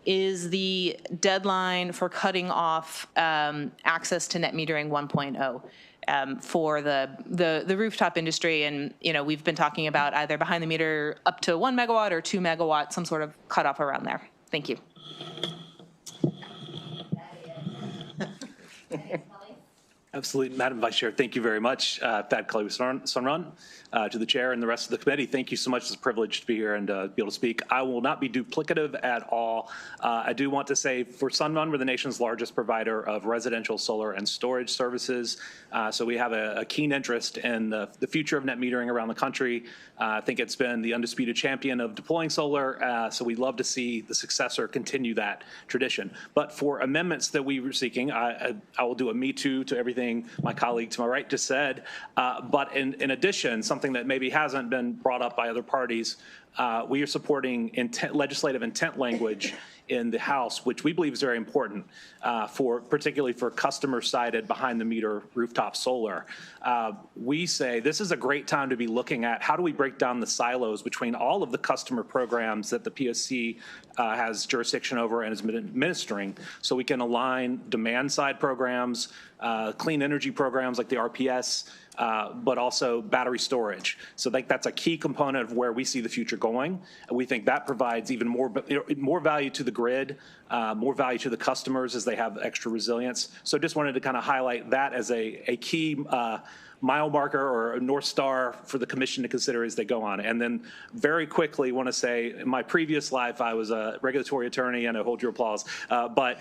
is the deadline for cutting off access to net metering 1.0. For the rooftop industry. And, you know, we've been talking about either behind the meter up to 1 megawatt or 2 megawatt, some sort of cutoff around there. Thank you. Absolutely, Madam Vice Chair, thank you very much. Thad Sunrun, to the chair and the rest of the committee, thank you so much. It's a privilege to be here and be able to speak. I will not be duplicative at all. I do want to say for Sunrun, we're the nation's largest provider of residential solar and storage services. So we have a keen interest in the future of net metering around the country. I think it's been the undisputed champion of deploying solar. So we'd love to see the successor continue that tradition. But for amendments that we were seeking, I will do a me too to everything my colleague to my right just said. But in addition, something that maybe hasn't been brought up by other parties, we are supporting legislative intent language in the House, which we believe is very important particularly for customer-sided behind-the-meter rooftop solar. We say this is a great time to be looking at how do we break down the silos between all of the customer programs that the PSC has jurisdiction over and is administering, so we can align demand-side programs, clean energy programs like the RPS, but also battery storage. So I think that's a key component of where we see the future going. And we think that provides even more value to the grid, more value to the customers as they have extra resilience. So just wanted to kind of highlight that as a key mile marker or a North Star for the commission to consider as they go on. And then very quickly want to say, in my previous life, I was a regulatory attorney, and I hold your applause, but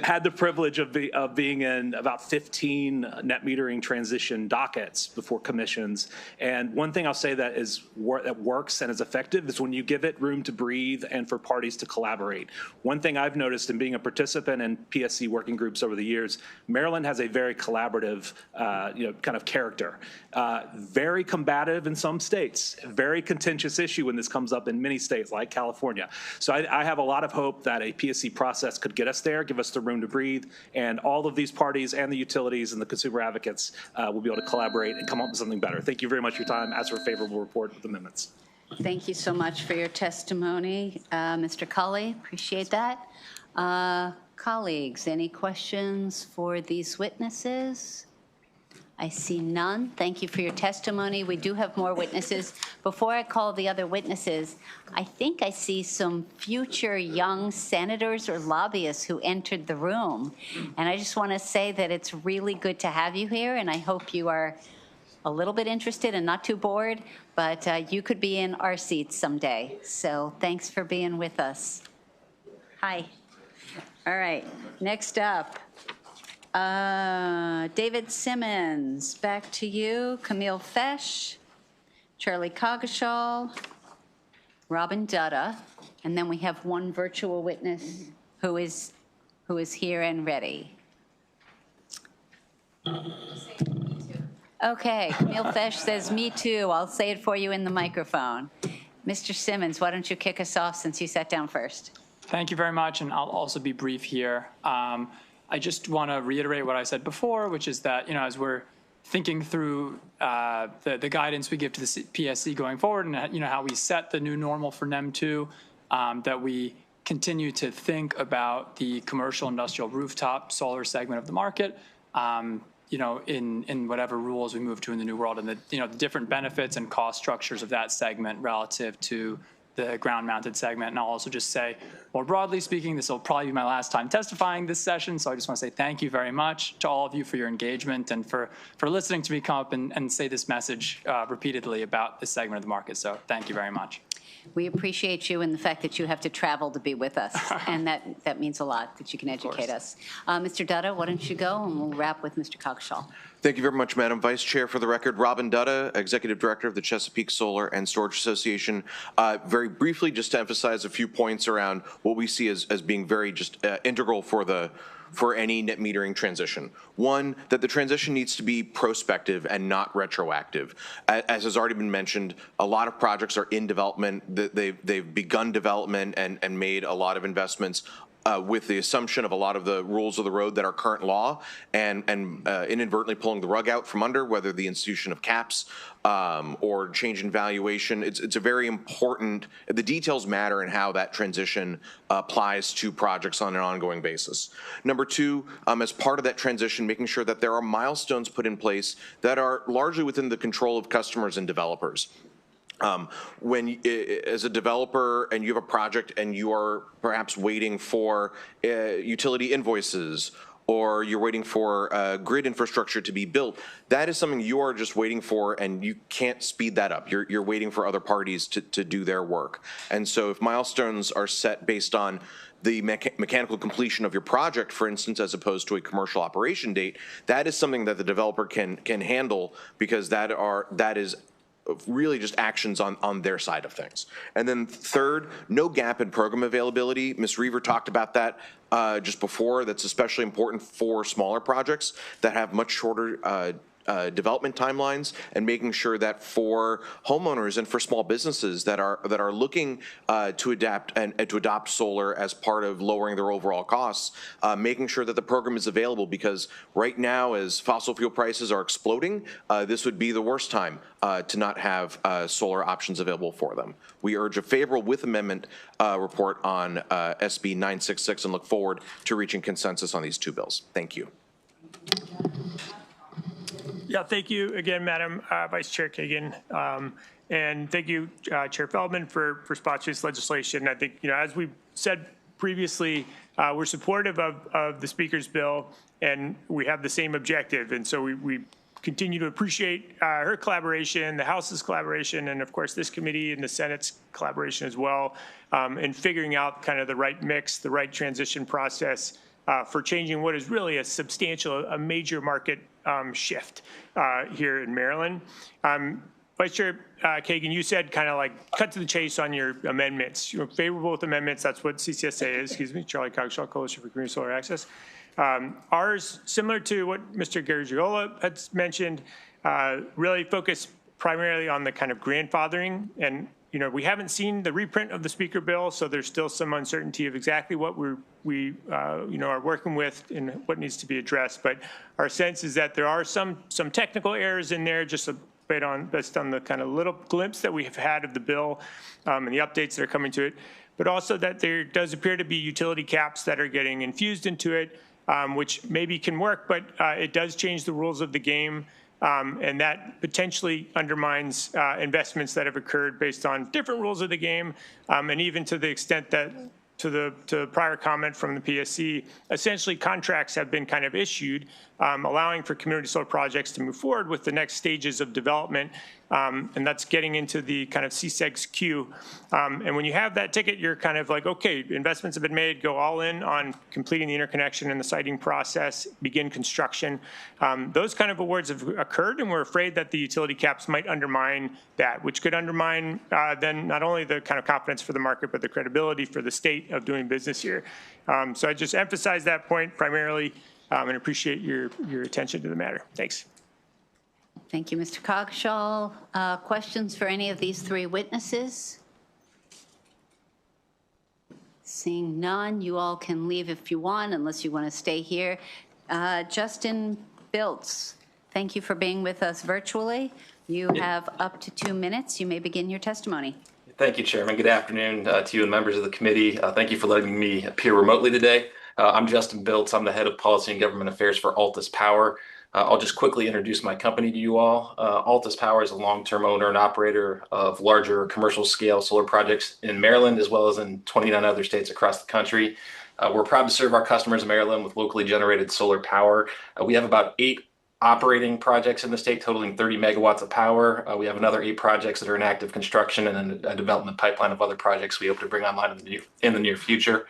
had the privilege of being in about 15 net metering transition dockets before commissions. And one thing I'll say that works and is effective is when you give it room to breathe and for parties to collaborate. One thing I've noticed in being a participant in PSC working groups over the years, Maryland has a very collaborative, kind of character. Very combative in some states, very contentious issue when this comes up in many states like California. So I have a lot of hope that a PSC process could get us there, give us the room to breathe, and all of these parties and the utilities and the consumer advocates will be able to collaborate and come up with something better. Thank you very much for your time. Ask for a favorable report with amendments. Thank you so much for your testimony, Mr. Culley. Appreciate that. Colleagues, any questions for these witnesses? I see none. Thank you for your testimony. We do have more witnesses. Before I call the other witnesses, I think I see some future young senators or lobbyists who entered the room. And I just want to say that it's really good to have you here, and I hope you are a little bit interested and not too bored, but you could be in our seats someday. So thanks for being with us. Hi. All right, next up. David Simmons, back to you. Camille Fesh, Charlie Coggeshall, Robin Dutta, and then we have one virtual witness who is here and ready. Okay, Camille Fesh says, me too. I'll say it for you in the microphone. Mr. Simmons, why don't you kick us off since you sat down first? Thank you very much, and I'll also be brief here. I just want to reiterate what I said before, which is that, as we're thinking through the guidance we give to the PSC going forward and, how we set the new normal for NEM 2, that we continue to think about the commercial industrial rooftop solar segment of the market, in whatever rules we move to in the new world, and the different benefits and cost structures of that segment relative to the ground-mounted segment. And I'll also just say, more broadly speaking, this will probably be my last time testifying this session, so I just want to say thank you very much to all of you for your engagement and for listening to me come up and say this message repeatedly about this segment of the market. So thank you very much. We appreciate you and the fact that you have to travel to be with us, and that means a lot that you can educate us. Mr. Dutta, why don't you go, and we'll wrap with Mr. Coggeshall. Thank you very much, Madam Vice Chair. For the record, Robin Dutta, Executive Director of the Chesapeake Solar and Storage Association. Very briefly, just to emphasize a few points around what we see as being very just integral for any net metering transition. One, that the transition needs to be prospective and not retroactive. As has already been mentioned, a lot of projects are in development. They've begun development and made a lot of investments with the assumption of a lot of the rules of the road that are current law, and inadvertently pulling the rug out from under, whether the institution of caps or change in valuation. It's a very important, the details matter in how that transition applies to projects on an ongoing basis. Number two, as part of that transition, making sure that there are milestones put in place that are largely within the control of customers and developers. When, as a developer, and you have a project and you are perhaps waiting for utility invoices, or you're waiting for grid infrastructure to be built, that is something you are just waiting for, and you can't speed that up. You're waiting for other parties to do their work. And so if milestones are set based on the mechanical completion of your project, for instance, as opposed to a commercial operation date, that is something that the developer can handle, because that is really just actions on their side of things. And then third, no gap in program availability. Ms. Reaver talked about that just before. That's especially important for smaller projects that have much shorter development timelines, and making sure that for homeowners and for small businesses that are looking to adapt and to adopt solar as part of lowering their overall costs, making sure that the program is available, because right now, as fossil fuel prices are exploding, this would be the worst time to not have solar options available for them. We urge a favorable with amendment report on SB 966 and look forward to reaching consensus on these two bills. Thank you. Yeah, thank you again, Madam Vice Chair Kagan. And thank you, Chair Feldman, for sponsoring this legislation. I think, as we said previously, we're supportive of the Speaker's bill, and we have the same objective. And so we continue to appreciate her collaboration, the House's collaboration, and of course this committee and the Senate's collaboration as well in figuring out kind of the right mix, the right transition process for changing what is really a substantial, a major market shift here in Maryland. Vice Chair Kagan, you said kind of like cut to the chase on your amendments. You're favorable with amendments. That's what CCSA is, Charlie Coggeshall Coalition for Community Solar Access. Ours, similar to what Mr. Garagiola has mentioned, really focus primarily on the kind of grandfathering. And, we haven't seen the reprint of the Speaker bill, so there's still some uncertainty of exactly what we are working with and what needs to be addressed. But our sense is that there are some technical errors in there, just based on the kind of little glimpse that we have had of the bill and the updates that are coming to it, but also that there does appear to be utility caps that are getting infused into it, which maybe can work, but it does change the rules of the game, and that potentially undermines investments that have occurred based on different rules of the game, and even to the extent that to the prior comment from the PSC, essentially contracts have been kind of issued, allowing for community solar projects to move forward with the next stages of development, and that's getting into the kind of CSEG's queue. And when you have that ticket, you're kind of like, okay, investments have been made, go all in on completing the interconnection and the siting process, begin construction. Those kind of awards have occurred, and we're afraid that the utility caps might undermine that, which could undermine then not only the kind of confidence for the market, but the credibility for the state of doing business here. So I just emphasize that point primarily and appreciate your attention to the matter. Thanks. Thank you, Mr. Coggeshall. Questions for any of these three witnesses? Seeing none, you all can leave if you want, unless you want to stay here. Justin Biltz, thank you for being with us virtually. You have up to 2 minutes. You may begin your testimony. Thank you, Chairman. Good afternoon to you and members of the committee. Thank you for letting me appear remotely today. I'm Justin Biltz. I'm the head of policy and government affairs for Altus Power. I'll just quickly introduce my company to you all. Altus Power is a long-term owner and operator of larger commercial scale solar projects in Maryland, as well as in 29 other states across the country. We're proud to serve our customers in Maryland with locally generated solar power. We have about 8 operating projects in the state totaling 30 megawatts of power. We have another 8 projects that are in active construction and a development pipeline of other projects we hope to bring online in the near future.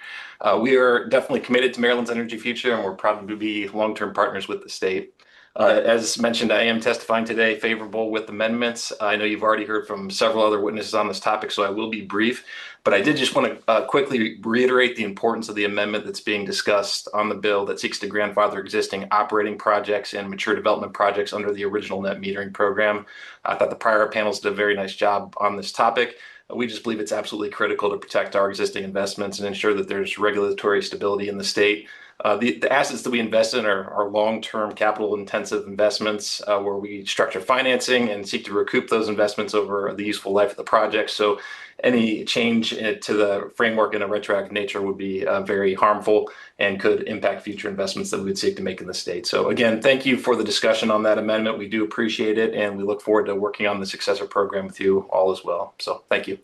We are definitely committed to Maryland's energy future, and we're proud to be long-term partners with the state. As mentioned, I am testifying today favorable with amendments. I know you've already heard from several other witnesses on this topic, so I will be brief. But I did just want to quickly reiterate the importance of the amendment that's being discussed on the bill that seeks to grandfather existing operating projects and mature development projects under the original net metering program. I thought the prior panels did a very nice job on this topic. We just believe it's absolutely critical to protect our existing investments and ensure that there's regulatory stability in the state. The assets that we invest in are long-term capital-intensive investments where we structure financing and seek to recoup those investments over the useful life of the project. So any change to the framework in a retroactive nature would be very harmful and could impact future investments that we would seek to make in the state. So again, thank you for the discussion on that amendment. We do appreciate it, and we look forward to working on the successor program with you all as well. So thank you.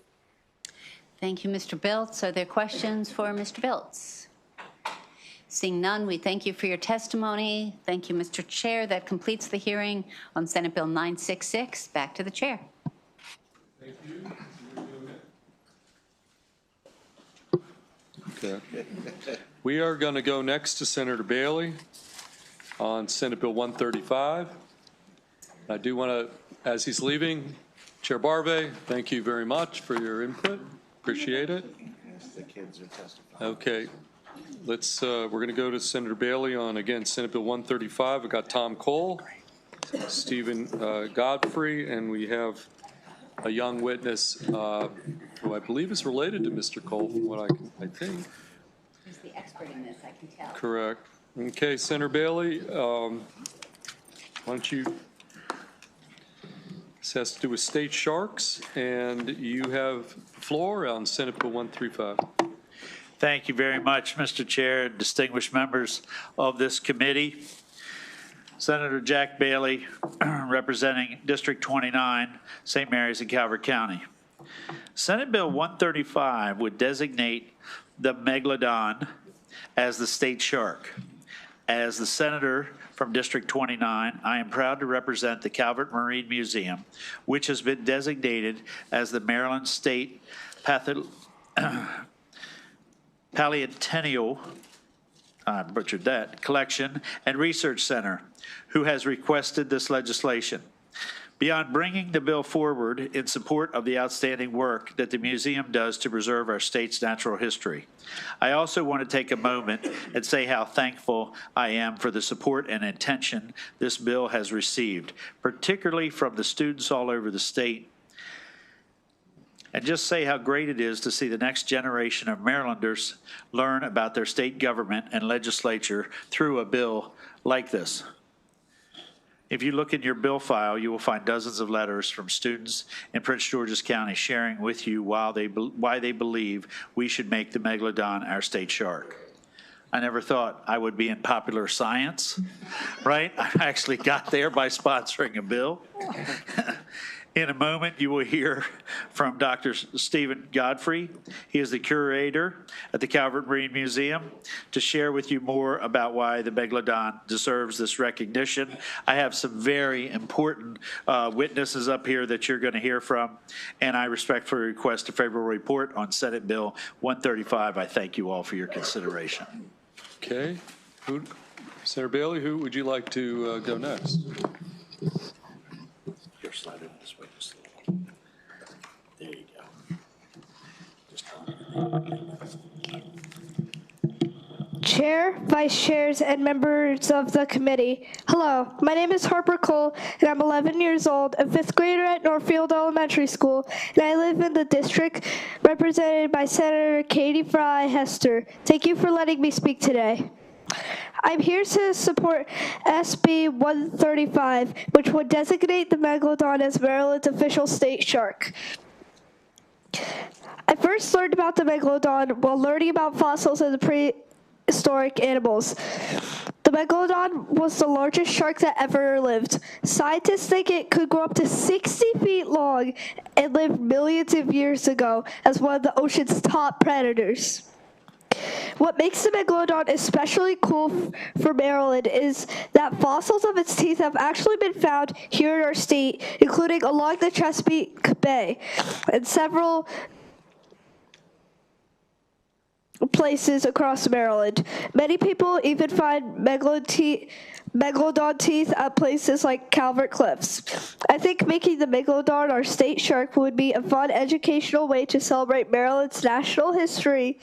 Thank you, Mr. Biltz. Are there questions for Mr. Biltz? Seeing none, we thank you for your testimony. Thank you, Mr. Chair. That completes the hearing on Senate Bill 966. Back to the chair. Thank you. Okay. We are going to go next to Senator Bailey on Senate Bill 135. I do want to, as he's leaving, Chair Barve, thank you very much for your input. Appreciate it. The kids are testifying. Okay. We're going to go to Senator Bailey on, again, Senate Bill 135. We've got Tom Cole, Stephen Godfrey, and we have a young witness who I believe is related to Mr. Cole, from what I think. He's the expert in this, I can tell. Correct. Okay, Senator Bailey, why don't you, this has to do with state sharks, and you have the floor on Senate Bill 135. Thank you very much, Mr. Chair, distinguished members of this committee. Senator Jack Bailey, representing District 29, St. Mary's and Calvert County. Senate Bill 135 would designate the megalodon as the state shark. As the senator from District 29, I am proud to represent the Calvert Marine Museum, which has been designated as the Maryland State Paleontological butchered that, Collection and Research Center, who has requested this legislation. Beyond bringing the bill forward in support of the outstanding work that the museum does to preserve our state's natural history, I also want to take a moment and say how thankful I am for the support and attention this bill has received, particularly from the students all over the state, and just say how great it is to see the next generation of Marylanders learn about their state government and legislature through a bill like this. If you look in your bill file, you will find dozens of letters from students in Prince George's County sharing with you why they believe we should make the megalodon our state shark. I never thought I would be in popular science, right? I actually got there by sponsoring a bill. In a moment, you will hear from Dr. Stephen Godfrey. He is the curator at the Calvert Marine Museum to share with you more about why the megalodon deserves this recognition. I have some very important witnesses up here that you're going to hear from, and I respectfully request a favorable report on Senate Bill 135. I thank you all for your consideration. Okay. Senator Bailey, who would you like to go next? Your slide over this way. There you go. Chair, Vice Chairs, and members of the committee. Hello, my name is Harper Cole, and I'm 11 years old, a fifth grader at Northfield Elementary School, and I live in the district represented by Senator Katie Fry Hester. Thank you for letting me speak today. I'm here to support SB 135, which would designate the megalodon as Maryland's official state shark. I first learned about the megalodon while learning about fossils and the prehistoric animals. The megalodon was the largest shark that ever lived. Scientists think it could grow up to 60 feet long and lived millions of years ago as one of the ocean's top predators. What makes the megalodon especially cool for Maryland is that fossils of its teeth have actually been found here in our state, including along the Chesapeake Bay and several places across Maryland. Many people even find megalodon teeth at places like Calvert Cliffs. I think making the megalodon our state shark would be a fun educational way to celebrate Maryland's national history.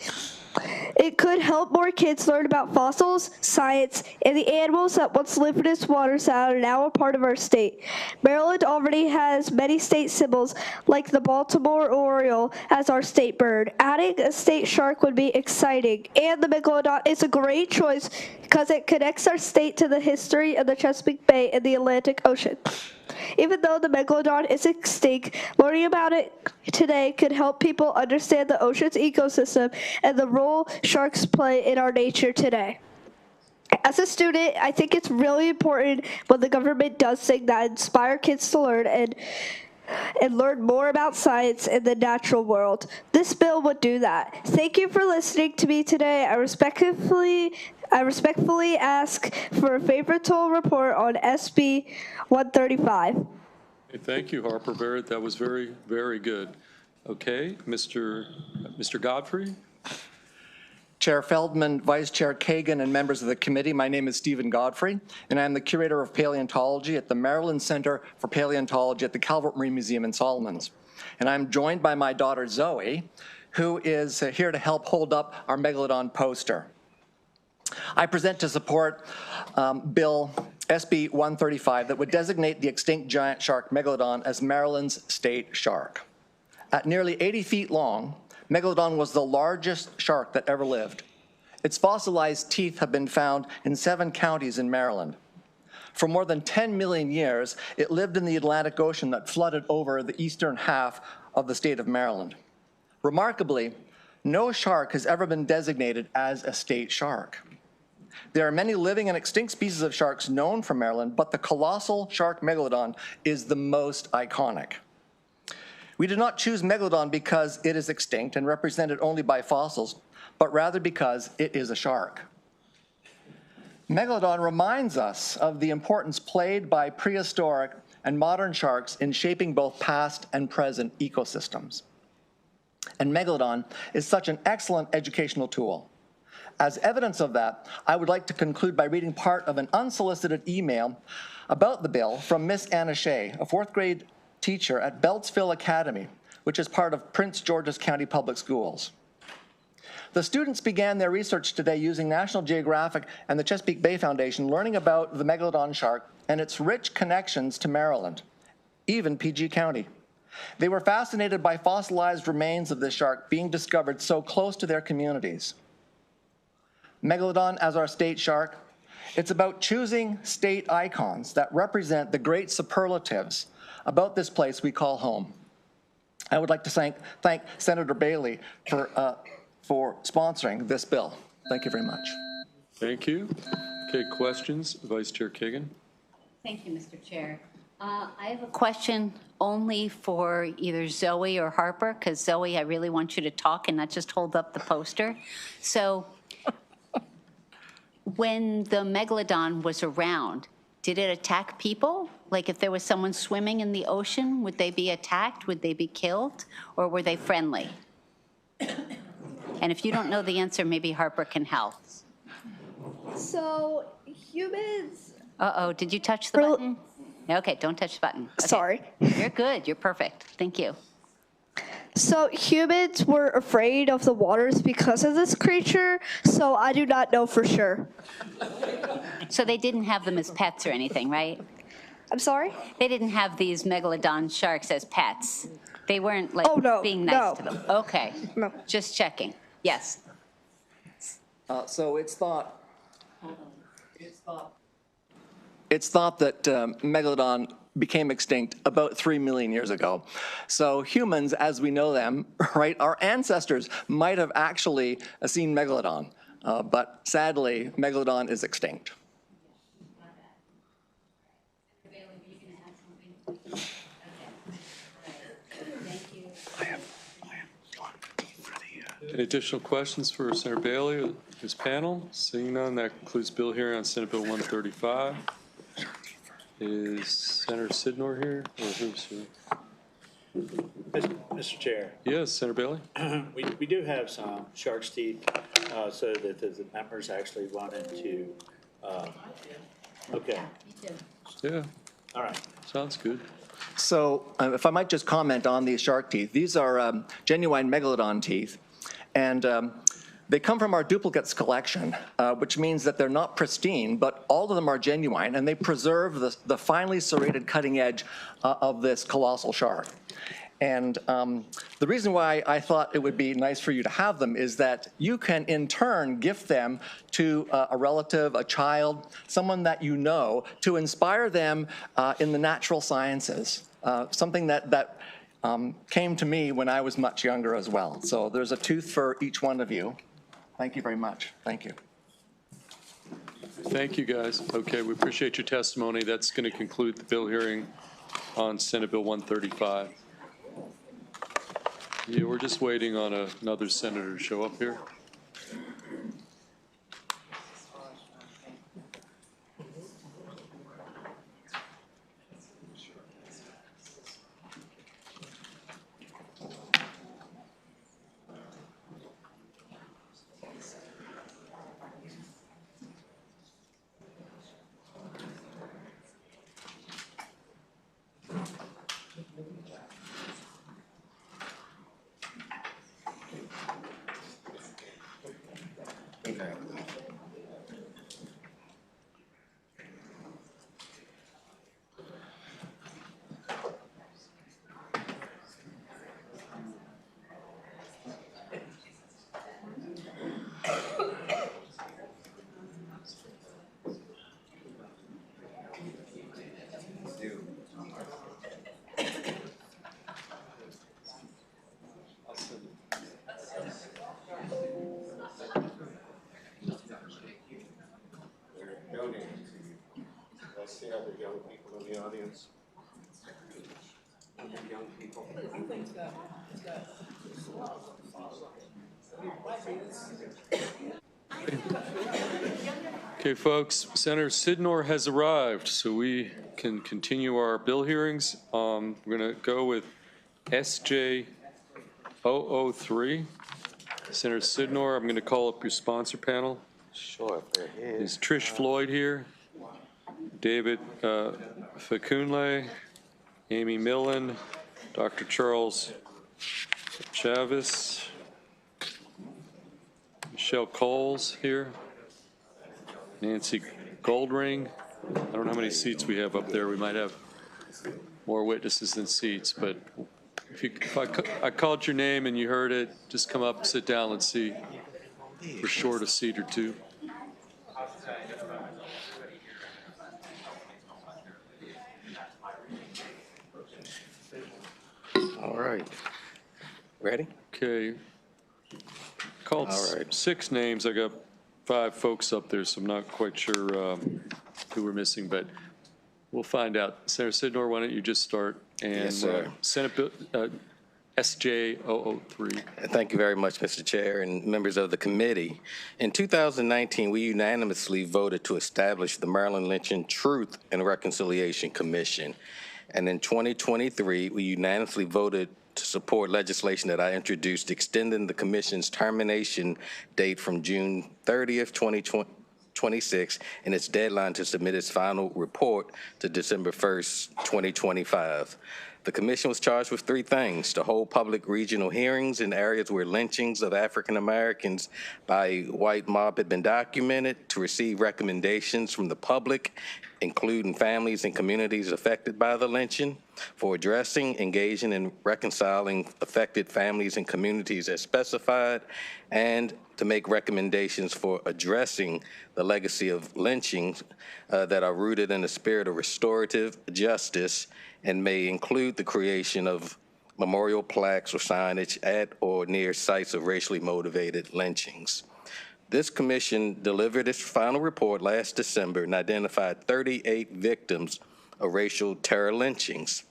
It could help more kids learn about fossils, science, and the animals that once lived in its waters that are now a part of our state. Maryland already has many state symbols, like the Baltimore Oriole as our state bird. Adding a state shark would be exciting, and the megalodon is a great choice because it connects our state to the history of the Chesapeake Bay and the Atlantic Ocean. Even though the megalodon is extinct, learning about it today could help people understand the ocean's ecosystem and the role sharks play in our nature today. As a student, I think it's really important when the government does things that inspire kids to learn and learn more about science and the natural world. This bill would do that. Thank you for listening to me today. I respectfully ask for a favorable report on SB 135. Okay, thank you, Harper Barrett. That was very, very good. Okay, Mr. Godfrey. Chair Feldman, Vice Chair Kagan, and members of the committee, my name is Stephen Godfrey, and I'm the Curator of Paleontology at the Maryland Center for Paleontology at the Calvert Marine Museum in Solomons. And I'm joined by my daughter Zoe, who is here to help hold up our Megalodon poster. I present to support Bill SB 135 that would designate the extinct giant shark Megalodon as Maryland's state shark. At nearly 80 feet long, Megalodon was the largest shark that ever lived. Its fossilized teeth have been found in 7 counties in Maryland. For more than 10 million years, it lived in the Atlantic Ocean that flooded over the eastern half of the state of Maryland. Remarkably, no shark has ever been designated as a state shark. There are many living and extinct species of sharks known from Maryland, but the colossal shark megalodon is the most iconic. We did not choose megalodon because it is extinct and represented only by fossils, but rather because it is a shark. Megalodon reminds us of the importance played by prehistoric and modern sharks in shaping both past and present ecosystems. And Megalodon is such an excellent educational tool. As evidence of that, I would like to conclude by reading part of an unsolicited email about the bill from Miss Anna Shea, a 4th grade teacher at Beltsville Academy, which is part of Prince George's County Public Schools. The students began their research today using National Geographic and the Chesapeake Bay Foundation, learning about the megalodon shark and its rich connections to Maryland, even PG County. They were fascinated by fossilized remains of this shark being discovered so close to their communities. Megalodon as our state shark, it's about choosing state icons that represent the great superlatives about this place we call home. I would like to thank Senator Bailey for sponsoring this bill. Thank you very much. Thank you. Okay, questions? Vice Chair Kagan. Thank you, Mr. Chair. I have a question only for either Zoe or Harper, because Zoe, I really want you to talk and not just hold up the poster. So when the megalodon was around, did it attack people? Like if there was someone swimming in the ocean, would they be attacked? Would they be killed? Or were they friendly? And if you don't know the answer, maybe Harper can help. So humans... Uh-oh, did you touch the button? Okay, don't touch the button. Okay. Sorry. You're good, you're perfect. Thank you. So humans were afraid of the waters because of this creature, so I do not know for sure. So they didn't have them as pets or anything, right? I'm sorry? They didn't have these megalodon sharks as pets. They weren't like being nice to them. Okay. No. Just checking. Yes. So it's thought that Megalodon became extinct about 3 million years ago. So humans, as we know them, right, our ancestors might have actually seen Megalodon, but sadly, Megalodon is extinct. Any additional questions for Senator Bailey or his panel? Seeing none, that concludes bill hearing on Senate Bill 135. Is Senator Sidnor here, or who's here? Mr. Chair. Yes, Senator Bailey. We do have some shark's teeth, so that the members actually wanted to, okay. Yeah. All right. Sounds good. So if I might just comment on these shark teeth, these are genuine Megalodon teeth. And they come from our duplicates collection, which means that they're not pristine, but all of them are genuine, and they preserve the finely serrated cutting edge of this colossal shark. And the reason why I thought it would be nice for you to have them is that you can, in turn, gift them to a relative, a child, someone that you know, to inspire them in the natural sciences, something that came to me when I was much younger as well. So there's a tooth for each one of you. Thank you very much. Thank you. Thank you, guys. Okay, we appreciate your testimony. That's going to conclude the bill hearing on Senate Bill 135. Yeah, we're just waiting on another senator to show up here. Okay, folks, Senator Sidnor has arrived, so we can continue our bill hearings. We're going to go with SJ 003. Senator Sidnor, I'm going to call up your sponsor panel. Sure. Is Trish Floyd here? David Facunle, Amy Millen, Dr. Charles Chavez, Michelle Coles here, Nancy Goldring. I don't know how many seats we have up there. We might have more witnesses than seats, but if I called your name and you heard it, just come up, sit down, and see. We're short a seat or two. All right. Ready? Okay. Called six names. I got 5 folks up there, so I'm not quite sure who we're missing, but we'll find out. Senator Sidnor, why don't you just start? And Yes, sir. Senate Bill SJ 003. Thank you very much, Mr. Chair and members of the committee. In 2019, we unanimously voted to establish the Maryland Lynchon Truth and Reconciliation Commission. And in 2023, we unanimously voted to support legislation that I introduced extending the commission's termination date from June 30th, 2026, and its deadline to submit its final report to December 1st, 2025. The commission was charged with 3 things: to hold public regional hearings in areas where lynchings of African Americans by a white mob had been documented, to receive recommendations from the public, including families and communities affected by the lynching, for addressing, engaging, and reconciling affected families and communities as specified, and to make recommendations for addressing the legacy of lynchings that are rooted in the spirit of restorative justice and may include the creation of memorial plaques or signage at or near sites of racially motivated lynchings. This commission delivered its final report last December and identified 38 victims of racial terror lynchings,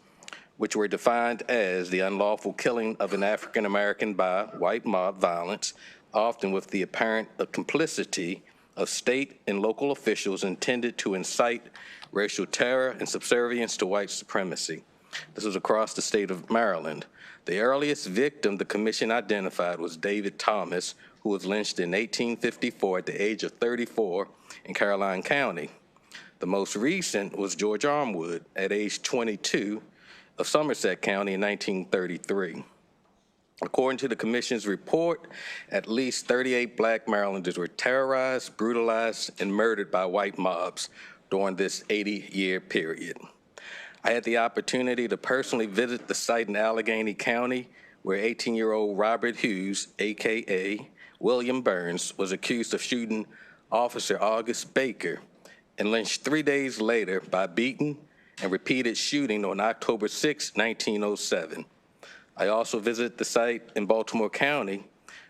which were defined as the unlawful killing of an African American by white mob violence, often with the apparent complicity of state and local officials intended to incite racial terror and subservience to white supremacy. This was across the state of Maryland. The earliest victim the commission identified was David Thomas, who was lynched in 1854 at the age of 34 in Caroline County. The most recent was George Armwood at age 22 of Somerset County in 1933. According to the commission's report, at least 38 black Marylanders were terrorized, brutalized, and murdered by white mobs during this 80-year period. I had the opportunity to personally visit the site in Allegheny County where 18-year-old Robert Hughes, AKA William Burns, was accused of shooting Officer August Baker and lynched 3 days later by beating and repeated shooting on October 6, 1907. I also visited the site in Baltimore County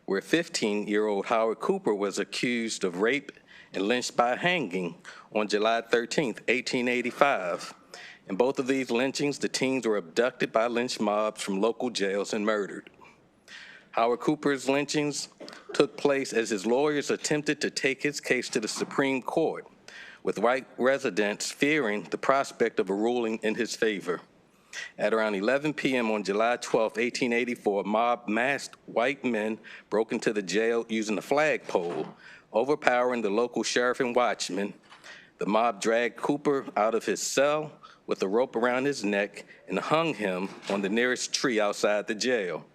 where 15-year-old Howard Cooper was accused of rape and lynched by hanging on July 13, 1885. In both of these lynchings, the teens were abducted by lynch mobs from local jails and murdered. Howard Cooper's lynchings took place as his lawyers attempted to take his case to the Supreme Court, with white residents fearing the prospect of a ruling in his favor. At around 11 p.m. on July 12, 1884, a mob masked white men broke into the jail using a flagpole, overpowering the local sheriff and watchman. The mob dragged Cooper out of his cell with a rope around his neck and hung him on the nearest tree outside the jail.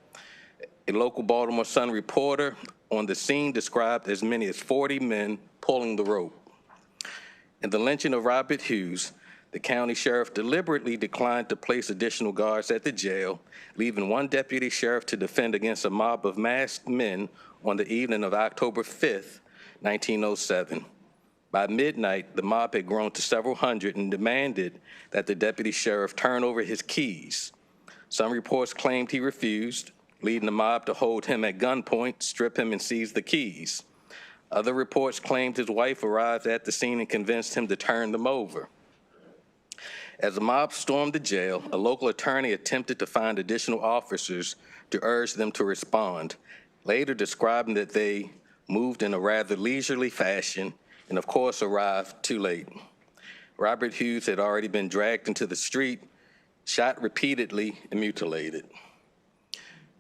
A local Baltimore Sun reporter on the scene described as many as 40 men pulling the rope. In the lynching of Robert Hughes, the county sheriff deliberately declined to place additional guards at the jail, leaving one deputy sheriff to defend against a mob of masked men on the evening of October 5th, 1907. By midnight, the mob had grown to several hundred and demanded that the deputy sheriff turn over his keys. Some reports claimed he refused, leading the mob to hold him at gunpoint, strip him, and seize the keys. Other reports claimed his wife arrived at the scene and convinced him to turn them over. As the mob stormed the jail, a local attorney attempted to find additional officers to urge them to respond. later describing that they moved in a rather leisurely fashion and, of course, arrived too late. Robert Hughes had already been dragged into the street, shot repeatedly, and mutilated.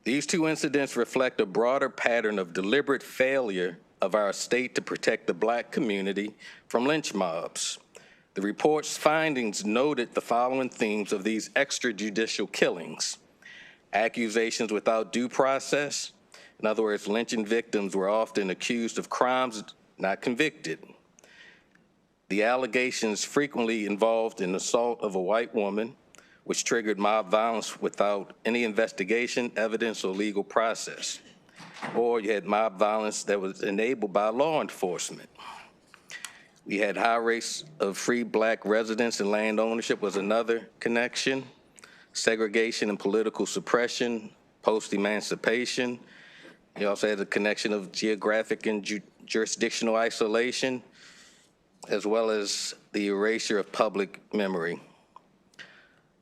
These two incidents reflect a broader pattern of deliberate failure of our state to protect the Black community from lynch mobs. The report's findings noted the following themes of these extrajudicial killings: accusations without due process. In other words, lynching victims were often accused of crimes not convicted. The allegations frequently involved an assault of a white woman, which triggered mob violence without any investigation, evidence, or legal process. Or you had mob violence that was enabled by law enforcement. We had high rates of free Black residents and land ownership was another connection. Segregation and political suppression, post-emancipation. You also had a connection of geographic and jurisdictional isolation, as well as the erasure of public memory.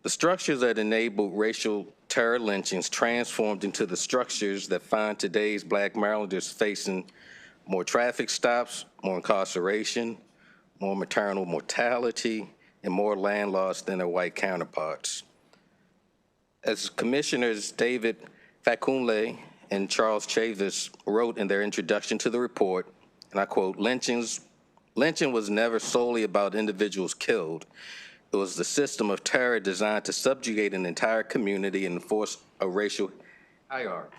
The structures that enabled racial terror lynchings transformed into the structures that find today's Black Marylanders facing more traffic stops, more incarceration, more maternal mortality, and more land loss than their white counterparts. As Commissioners David Fakunle and Charles Chavis wrote in their introduction to the report, and I quote, lynching was never solely about individuals killed. It was the system of terror designed to subjugate an entire community and enforce a racial hierarchy.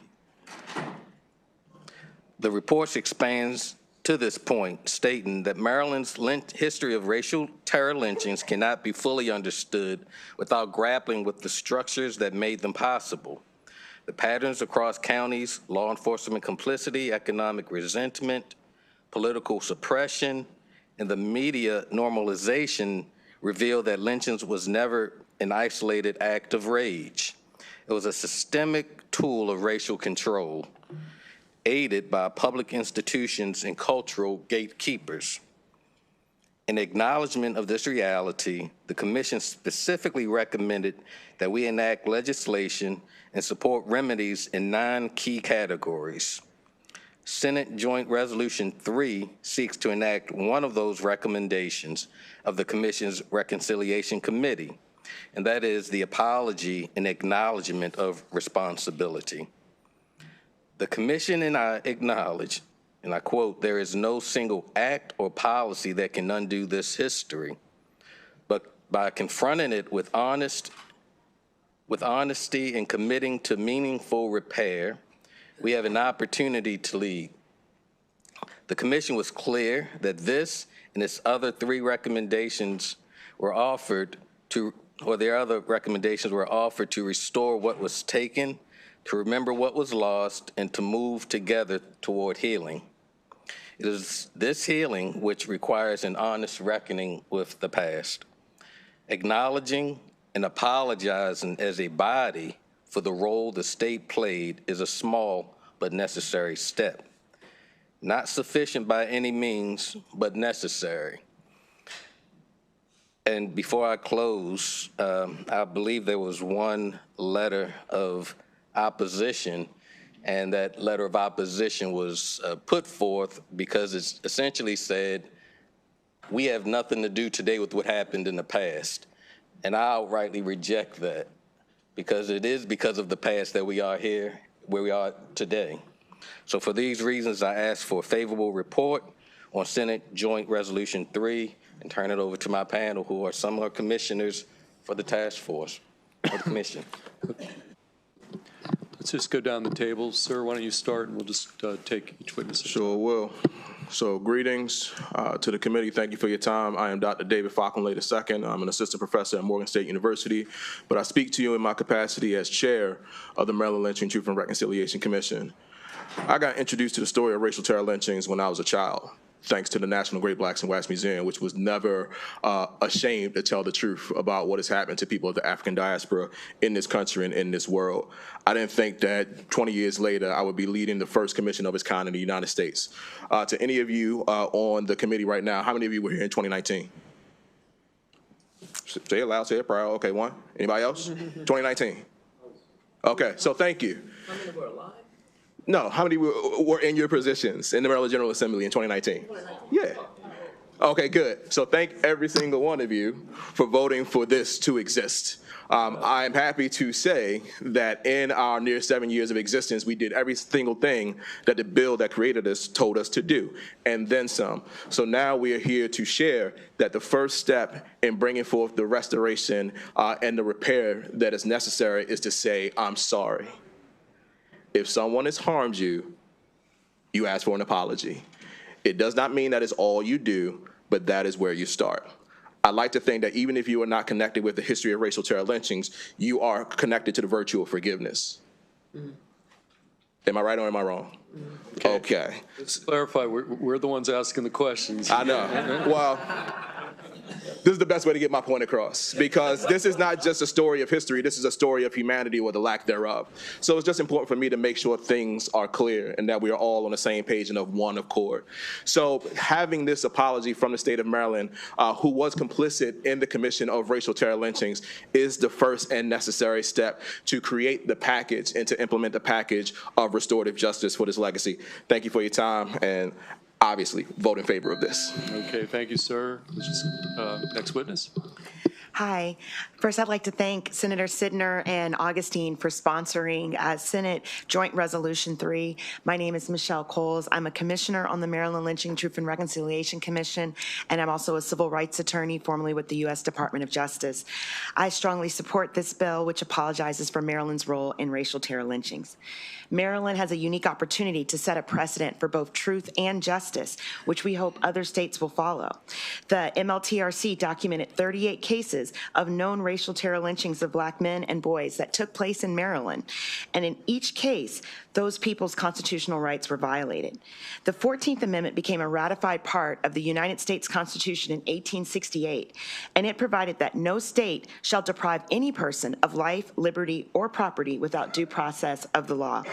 The report expands to this point, stating that Maryland's history of racial terror lynchings cannot be fully understood without grappling with the structures that made them possible. The patterns across counties, law enforcement complicity, economic resentment, political suppression, and the media normalization revealed that lynchings was never an isolated act of rage. It was a systemic tool of racial control, aided by public institutions and cultural gatekeepers. In acknowledgement of this reality, the Commission specifically recommended that we enact legislation and support remedies in 9 key categories. Senate Joint Resolution 3 seeks to enact one of those recommendations of the Commission's Reconciliation Committee, and that is the apology and acknowledgement of responsibility. The Commission and I acknowledge, and I quote, there is no single act or policy that can undo this history, but by confronting it with honesty and committing to meaningful repair, we have an opportunity to lead. The Commission was clear that this and its other 3 recommendations were offered to, or their other recommendations were offered to restore what was taken, to remember what was lost, and to move together toward healing. It is this healing which requires an honest reckoning with the past, acknowledging and apologizing as a body for the role the state played is a small but necessary step. Not sufficient by any means, but necessary. And before I close, I believe there was one letter of opposition, and that letter of opposition was put forth because it essentially said, we have nothing to do today with what happened in the past. And I outrightly reject that, because it is because of the past that we are here where we are today. So for these reasons, I ask for a favorable report on Senate Joint Resolution 3 and turn it over to my panel, who are some of our commissioners for the task force, for the commission. Let's just go down the table. Sir, why don't you start, and we'll just take each witness. Sure will. So greetings to the committee. Thank you for your time. I am Dr. David Fakunle II. I'm an assistant professor at Morgan State University, but I speak to you in my capacity as chair of the Maryland Lynchon Truth and Reconciliation Commission. I got introduced to the story of racial terror lynchings when I was a child, thanks to the National Great Blacks and Whites Museum, which was never ashamed to tell the truth about what has happened to people of the African diaspora in this country and in this world. I didn't think that 20 years later I would be leading the first commission of its kind in the United States. To any of you on the committee right now, how many of you were here in 2019? Say it loud, say it proud. Okay, one. Anybody else? 2019. Okay, so thank you. How many were alive? No, how many were in your positions in the Maryland General Assembly in 2019? Yeah. Okay, good. So thank every single one of you for voting for this to exist. I am happy to say that in our near 7 years of existence, we did every single thing that the bill that created us told us to do, and then some. So now we are here to share that the first step in bringing forth the restoration and the repair that is necessary is to say, I'm sorry. If someone has harmed you, you ask for an apology. It does not mean that is all you do, but that is where you start. I like to think that even if you are not connected with the history of racial terror lynchings, you are connected to the virtue of forgiveness. Am I right or am I wrong? Okay. Let's clarify, we're the ones asking the questions. I know. Well, this is the best way to get my point across, because this is not just a story of history, this is a story of humanity or the lack thereof. So it's just important for me to make sure things are clear and that we are all on the same page and of one accord. So having this apology from the state of Maryland, who was complicit in the commission of racial terror lynchings, is the first and necessary step to create the package and to implement the package of restorative justice for this legacy. Thank you for your time, and obviously vote in favor of this. Okay, thank you, sir. Next witness. Hi. First, I'd like to thank Senator Sidner and Augustine for sponsoring Senate Joint Resolution 3. My name is Michelle Coles. I'm a commissioner on the Maryland Lynching Truth and Reconciliation Commission, and I'm also a civil rights attorney formerly with the U.S. Department of Justice. I strongly support this bill, which apologizes for Maryland's role in racial terror lynchings. Maryland has a unique opportunity to set a precedent for both truth and justice, which we hope other states will follow. The MLTRC documented 38 cases of known racial terror lynchings of Black men and boys that took place in Maryland. And in each case, those people's constitutional rights were violated. The 14th Amendment became a ratified part of the United States Constitution in 1868, and it provided that no state shall deprive any person of life, liberty, or property without due process of the law,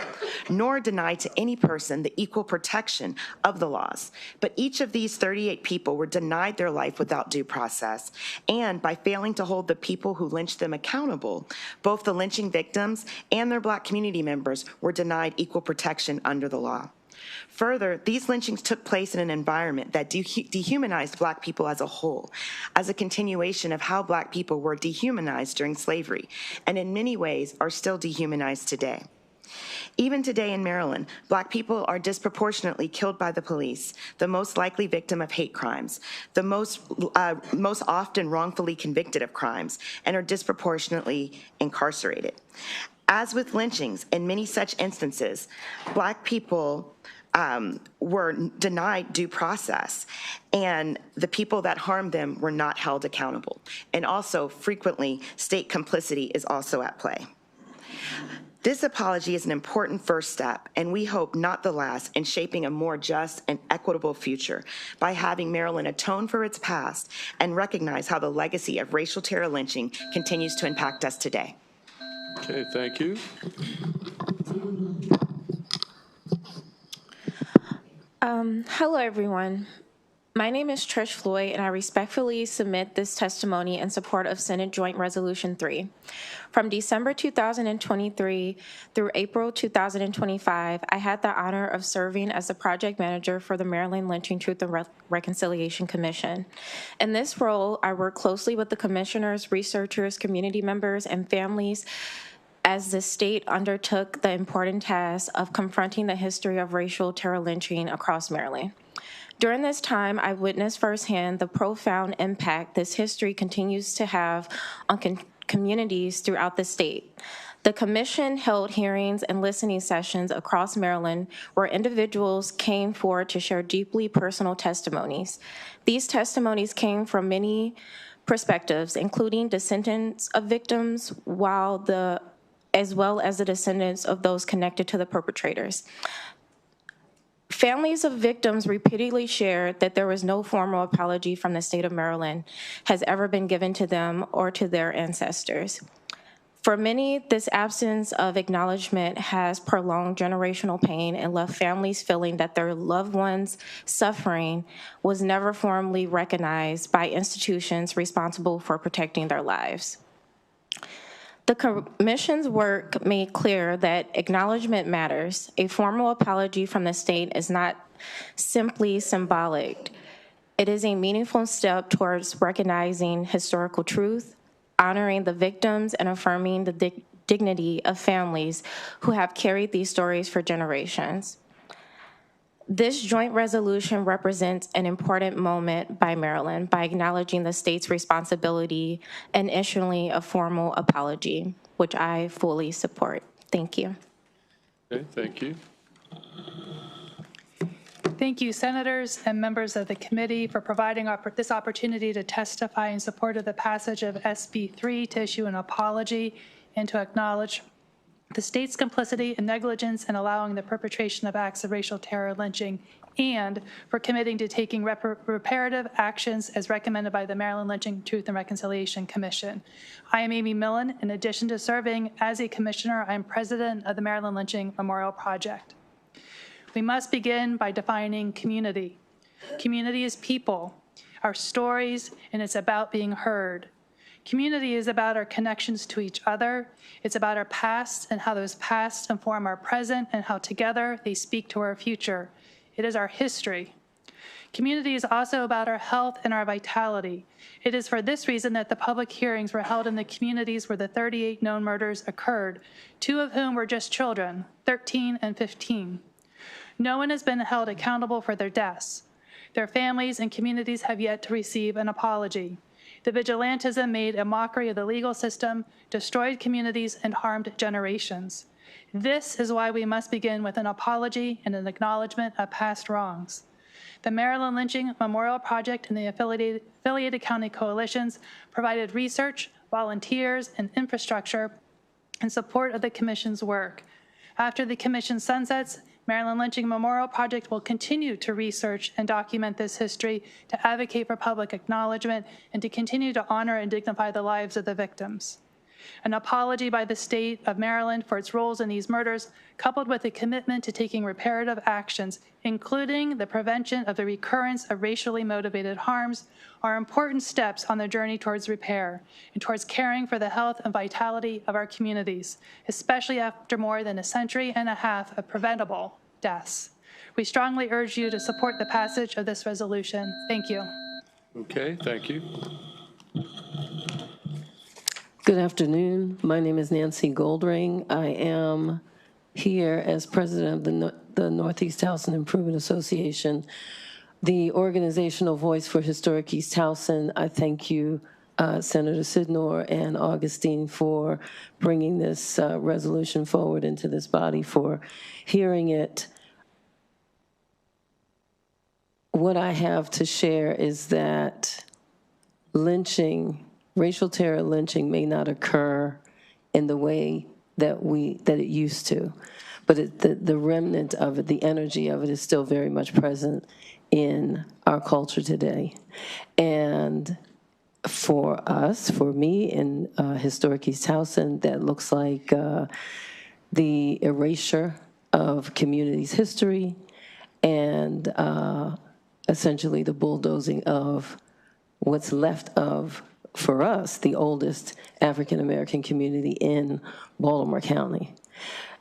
nor deny to any person the equal protection of the laws. But each of these 38 people were denied their life without due process, and by failing to hold the people who lynched them accountable, both the lynching victims and their Black community members were denied equal protection under the law. Further, these lynchings took place in an environment that dehumanized Black people as a whole, as a continuation of how Black people were dehumanized during slavery, and in many ways are still dehumanized today. Even today in Maryland, Black people are disproportionately killed by the police, the most likely victim of hate crimes, the most often wrongfully convicted of crimes, and are disproportionately incarcerated. As with lynchings, in many such instances, Black people were denied due process, and the people that harmed them were not held accountable. And also, frequently, state complicity is also at play. This apology is an important first step, and we hope not the last, in shaping a more just and equitable future by having Maryland atone for its past and recognize how the legacy of racial terror lynching continues to impact us today. Okay, thank you. Hello, everyone. My name is Trish Floyd, and I respectfully submit this testimony in support of Senate Joint Resolution 3. From December 2023 through April 2025, I had the honor of serving as the project manager for the Maryland Lynching Truth and Reconciliation Commission. In this role, I worked closely with the commissioners, researchers, community members, and families as the state undertook the important task of confronting the history of racial terror lynching across Maryland. During this time, I witnessed firsthand the profound impact this history continues to have on communities throughout the state. The commission held hearings and listening sessions across Maryland where individuals came forward to share deeply personal testimonies. These testimonies came from many perspectives, including descendants of victims, as well as the descendants of those connected to the perpetrators. Families of victims repeatedly shared that there was no formal apology from the state of Maryland has ever been given to them or to their ancestors. For many, this absence of acknowledgement has prolonged generational pain and left families feeling that their loved ones' suffering was never formally recognized by institutions responsible for protecting their lives. The Commission's work made clear that acknowledgement matters. A formal apology from the state is not simply symbolic. It is a meaningful step towards recognizing historical truth, honoring the victims, and affirming the dignity of families who have carried these stories for generations. This joint resolution represents an important moment by Maryland by acknowledging the state's responsibility and issuing a formal apology, which I fully support. Thank you. Okay, thank you. Thank you, senators and members of the committee, for providing this opportunity to testify in support of the passage of SB 3 to issue an apology and to acknowledge the state's complicity and negligence in allowing the perpetration of acts of racial terror, lynching, and for committing to taking reparative actions as recommended by the Maryland Lynching Truth and Reconciliation Commission. I am Amy Millen. In addition to serving as a commissioner, I am president of the Maryland Lynching Memorial Project. We must begin by defining community. Community is people, our stories, and it's about being heard. Community is about our connections to each other. It's about our past and how those pasts inform our present and how together they speak to our future. It is our history. Community is also about our health and our vitality. It is for this reason that the public hearings were held in the communities where the 38 known murders occurred, 2 of whom were just children, 13 and 15. No one has been held accountable for their deaths. Their families and communities have yet to receive an apology. The vigilantism made a mockery of the legal system, destroyed communities, and harmed generations. This is why we must begin with an apology and an acknowledgement of past wrongs. The Maryland Lynching Memorial Project and the affiliated county coalitions provided research, volunteers, and infrastructure in support of the Commission's work. After the Commission sunsets, Maryland Lynching Memorial Project will continue to research and document this history, to advocate for public acknowledgement, and to continue to honor and dignify the lives of the victims. An apology by the state of Maryland for its roles in these murders, coupled with a commitment to taking reparative actions, including the prevention of the recurrence of racially motivated harms, are important steps on the journey towards repair and towards caring for the health and vitality of our communities, especially after more than a century and a half of preventable deaths. We strongly urge you to support the passage of this resolution. Thank you. Okay, thank you. Good afternoon. My name is Nancy Goldring. I am here as president of the Northeast Towson Improvement Association, the organizational voice for Historic East Towson. I thank you, Senator Sidnor and Augustine, for bringing this resolution forward into this body, for hearing it. What I have to share is that lynching, racial terror lynching, may not occur in the way that it used to, but the remnant of it, the energy of it, is still very much present in our culture today. And for us, for me in Historic East Towson, that looks like the erasure of community's history and essentially the bulldozing of what's left of, for us, the oldest African-American community in Baltimore County.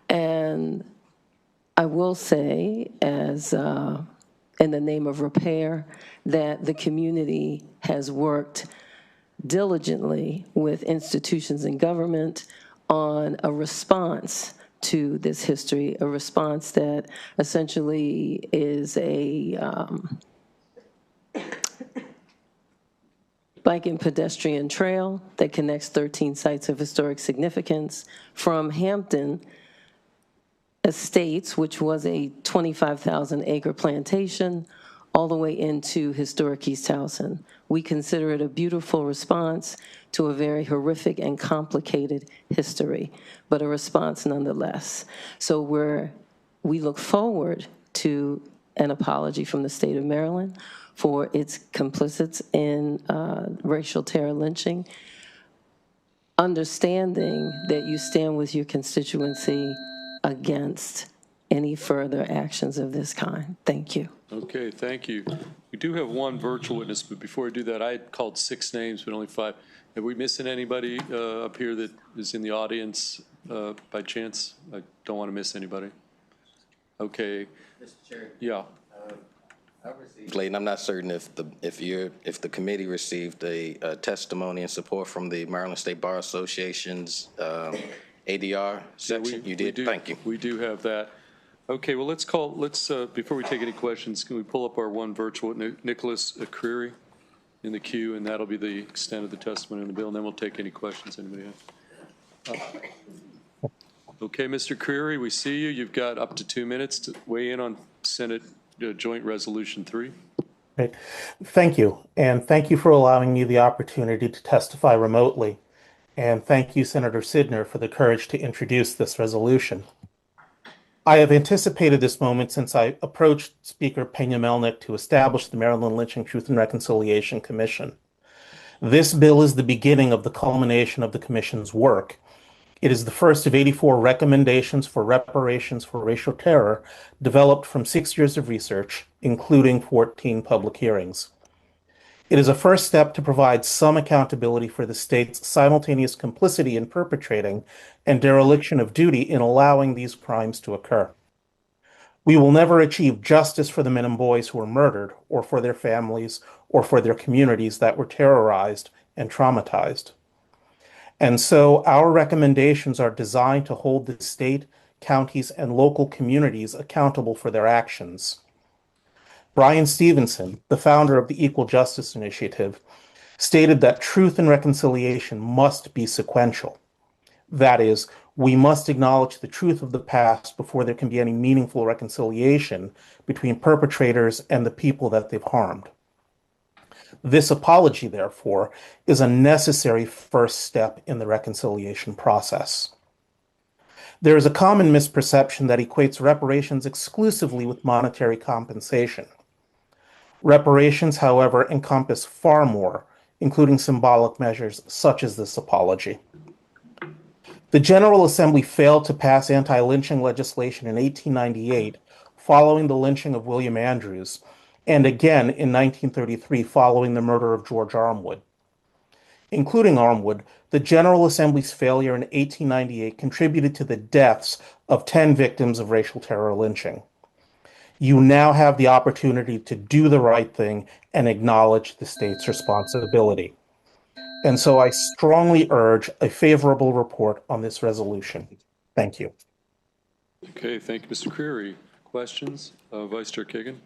And I will say, as in the name of repair, that the community has worked diligently with institutions in government on a response to this history, a response that essentially is a bike and pedestrian trail that connects 13 sites of historic significance from Hampton Estates, which was a 25,000-acre plantation, all the way into Historic East Towson. We consider it a beautiful response to a very horrific and complicated history, but a response nonetheless. So we look forward to an apology from the state of Maryland for its complicits in racial terror lynching, understanding that you stand with your constituency against any further actions of this kind. Thank you. Okay, thank you. We do have one virtual witness, but before I do that, I had called 6 names, but only 5. Are we missing anybody up here that is in the audience by chance? I don't want to miss anybody. Okay. Mr. Chair. Yeah. Layton, I'm not certain if the committee received a testimony and support from the Maryland State Bar Association's ADR section. You did? Thank you. We do have that. Okay, well, let's before we take any questions, can we pull up our one virtual, Nicholas Creary in the queue, and that'll be the extent of the testimony on the bill, and then we'll take any questions anybody has. Okay, Mr. Creary, we see you. You've got up to 2 minutes to weigh in on Senate Joint Resolution 3. Great. Thank you, and thank you for allowing me the opportunity to testify remotely. And thank you, Senator Sidner, for the courage to introduce this resolution. I have anticipated this moment since I approached Speaker Peña-Melnick to establish the Maryland Lynching Truth and Reconciliation Commission. This bill is the beginning of the culmination of the Commission's work. It is the first of 84 recommendations for reparations for racial terror developed from 6 years of research, including 14 public hearings. It is a first step to provide some accountability for the state's simultaneous complicity in perpetrating and dereliction of duty in allowing these crimes to occur. We will never achieve justice for the men and boys who were murdered, or for their families, or for their communities that were terrorized and traumatized. And so our recommendations are designed to hold the state, counties, and local communities accountable for their actions. Brian Stevenson, the founder of the Equal Justice Initiative, stated that truth and reconciliation must be sequential. That is, we must acknowledge the truth of the past before there can be any meaningful reconciliation between perpetrators and the people that they've harmed. This apology, therefore, is a necessary first step in the reconciliation process. There is a common misperception that equates reparations exclusively with monetary compensation. Reparations, lehowever, encompass far more, including symbolic measures such as this apology. The General Assembly failed to pass anti-lynching legislation in 1898 following the lynching of William Andrews, and again in 1933 following the murder of George Armwood. Including Armwood, the General Assembly's failure in 1898 contributed to the deaths of 10 victims of racial terror lynching. You now have the opportunity to do the right thing and acknowledge the state's responsibility. And so I strongly urge a favorable report on this resolution. Thank you. Okay, thank you, Mr. Creary. Questions? Vice Chair Kagan.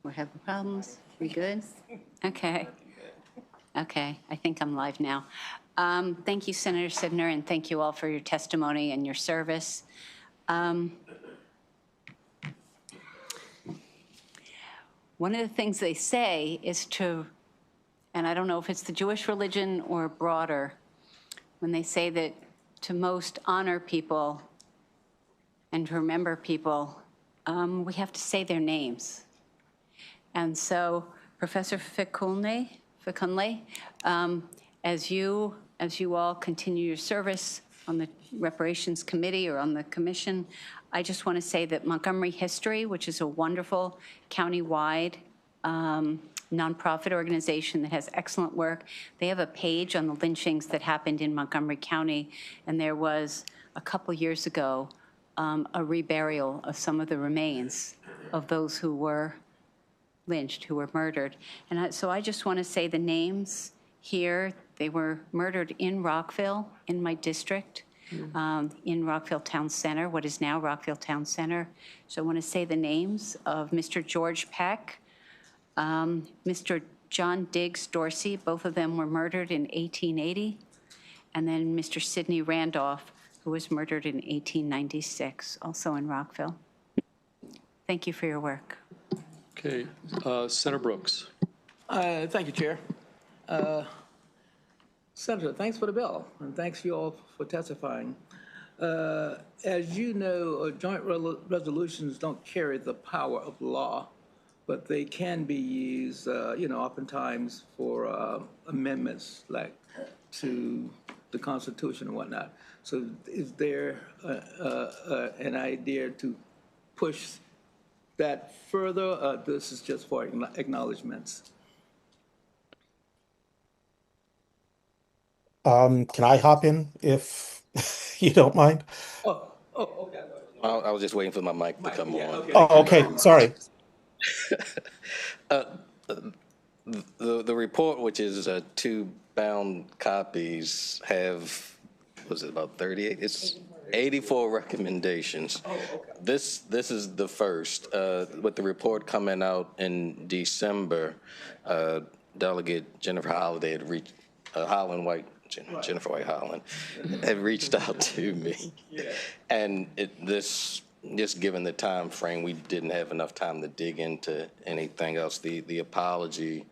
We're having problems. We good? Okay. Okay, I think I'm live now. Thank you, Senator Sidner, and thank you all for your testimony and your service. One of the things they say is to, and I don't know if it's the Jewish religion or broader, when they say that to most honor people and to remember people, we have to say their names. And so, Professor Ficunle, as you all continue your service on the Reparations Committee or on the Commission, I just want to say that Montgomery History, which is a wonderful county-wide nonprofit organization that has excellent work, they have a page on the lynchings that happened in Montgomery County, and there was, a couple years ago, a reburial of some of the remains of those who were lynched, who were murdered. And so I just want to say the names here. They were murdered in Rockville, in my district, in Rockville Town Center, what is now Rockville Town Center. So I want to say the names of Mr. George Peck, Mr. John Diggs Dorsey, both of them were murdered in 1880, and then Mr. Sidney Randolph, who was murdered in 1896, also in Rockville. Thank you for your work. Okay, Senator Brooks. Thank you, Chair. Senator, thanks for the bill, and thanks you all for testifying. As you know, joint resolutions don't carry the power of law, but they can be used, oftentimes for amendments, like to the Constitution and whatnot. So is there an idea to push that further? This is just for acknowledgements. Can I hop in if you don't mind? Oh, okay. I was just waiting for my mic to come on. Oh, okay, sorry. The report, which is two bound copies, have, was it about 38? It's 84 recommendations. This is the first. With the report coming out in December, Delegate Jennifer Holliday had reached, Jennifer White Holland had reached out to me. And just given the time frame, we didn't have enough time to dig into anything else. The apology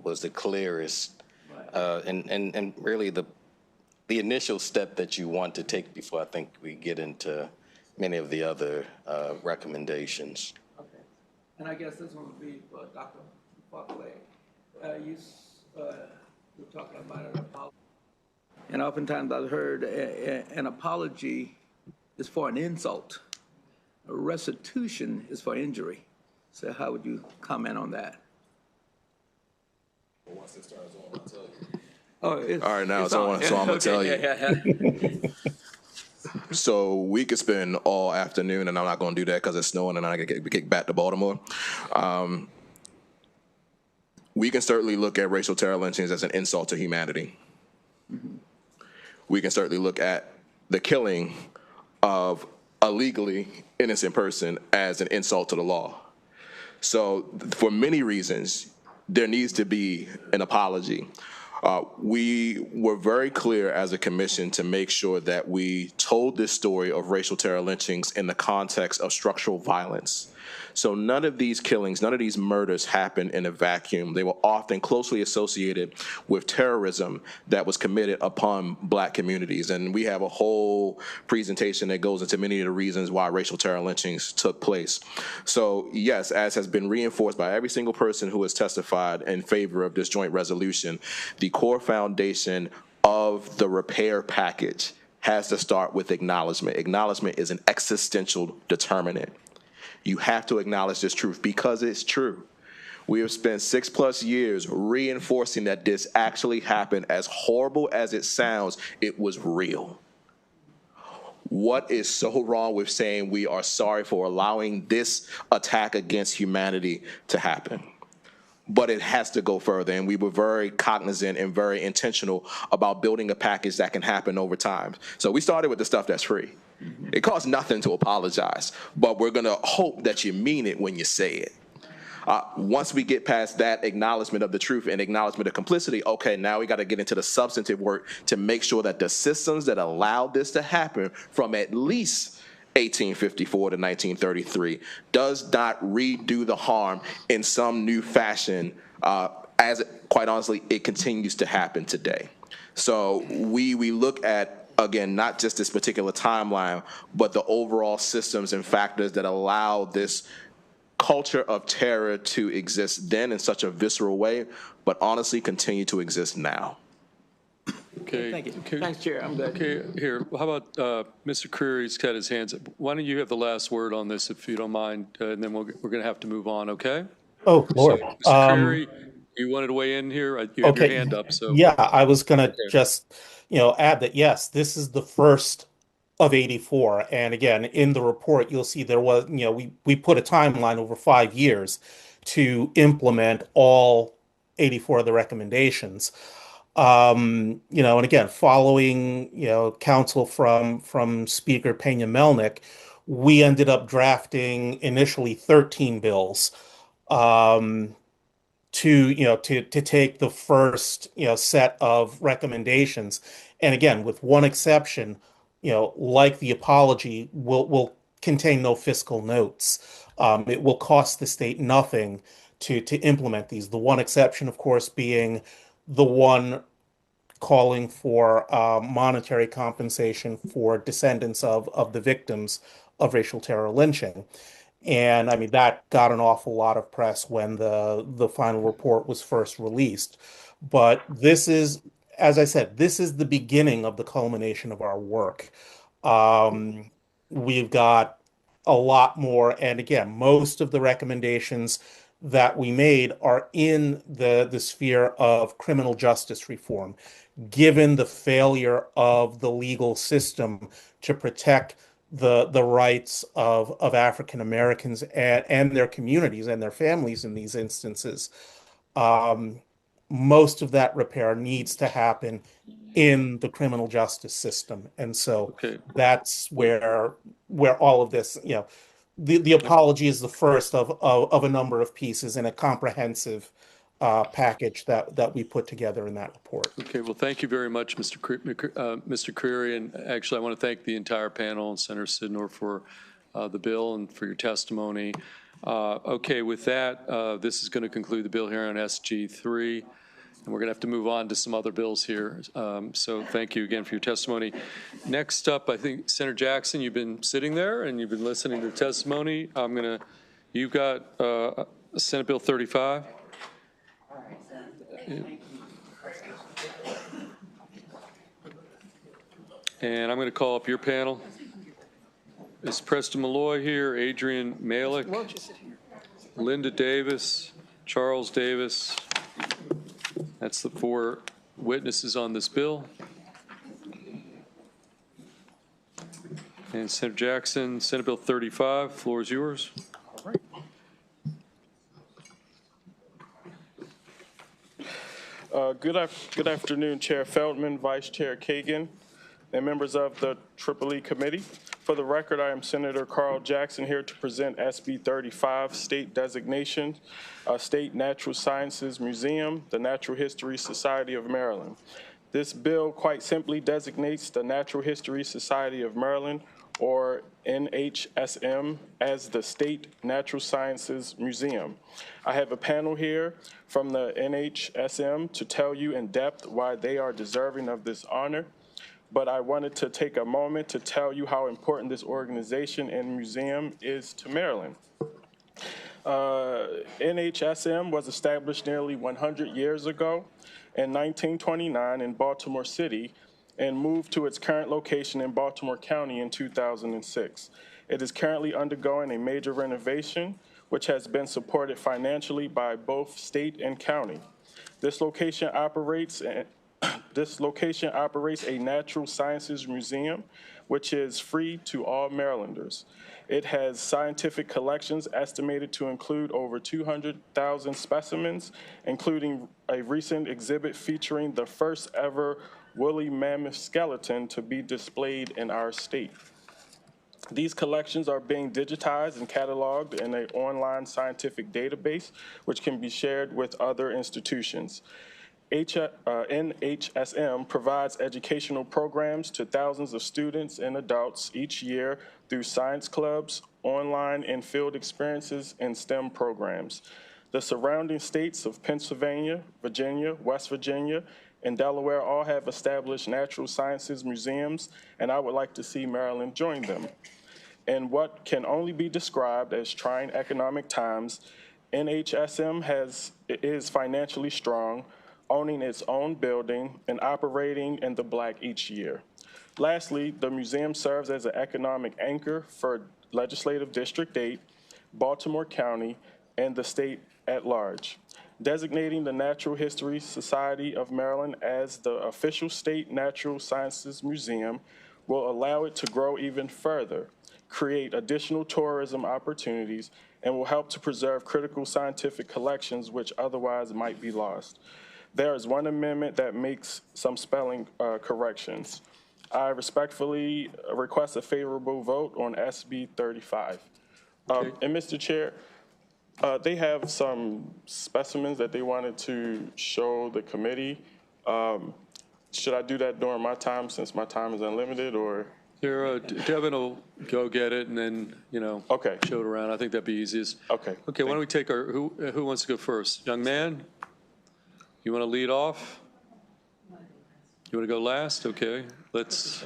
was the clearest, and really the initial step that you want to take before I think we get into many of the other recommendations. Okay. And I guess this one would be for Dr. Buckley. You were talking about an apology. And oftentimes I've heard an apology is for an insult. A restitution is for injury. So how would you comment on that? Well, once it starts on, I'll tell you. Oh, all right, now it's on, so I'm going to tell you. So we could spend all afternoon, and I'm not going to do that because it's snowing and I get kicked back to Baltimore. We can certainly look at racial terror lynchings as an insult to humanity. Mm-hmm. We can certainly look at the killing of a legally innocent person as an insult to the law. So for many reasons, there needs to be an apology. We were very clear as a commission to make sure that we told this story of racial terror lynchings in the context of structural violence. So none of these killings, none of these murders happened in a vacuum. They were often closely associated with terrorism that was committed upon Black communities. And we have a whole presentation that goes into many of the reasons why racial terror lynchings took place. So yes, as has been reinforced by every single person who has testified in favor of this joint resolution, the core foundation of the repair package has to start with acknowledgement. Acknowledgement is an existential determinant. You have to acknowledge this truth because it's true. We have spent 6+ years reinforcing that this actually happened. As horrible as it sounds, it was real. What is so wrong with saying we are sorry for allowing this attack against humanity to happen? But it has to go further, and we were very cognizant and very intentional about building a package that can happen over time. So we started with the stuff that's free. It costs nothing to apologize, but we're going to hope that you mean it when you say it. Once we get past that acknowledgement of the truth and acknowledgement of complicity, okay, now we got to get into the substantive work to make sure that the systems that allowed this to happen from at least 1854 to 1933 does not redo the harm in some new fashion, as quite honestly, it continues to happen today. So we look at, again, not just this particular timeline, but the overall systems and factors that allow this culture of terror to exist then in such a visceral way, but honestly continue to exist now. Okay. Thank you. Thanks, Chair. I'm good. Okay, here, how about Mr. Creary's got his hands up. Why don't you have the last word on this, if you don't mind, and then we're going to have to move on, okay? Oh, Lord. So, Mr. Creary, you wanted to weigh in here? You have your hand up, so. Yeah, I was going to just, add that, yes, this is the first of 84. And again, in the report, you'll see there was, we put a timeline over 5 years to implement all 84 of the recommendations. And again, following, counsel from Speaker Pena-Melnick, we ended up drafting initially 13 bills, to take the first, set of recommendations. And again, with one exception, like the apology, will contain no fiscal notes. It will cost the state nothing to implement these. The one exception, of course, being the one calling for monetary compensation for descendants of the victims of racial terror lynching. And I mean, that got an awful lot of press when the final report was first released. But this is as I said, this is the beginning of the culmination of our work. We've got a lot more, and again, most of the recommendations that we made are in the sphere of criminal justice reform, given the failure of the legal system to protect the rights of African Americans and their communities and their families in these instances. Most of that repair needs to happen in the criminal justice system. And so that's where all of this, the apology is the first of a number of pieces in a comprehensive package that we put together in that report. Okay, well, thank you very much, Mr. Creary, and actually I want to thank the entire panel and Senator Sidnor for the bill and for your testimony. Okay, with that, this is going to conclude the bill here on SG3. And we're going to have to move on to some other bills here. So thank you again for your testimony. Next up, I think, Senator Jackson, you've been sitting there and you've been listening to the testimony. You've got Senate Bill 35. And I'm going to call up your panel. Is Preston Malloy here? Adrian Malik? Linda Davis? Charles Davis? That's the 4 witnesses on this bill. And Senator Jackson, Senate Bill 35, floor is yours. All right. Good afternoon, Chair Feldman, Vice Chair Kagan, and members of the EEE Committee. For the record, I am Senator Carl Jackson here to present SB 35, State Designation, State Natural Sciences Museum, the Natural History Society of Maryland. This bill quite simply designates the Natural History Society of Maryland, or NHSM, as the State Natural Sciences Museum. I have a panel here from the NHSM to tell you in depth why they are deserving of this honor. But I wanted to take a moment to tell you how important this organization and museum is to Maryland. NHSM was established nearly 100 years ago in 1929 in Baltimore City and moved to its current location in Baltimore County in 2006. It is currently undergoing a major renovation, which has been supported financially by both state and county. This location operates a natural sciences museum, which is free to all Marylanders. It has scientific collections estimated to include over 200,000 specimens, including a recent exhibit featuring the first ever woolly mammoth skeleton to be displayed in our state. These collections are being digitized and cataloged in an online scientific database, which can be shared with other institutions. NHSM provides educational programs to thousands of students and adults each year through science clubs, online and field experiences, and STEM programs. The surrounding states of Pennsylvania, Virginia, West Virginia, and Delaware all have established natural sciences museums, and I would like to see Maryland join them. In what can only be described as trying economic times, NHSM is financially strong, owning its own building and operating in the black each year. Lastly, the museum serves as an economic anchor for Legislative District 8, Baltimore County, and the state at large. Designating the Natural History Society of Maryland as the official state natural sciences museum will allow it to grow even further, create additional tourism opportunities, and will help to preserve critical scientific collections which otherwise might be lost. There is one amendment that makes some spelling corrections. I respectfully request a favorable vote on SB 35. And Mr. Chair, they have some specimens that they wanted to show the committee. Should I do that during my time since my time is unlimited, or? Devin will go get it and then, show it around. I think that'd be easiest. Okay, why don't we take who wants to go first? Young man? You want to lead off? You want to go last? Okay, let's.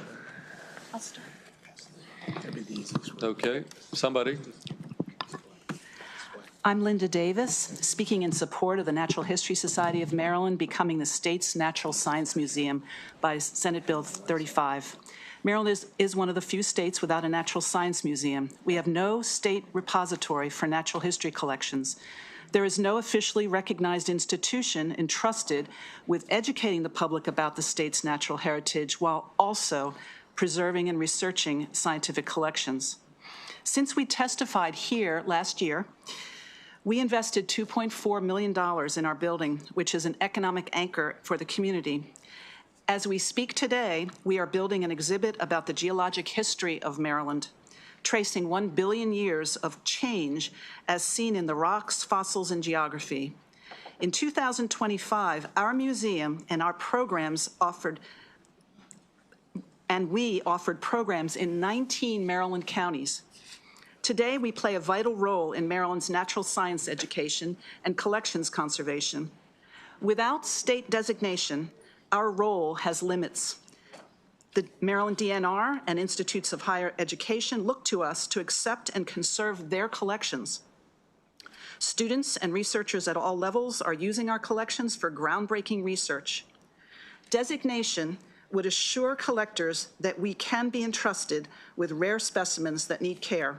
I'll start. Okay, somebody. I'm Linda Davis, speaking in support of the Natural History Society of Maryland becoming the state's Natural Science Museum by Senate Bill 35. Maryland is one of the few states without a natural science museum. We have no state repository for natural history collections. There is no officially recognized institution entrusted with educating the public about the state's natural heritage while also preserving and researching scientific collections. Since we testified here last year, we invested $2.4 million in our building, which is an economic anchor for the community. As we speak today, we are building an exhibit about the geologic history of Maryland, tracing 1 billion years of change as seen in the rocks, fossils, and geography. In 2025, our museum and our programs offered programs in 19 Maryland counties. Today, we play a vital role in Maryland's natural science education and collections conservation. Without state designation, our role has limits. The Maryland DNR and institutes of higher education look to us to accept and conserve their collections. Students and researchers at all levels are using our collections for groundbreaking research. Designation would assure collectors that we can be entrusted with rare specimens that need care.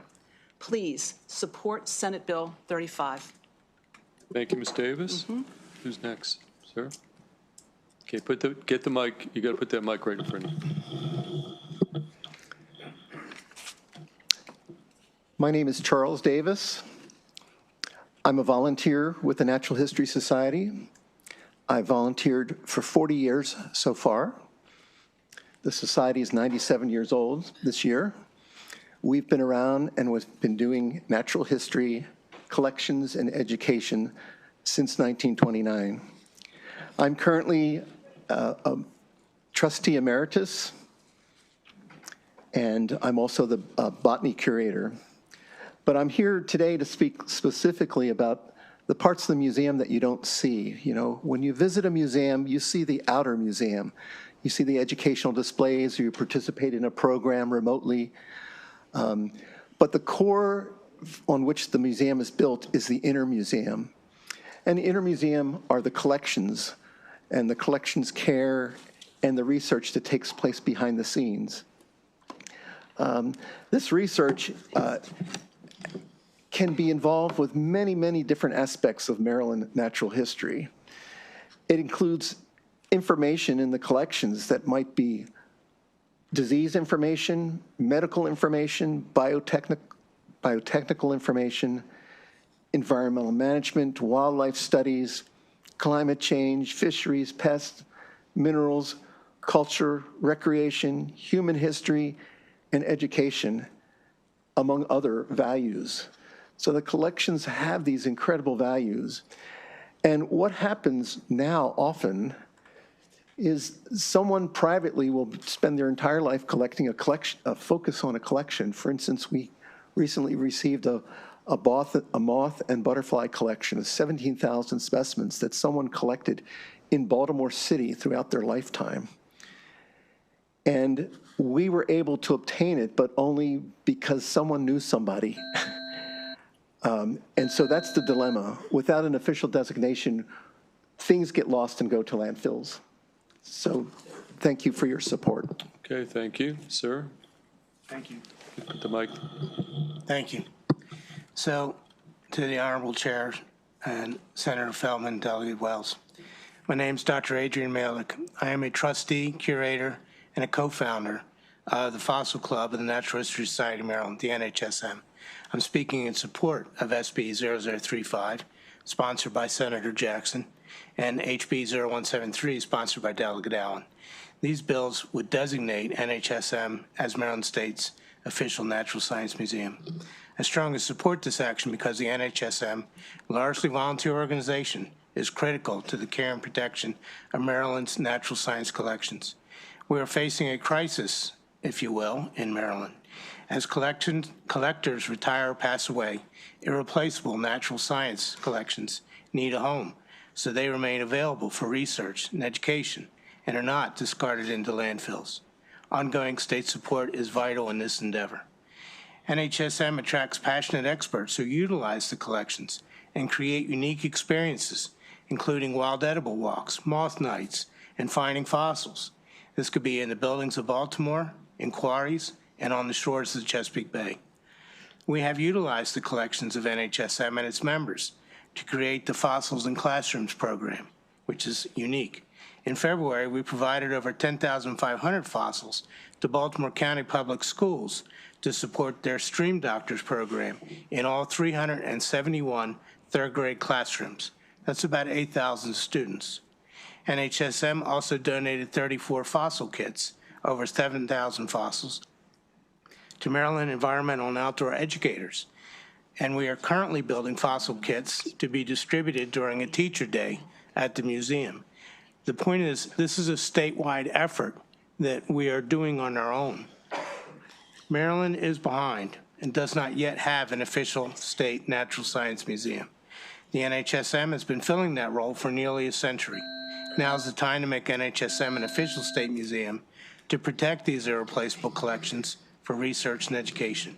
Please support Senate Bill 35. Thank you, Ms. Davis. Who's next, sir? Okay, get the mic. You got to put that mic right in front of you. My name is Charles Davis. I'm a volunteer with the Natural History Society. I volunteered for 40 years so far. The Society is 97 years old this year. We've been around and we've been doing natural history, collections, and education since 1929. I'm currently a trustee emeritus, and I'm also the botany curator. But I'm here today to speak specifically about the parts of the museum that you don't see. You know, when you visit a museum, you see the outer museum. You see the educational displays, or you participate in a program remotely. But the core on which the museum is built is the inner museum. And the inner museum are the collections, and the collections care and the research that takes place behind the scenes. This research can be involved with many, many different aspects of Maryland natural history. It includes information in the collections that might be disease information, medical information, biotechnical information, environmental management, wildlife studies, climate change, fisheries, pests, minerals, culture, recreation, human history, and education, among other values. So the collections have these incredible values. And what happens now often is someone privately will spend their entire life collecting a focus on a collection. For instance, we recently received a moth and butterfly collection of 17,000 specimens that someone collected in Baltimore City throughout their lifetime. And we were able to obtain it, but only because someone knew somebody. And so that's the dilemma. Without an official designation, things get lost and go to landfills. So thank you for your support. Okay, thank you. Sir? Thank you. Put the mic. Thank you. So, to the Honorable Chair and Senator Feldman, Delegate Wells. My name is Dr. Adrian Malik. I am a trustee, curator, and a co-founder of the Fossil Club of the Natural History Society of Maryland, the NHSM. I'm speaking in support of SB 0035, sponsored by Senator Jackson, and HB 0173, sponsored by Delegate Allen. These bills would designate NHSM as Maryland State's official natural science museum. I strongly support this action because the NHSM, a largely volunteer organization, is critical to the care and protection of Maryland's natural science collections. We are facing a crisis, if you will, in Maryland. As collectors retire or pass away, irreplaceable natural science collections need a home, so they remain available for research and education and are not discarded into landfills. Ongoing state support is vital in this endeavor. NHSM attracts passionate experts who utilize the collections and create unique experiences, including wild edible walks, moth nights, and finding fossils. This could be in the buildings of Baltimore, in quarries, and on the shores of the Chesapeake Bay. We have utilized the collections of NHSM and its members to create the Fossils in Classrooms program, which is unique. In February, we provided over 10,500 fossils to Baltimore County Public Schools to support their Stream Doctors program in all 371 third-grade classrooms. That's about 8,000 students. NHSM also donated 34 fossil kits, over 7,000 fossils, to Maryland environmental and outdoor educators. And we are currently building fossil kits to be distributed during a teacher day at the museum. The point is, this is a statewide effort that we are doing on our own. Maryland is behind and does not yet have an official state natural science museum. The NHSM has been filling that role for nearly a century. Now is the time to make NHSM an official state museum to protect these irreplaceable collections for research and education.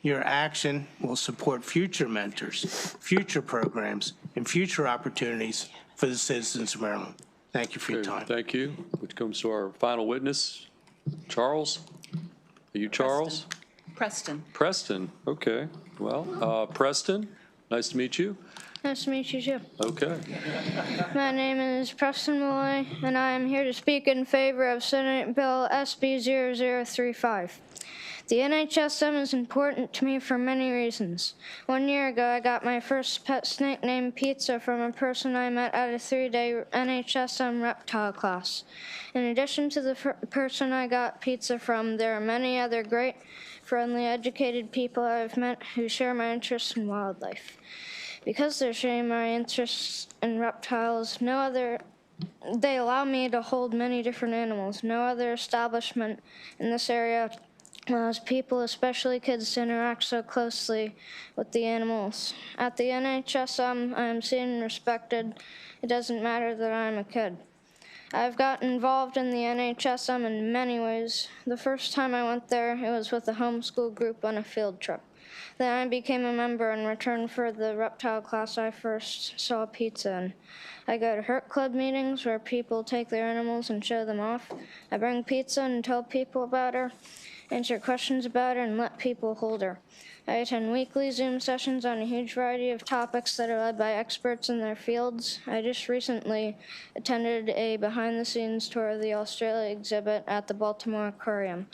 Your action will support future mentors, future programs, and future opportunities for the citizens of Maryland. Thank you for your time. Thank you. Which comes to our final witness, Charles. Are you Charles? Preston. Preston. Okay. Well, Preston, nice to meet you. Nice to meet you, too. Okay. My name is Preston Malloy, and I am here to speak in favor of Senate Bill SB 0035. The NHSM is important to me for many reasons. 1 year ago, I got my first pet snake named Pizza from a person I met at a 3-day NHSM reptile class. In addition to the person I got Pizza from, there are many other great, friendly, educated people I've met who share my interest in wildlife. Because they share my interest in reptiles, they allow me to hold many different animals. No other establishment in this area allows people, especially kids, to interact so closely with the animals. At the NHSM, I am seen and respected. It doesn't matter that I'm a kid. I've gotten involved in the NHSM in many ways. The first time I went there, it was with a homeschool group on a field trip. Then I became a member in return for the reptile class I first saw Pizza in. I go to Hurt Club meetings where people take their animals and show them off. I bring Pizza and tell people about her, answer questions about her, and let people hold her. I attend weekly Zoom sessions on a huge variety of topics that are led by experts in their fields. I just recently attended a behind-the-scenes tour of the Australia exhibit at the Baltimore Aquarium.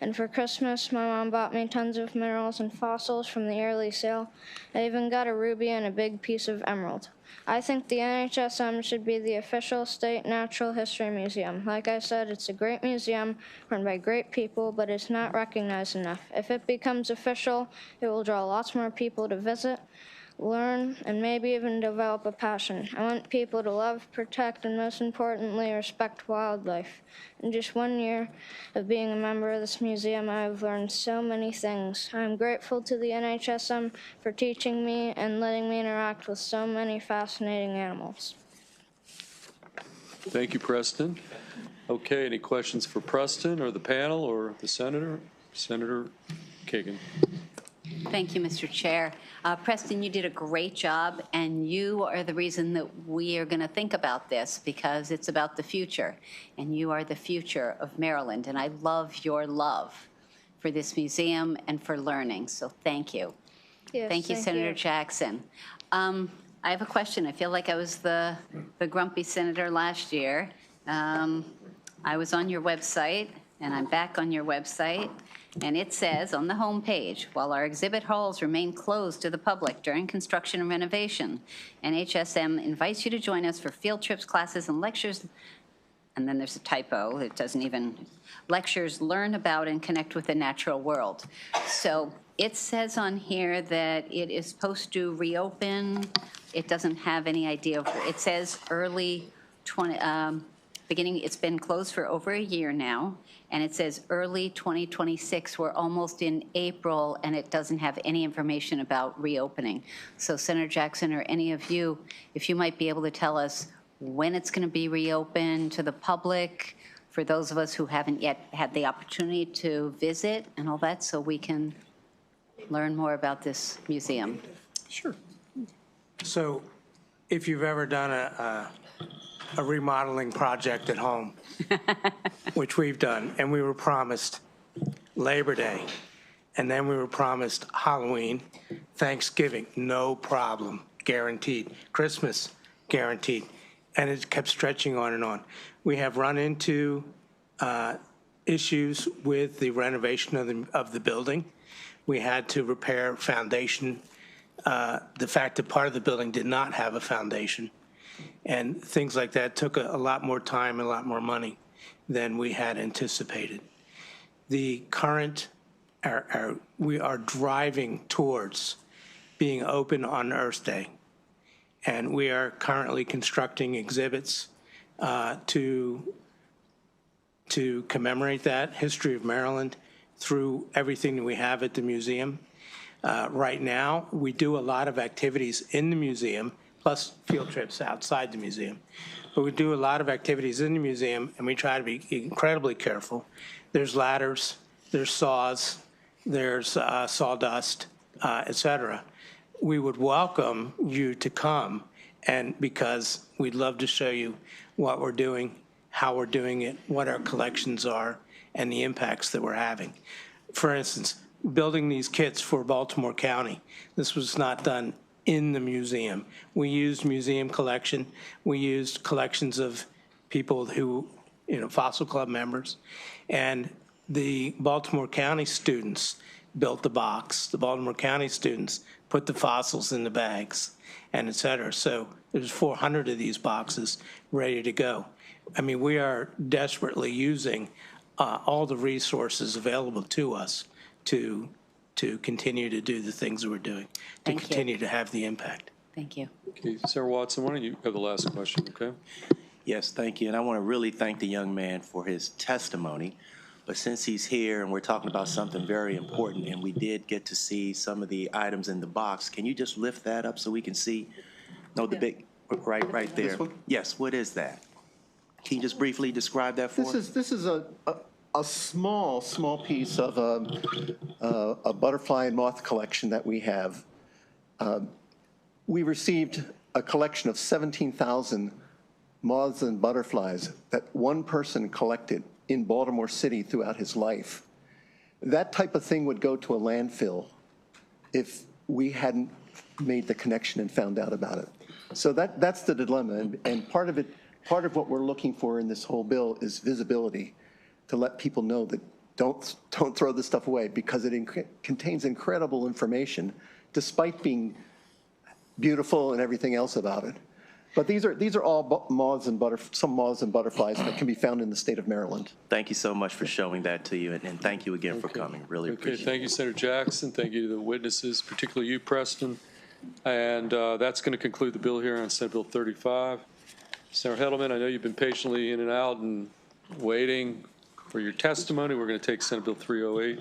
And for Christmas, my mom bought me tons of minerals and fossils from the yearly sale. I even got a ruby and a big piece of emerald. I think the NHSM should be the official state natural history museum. Like I said, it's a great museum run by great people, but it's not recognized enough. If it becomes official, it will draw lots more people to visit, learn, and maybe even develop a passion. I want people to love, protect, and most importantly, respect wildlife. In just 1 year of being a member of this museum, I have learned so many things. I am grateful to the NHSM for teaching me and letting me interact with so many fascinating animals. Thank you, Preston. Okay, any questions for Preston or the panel or the senator? Senator Kagan. Thank you, Mr. Chair. Preston, you did a great job, and you are the reason that we are going to think about this, because it's about the future, and you are the future of Maryland, and I love your love for this museum and for learning, so thank you. Yes, thank you, Senator Jackson. I have a question. I feel like I was the grumpy senator last year. I was on your website, and I'm back on your website. And it says on the home page, while our exhibit halls remain closed to the public during construction and renovation, NHSM invites you to join us for field trips, classes, and lectures. And then there's a typo. It doesn't even, lectures, learn about and connect with the natural world. So it says on here that it is supposed to reopen. It doesn't have any idea of, it says early beginning, it's been closed for over a year now, and it says early 2026. We're almost in April, and it doesn't have any information about reopening. So Senator Jackson or any of you, if you might be able to tell us when it's going to be reopened to the public, for those of us who haven't yet had the opportunity to visit and all that, so we can learn more about this museum. Sure. So if you've ever done a remodeling project at home, which we've done, and we were promised Labor Day, and then we were promised Halloween, Thanksgiving, no problem, guaranteed. Christmas, guaranteed. And it kept stretching on and on. We have run into issues with the renovation of the building. We had to repair foundation. The fact that part of the building did not have a foundation. And things like that took a lot more time and a lot more money than we had anticipated. The current, we are driving towards being open on Earth Day. And we are currently constructing exhibits to commemorate that history of Maryland through everything that we have at the museum. Right now, we do a lot of activities in the museum, plus field trips outside the museum. But we do a lot of activities in the museum, and we try to be incredibly careful. There's ladders, there's saws, there's sawdust, et cetera. We would welcome you to come, and because we'd love to show you what we're doing, how we're doing it, what our collections are, and the impacts that we're having. For instance, building these kits for Baltimore County, this was not done in the museum. We used museum collection. We used collections of people who, Fossil Club members. And the Baltimore County students built the box. The Baltimore County students put the fossils in the bags, and et cetera. So there's 400 of these boxes ready to go. I mean, we are desperately using all the resources available to us to continue to do the things that we're doing, to continue to have the impact. Thank you. Okay, Sarah Watson, why don't you have the last question, okay? Yes, thank you. And I want to really thank the young man for his testimony. But since he's here and we're talking about something very important, and we did get to see some of the items in the box, can you just lift that up so we can see? No, the big, right there. Yes, what is that? Can you just briefly describe that for us? This is a small piece of a butterfly and moth collection that we have. We received a collection of 17,000 moths and butterflies that one person collected in Baltimore City throughout his life. That type of thing would go to a landfill if we hadn't made the connection and found out about it. So that's the dilemma, and part of what we're looking for in this whole bill is visibility, to let people know that don't throw this stuff away, because it contains incredible information despite being beautiful and everything else about it. But these are all some moths and butterflies that can be found in the state of Maryland. Thank you so much for showing that to you, and thank you again for coming. Really appreciate it. Thank you, Senator Jackson. Thank you to the witnesses, particularly you, Preston. And that's going to conclude the bill here on Senate Bill 35. Senator Hedelman, I know you've been patiently in and out and waiting for your testimony. We're going to take Senate Bill 308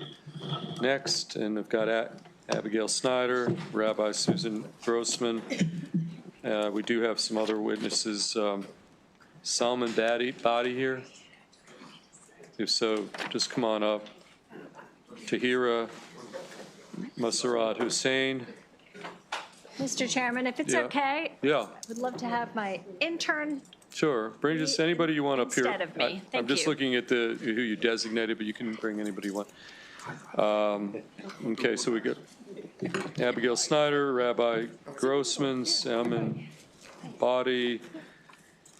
next, and I've got Abigail Snyder, Rabbi Susan Grossman. We do have some other witnesses. Salman Badi here? If so, just come on up. Tahira Masarat Hussein. Mr. Chairman, if it's okay, Yeah. I would love to have my intern. Sure. Bring just anybody you want up here. Instead of me. I'm just looking at who you designated, but you can bring anybody you want. Okay, so we got Abigail Snyder, Rabbi Grossman, Salman Badi.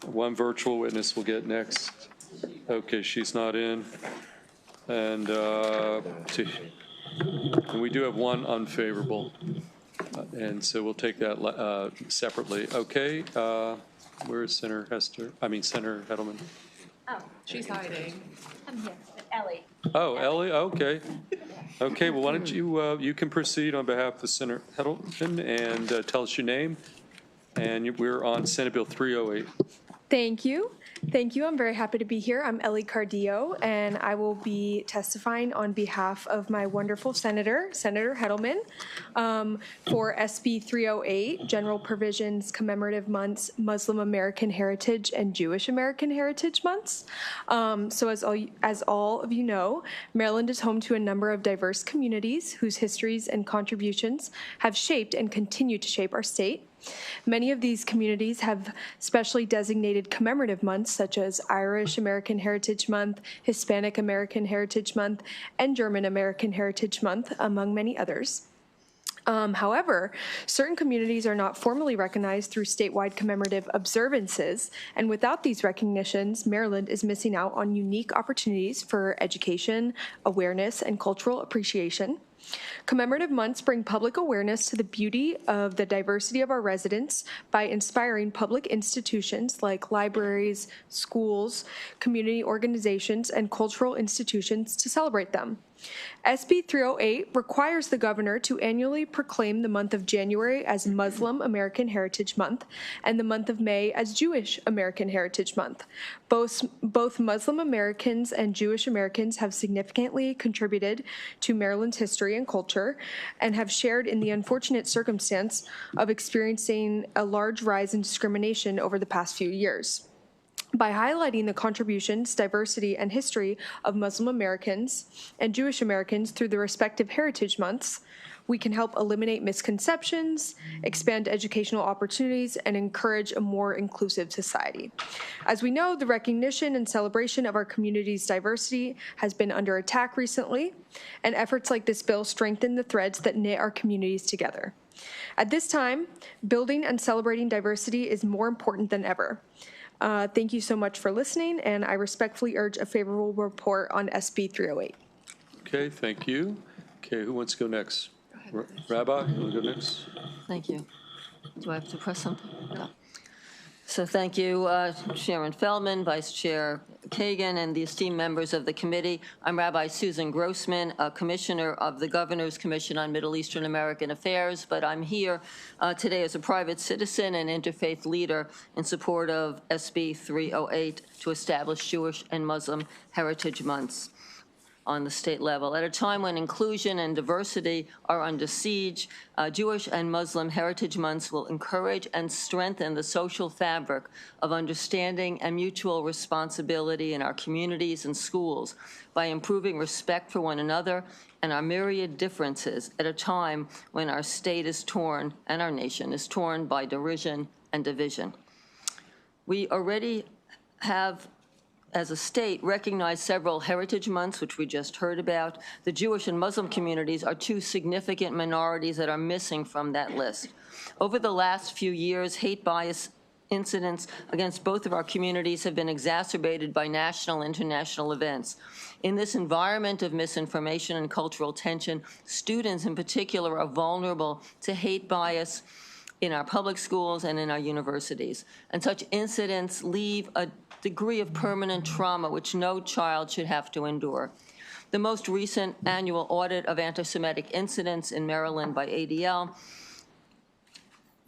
One virtual witness we'll get next. Okay, she's not in. And we do have one unfavorable. And so we'll take that separately. Okay, where is Senator Hedelman? Oh, she's hiding. I'm here, Ellie. Oh, Ellie, okay. Okay, well, why don't you can proceed on behalf of Senator Hedelman and tell us your name. And we're on Senate Bill 308. Thank you. Thank you. I'm very happy to be here. I'm Ellie Cardillo, and I will be testifying on behalf of my wonderful Senator Hedelman, for SB 308, General Provisions Commemorative Months, Muslim American Heritage and Jewish American Heritage Months. So as all of you know, Maryland is home to a number of diverse communities whose histories and contributions have shaped and continue to shape our state. Many of these communities have specially designated commemorative months such as Irish American Heritage Month, Hispanic American Heritage Month, and German American Heritage Month, among many others. However, certain communities are not formally recognized through statewide commemorative observances, and without these recognitions, Maryland is missing out on unique opportunities for education, awareness, and cultural appreciation. Commemorative months bring public awareness to the beauty of the diversity of our residents by inspiring public institutions like libraries, schools, community organizations, and cultural institutions to celebrate them. SB 308 requires the governor to annually proclaim the month of January as Muslim American Heritage Month and the month of May as Jewish American Heritage Month. Both Muslim Americans and Jewish Americans have significantly contributed to Maryland's history and culture and have shared in the unfortunate circumstance of experiencing a large rise in discrimination over the past few years. By highlighting the contributions, diversity, and history of Muslim Americans and Jewish Americans through the respective heritage months, we can help eliminate misconceptions, expand educational opportunities, and encourage a more inclusive society. As we know, the recognition and celebration of our community's diversity has been under attack recently, and efforts like this bill strengthen the threads that knit our communities together. At this time, building and celebrating diversity is more important than ever. Thank you so much for listening, and I respectfully urge a favorable report on SB 308. Okay, thank you. Okay, who wants to go next? Rabbi, you want to go next? Thank you. Do I have to press something? No. So thank you, Chairman Feldman, Vice Chair Kagan, and the esteemed members of the committee. I'm Rabbi Susan Grossman, a commissioner of the Governor's Commission on Middle Eastern American Affairs, but I'm here today as a private citizen and interfaith leader in support of SB 308 to establish Jewish and Muslim Heritage Months on the state level. At a time when inclusion and diversity are under siege, Jewish and Muslim Heritage Months will encourage and strengthen the social fabric of understanding and mutual responsibility in our communities and schools by improving respect for one another and our myriad differences at a time when our state is torn and our nation is torn by derision and division. We already have, as a state, recognized several heritage months, which we just heard about. The Jewish and Muslim communities are two significant minorities that are missing from that list. Over the last few years, hate bias incidents against both of our communities have been exacerbated by national and international events. In this environment of misinformation and cultural tension, students in particular are vulnerable to hate bias in our public schools and in our universities. And such incidents leave a degree of permanent trauma which no child should have to endure. The most recent annual audit of anti-Semitic incidents in Maryland by ADL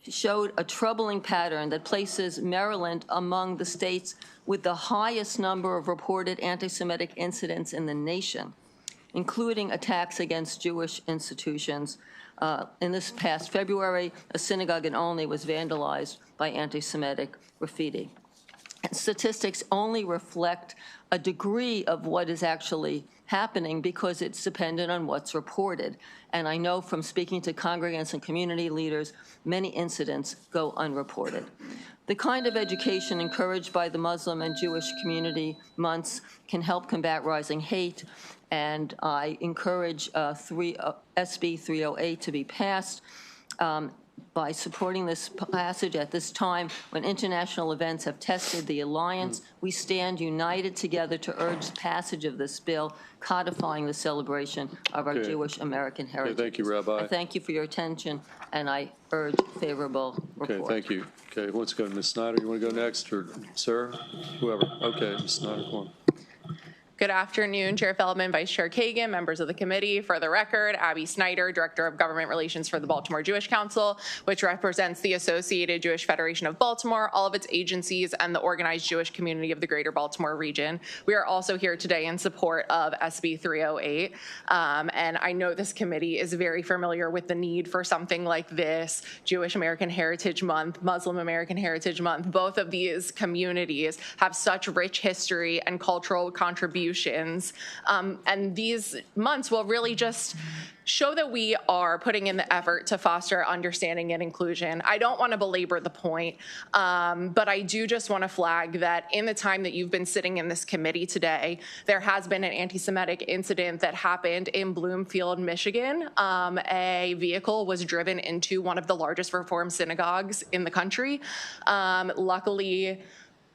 showed a troubling pattern that places Maryland among the states with the highest number of reported anti-Semitic incidents in the nation, including attacks against Jewish institutions. In this past February, a synagogue in Olney was vandalized by anti-Semitic graffiti. And statistics only reflect a degree of what is actually happening because it's dependent on what's reported. And I know from speaking to congregants and community leaders, many incidents go unreported. The kind of education encouraged by the Muslim and Jewish community months can help combat rising hate, and I encourage SB 308 to be passed. By supporting this passage at this time when international events have tested the alliance, we stand united together to urge passage of this bill, codifying the celebration of our Jewish American heritage. Thank you, Rabbi. I thank you for your attention, and I urge favorable report. Okay, thank you. Okay, let's go to Ms. Snyder. You want to go next, or sir? Whoever. Okay, Ms. Snyder, come on. Good afternoon, Chair Feldman, Vice Chair Kagan, members of the committee. For the record, Abby Snyder, Director of Government Relations for the Baltimore Jewish Council, which represents the Associated Jewish Federation of Baltimore, all of its agencies, and the organized Jewish community of the greater Baltimore region. We are also here today in support of SB 308. And I know this committee is very familiar with the need for something like this, Jewish American Heritage Month, Muslim American Heritage Month. Both of these communities have such rich history and cultural contributions contributions. And these months will really just show that we are putting in the effort to foster understanding and inclusion. I don't want to belabor the point, but I do just want to flag that in the time that you've been sitting in this committee today, there has been an anti-Semitic incident that happened in Bloomfield, Michigan. A vehicle was driven into one of the largest Reform synagogues in the country. Luckily,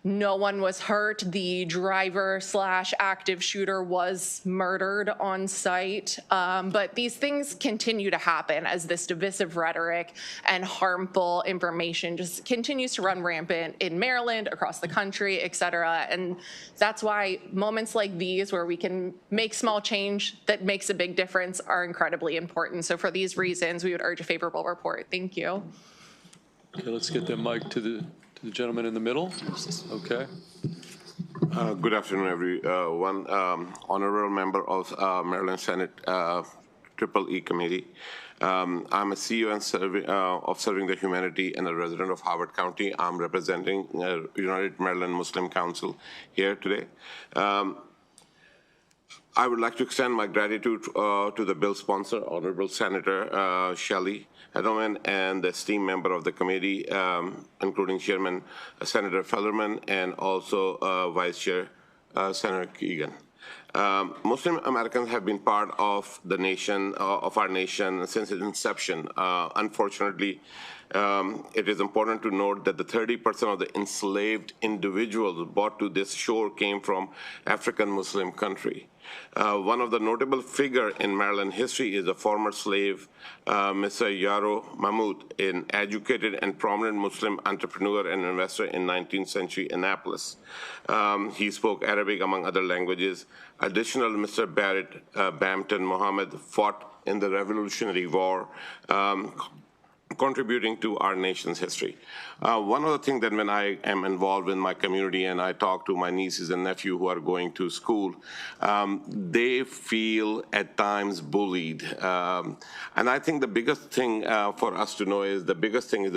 no one was hurt. The driver / active shooter was murdered on site. But these things continue to happen as this divisive rhetoric and harmful information just continues to run rampant in Maryland, across the country, et cetera. And that's why moments like these, where we can make small change that makes a big difference, are incredibly important. So for these reasons, we would urge a favorable report. Thank you. Okay, let's get the mic to the gentleman in the middle. Okay. Good afternoon, everyone. Honorable member of Maryland Senate EEE Committee. I'm a CEO and of Serving the Humanity and a resident of Howard County. I'm representing United Maryland Muslim Council here today. I would like to extend my gratitude to the bill sponsor, Honorable Senator Shelley Edelman, and the esteemed member of the committee, including Chairman Senator Felderman and also Vice Chair Senator Keegan. Muslim Americans have been part of the nation, of our nation, since its inception. Unfortunately, it is important to note that the 30% of the enslaved individuals brought to this shore came from African Muslim country. One of the notable figures in Maryland history is the former slave, Mr. Yaro Mahmoud, an educated and prominent Muslim entrepreneur and investor in 19th century Annapolis. He spoke Arabic, among other languages. Additionally, Mr. Barrett Bampton Muhammad fought in the Revolutionary War, contributing to our nation's history. One of the things that when I am involved in my community and I talk to my nieces and nephews who are going to school, they feel at times bullied. And I think the biggest thing for us to know is the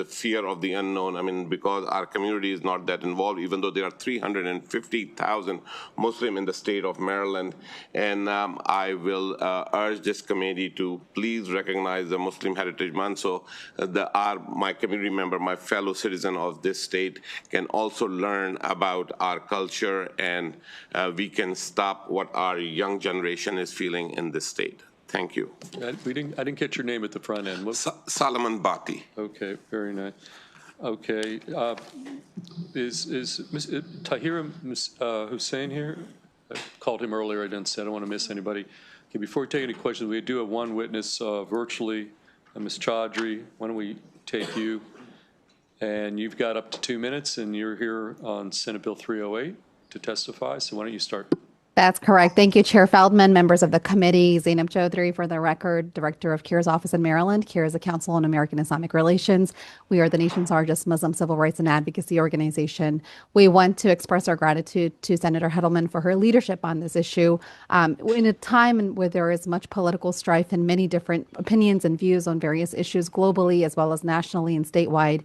fear of the unknown. I mean, because our community is not that involved, even though there are 350,000 Muslim in the state of Maryland. And I will urge this committee to please recognize the Muslim Heritage Month so my community member, my fellow citizen of this state can also learn about our culture, and we can stop what our young generation is feeling in this state. Thank you. I didn't get your name at the front end. Solomon Bhatti. Okay, very nice. Okay, is Ms. Tahira Hussein here? I called him earlier. I didn't say I don't want to miss anybody. Okay, before we take any questions, we do have one witness virtually. Ms. Chaudhry, why don't we take you? And you've got up to 2 minutes, and you're here on Senate Bill 308 to testify, so why don't you start? That's correct. Thank you, Chair Feldman, members of the committee. Zainab Chaudhry, for the record, Director of CARE's office in Maryland. CARE is a Council on American Islamic Relations. We are the nation's largest Muslim civil rights and advocacy organization. We want to express our gratitude to Senator Hedelman for her leadership on this issue. In a time where there is much political strife and many different opinions and views on various issues globally as well as nationally and statewide,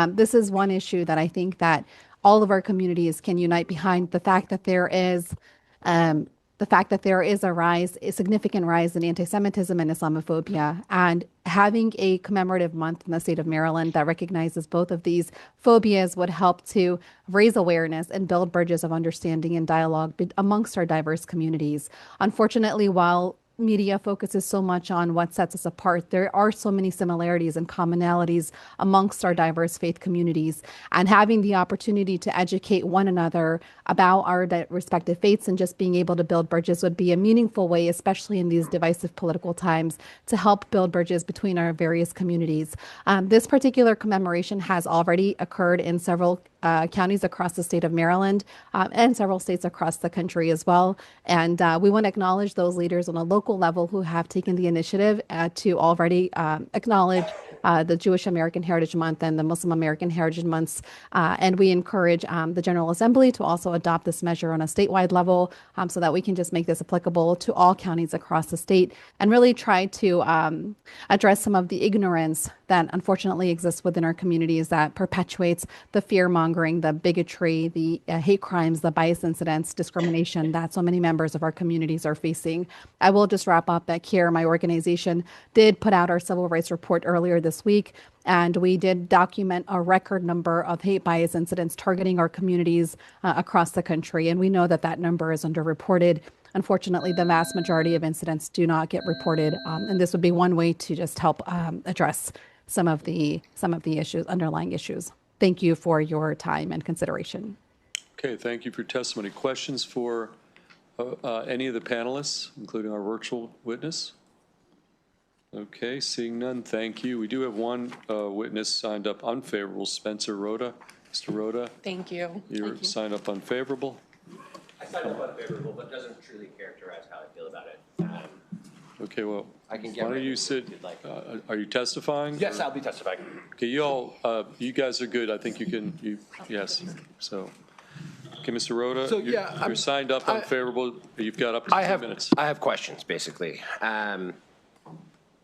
this is one issue that I think that all of our communities can unite behind. The fact that there is a significant rise in anti-Semitism and Islamophobia, and having a commemorative month in the state of Maryland that recognizes both of these phobias would help to raise awareness and build bridges of understanding and dialogue amongst our diverse communities. Unfortunately, while media focuses so much on what sets us apart, there are so many similarities and commonalities amongst our diverse faith communities, and having the opportunity to educate one another about our respective faiths and just being able to build bridges would be a meaningful way, especially in these divisive political times, to help build bridges between our various communities. This particular commemoration has already occurred in several counties across the state of Maryland and several states across the country as well. And we want to acknowledge those leaders on a local level who have taken the initiative to already acknowledge the Jewish American Heritage Month and the Muslim American Heritage Months. And we encourage the General Assembly to also adopt this measure on a statewide level so that we can just make this applicable to all counties across the state and really try to address some of the ignorance that unfortunately exists within our communities that perpetuates the fear-mongering, the bigotry, the hate crimes, the bias incidents, discrimination that so many members of our communities are facing. I will just wrap up that here, my organization did put out our civil rights report earlier this week, and we did document a record number of hate bias incidents targeting our communities across the country. And we know that that number is underreported. Unfortunately, the vast majority of incidents do not get reported. And this would be one way to just help address some of the issues, underlying issues. Thank you for your time and consideration. Okay, thank you for your testimony. Questions for any of the panelists, including our virtual witness? Okay, seeing none, thank you. We do have one witness signed up unfavorable, Spencer Rhoda. Mr. Rhoda? Thank you. You're signed up unfavorable? I signed up unfavorable, but doesn't truly characterize how I feel about it. Okay, well, I can why get don't ready you if sit? you'd like. Are you testifying? Yes, I'll be testifying. Okay, you guys are good. I think you can, yes. So, okay, Mr. Rhoda, So, yeah, you're signed up unfavorable. You've got up to 2 minutes. I have questions, basically.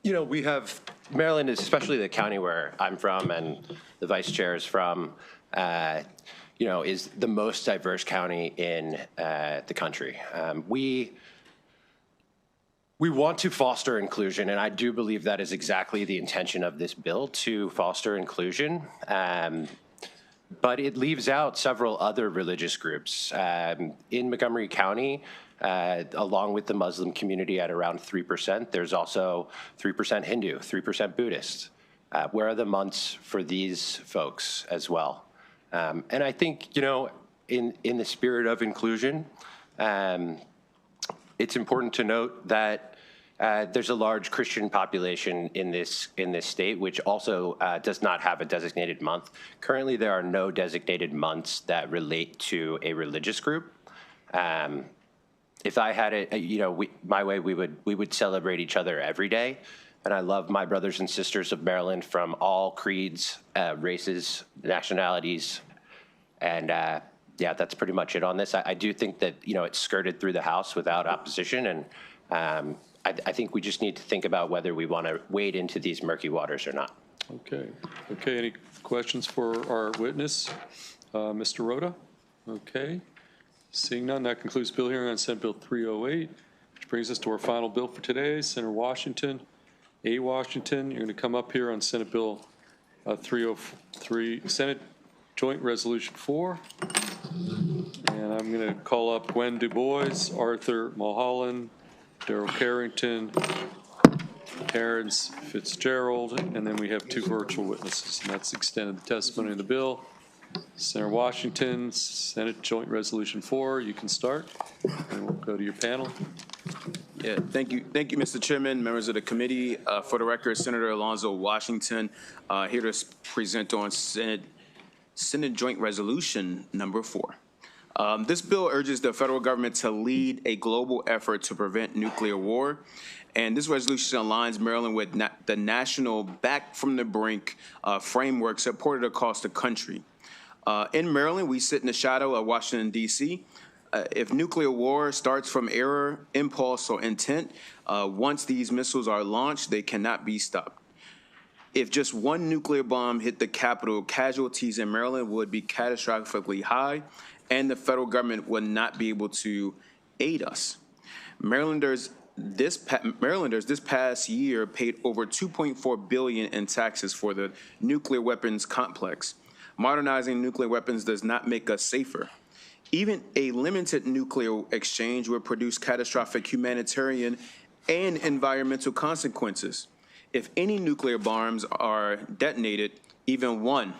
You know, we have, Maryland is, especially the county where I'm from and the vice chair is from, you know, is the most diverse county in the country. We want to foster inclusion, and I do believe that is exactly the intention of this bill, to foster inclusion. But it leaves out several other religious groups. In Montgomery County, along with the Muslim community at around 3%, there's also 3% Hindu, 3% Buddhist. Where are the months for these folks as well? And I think, you know, in the spirit of inclusion, it's important to note that there's a large Christian population in this state, which also does not have a designated month. Currently, there are no designated months that relate to a religious group. If I had it, you know, my way, we would celebrate each other every day. And I love my brothers and sisters of Maryland from all creeds, races, nationalities, and yeah, that's pretty much it on this. I do think that, you know, it's skirted through the House without opposition, and I think we just need to think about whether we want to wade into these murky waters or not. Okay. Okay, any questions for our witness, Mr. Rhoda? Okay. Seeing none, that concludes bill hearing on Senate Bill 308, which brings us to our final bill for today, Senator Washington. A. Washington, you're going to come up here on Senate Bill 303, Senate Joint Resolution 4. And I'm going to call up Gwen Du Bois, Arthur Mulholland, Darrell Carrington, Terrence Fitzgerald, and then we have 2 virtual witnesses, and that's extended the testimony of the bill. Senator Washington, Senate Joint Resolution 4, you can start, and we'll go to your panel. Yeah, thank you, Mr. Chairman, members of the committee. For the record, Senator Alonzo Washington, here to present on Senate Joint Resolution number 4. This bill urges the federal government to lead a global effort to prevent nuclear war. And this resolution aligns Maryland with the national back from the brink framework supported across the country. In Maryland, we sit in the shadow of Washington, D.C. If nuclear war starts from error, impulse, or intent, once these missiles are launched, they cannot be stopped. If just one nuclear bomb hit the Capitol, casualties in Maryland would be catastrophically high, and the federal government would not be able to aid us. Marylanders this past year paid over $2.4 billion in taxes for the nuclear weapons complex. Modernizing nuclear weapons does not make us safer. Even a limited nuclear exchange would produce catastrophic humanitarian and environmental consequences. If any nuclear bombs are detonated, even one,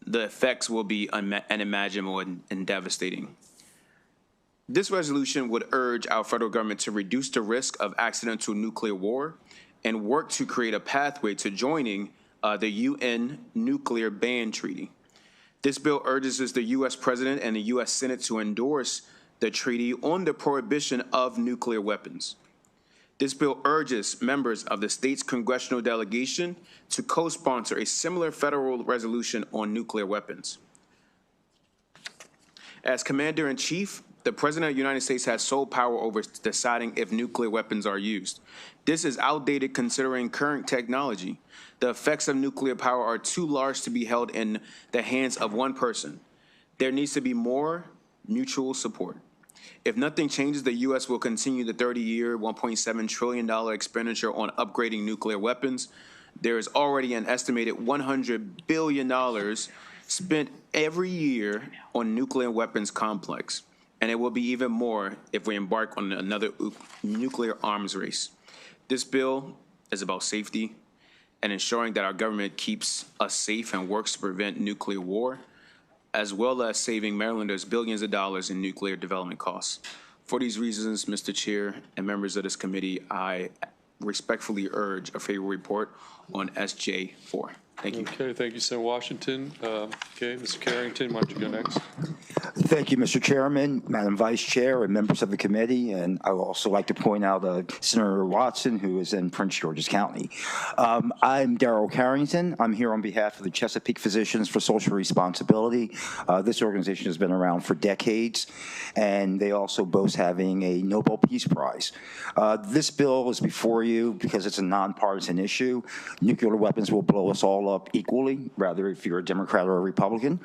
the effects will be unimaginable and devastating. This resolution would urge our federal government to reduce the risk of accidental nuclear war and work to create a pathway to joining the UN Nuclear Ban Treaty. This bill urges the U.S. President and the U.S. Senate to endorse the treaty on the prohibition of nuclear weapons. This bill urges members of the state's congressional delegation to co-sponsor a similar federal resolution on nuclear weapons. As Commander-in-Chief, the President of the United States has sole power over deciding if nuclear weapons are used. This is outdated considering current technology. The effects of nuclear power are too large to be held in the hands of one person. There needs to be more mutual support. If nothing changes, the U.S. will continue the 30-year, $1.7 trillion expenditure on upgrading nuclear weapons. There is already an estimated $100 billion spent every year on nuclear weapons complex, and it will be even more if we embark on another nuclear arms race. This bill is about safety and ensuring that our government keeps us safe and works to prevent nuclear war, as well as saving Marylanders billions of dollars in nuclear development costs. For these reasons, Mr. Chair and members of this committee, I respectfully urge a favorable report on SJ4. Thank you. Okay, thank you, Senator Washington. Okay, Mr. Carrington, why don't you go next? Thank you, Mr. Chairman, Madam Vice Chair, and members of the committee. And I would also like to point out Senator Watson, who is in Prince George's County. I'm Darrell Carrington. I'm here on behalf of the Chesapeake Physicians for Social Responsibility. This organization has been around for decades, and they also boast having a Nobel Peace Prize. This bill is before you because it's a nonpartisan issue. Nuclear weapons will blow us all up equally, rather if you're a Democrat or a Republican.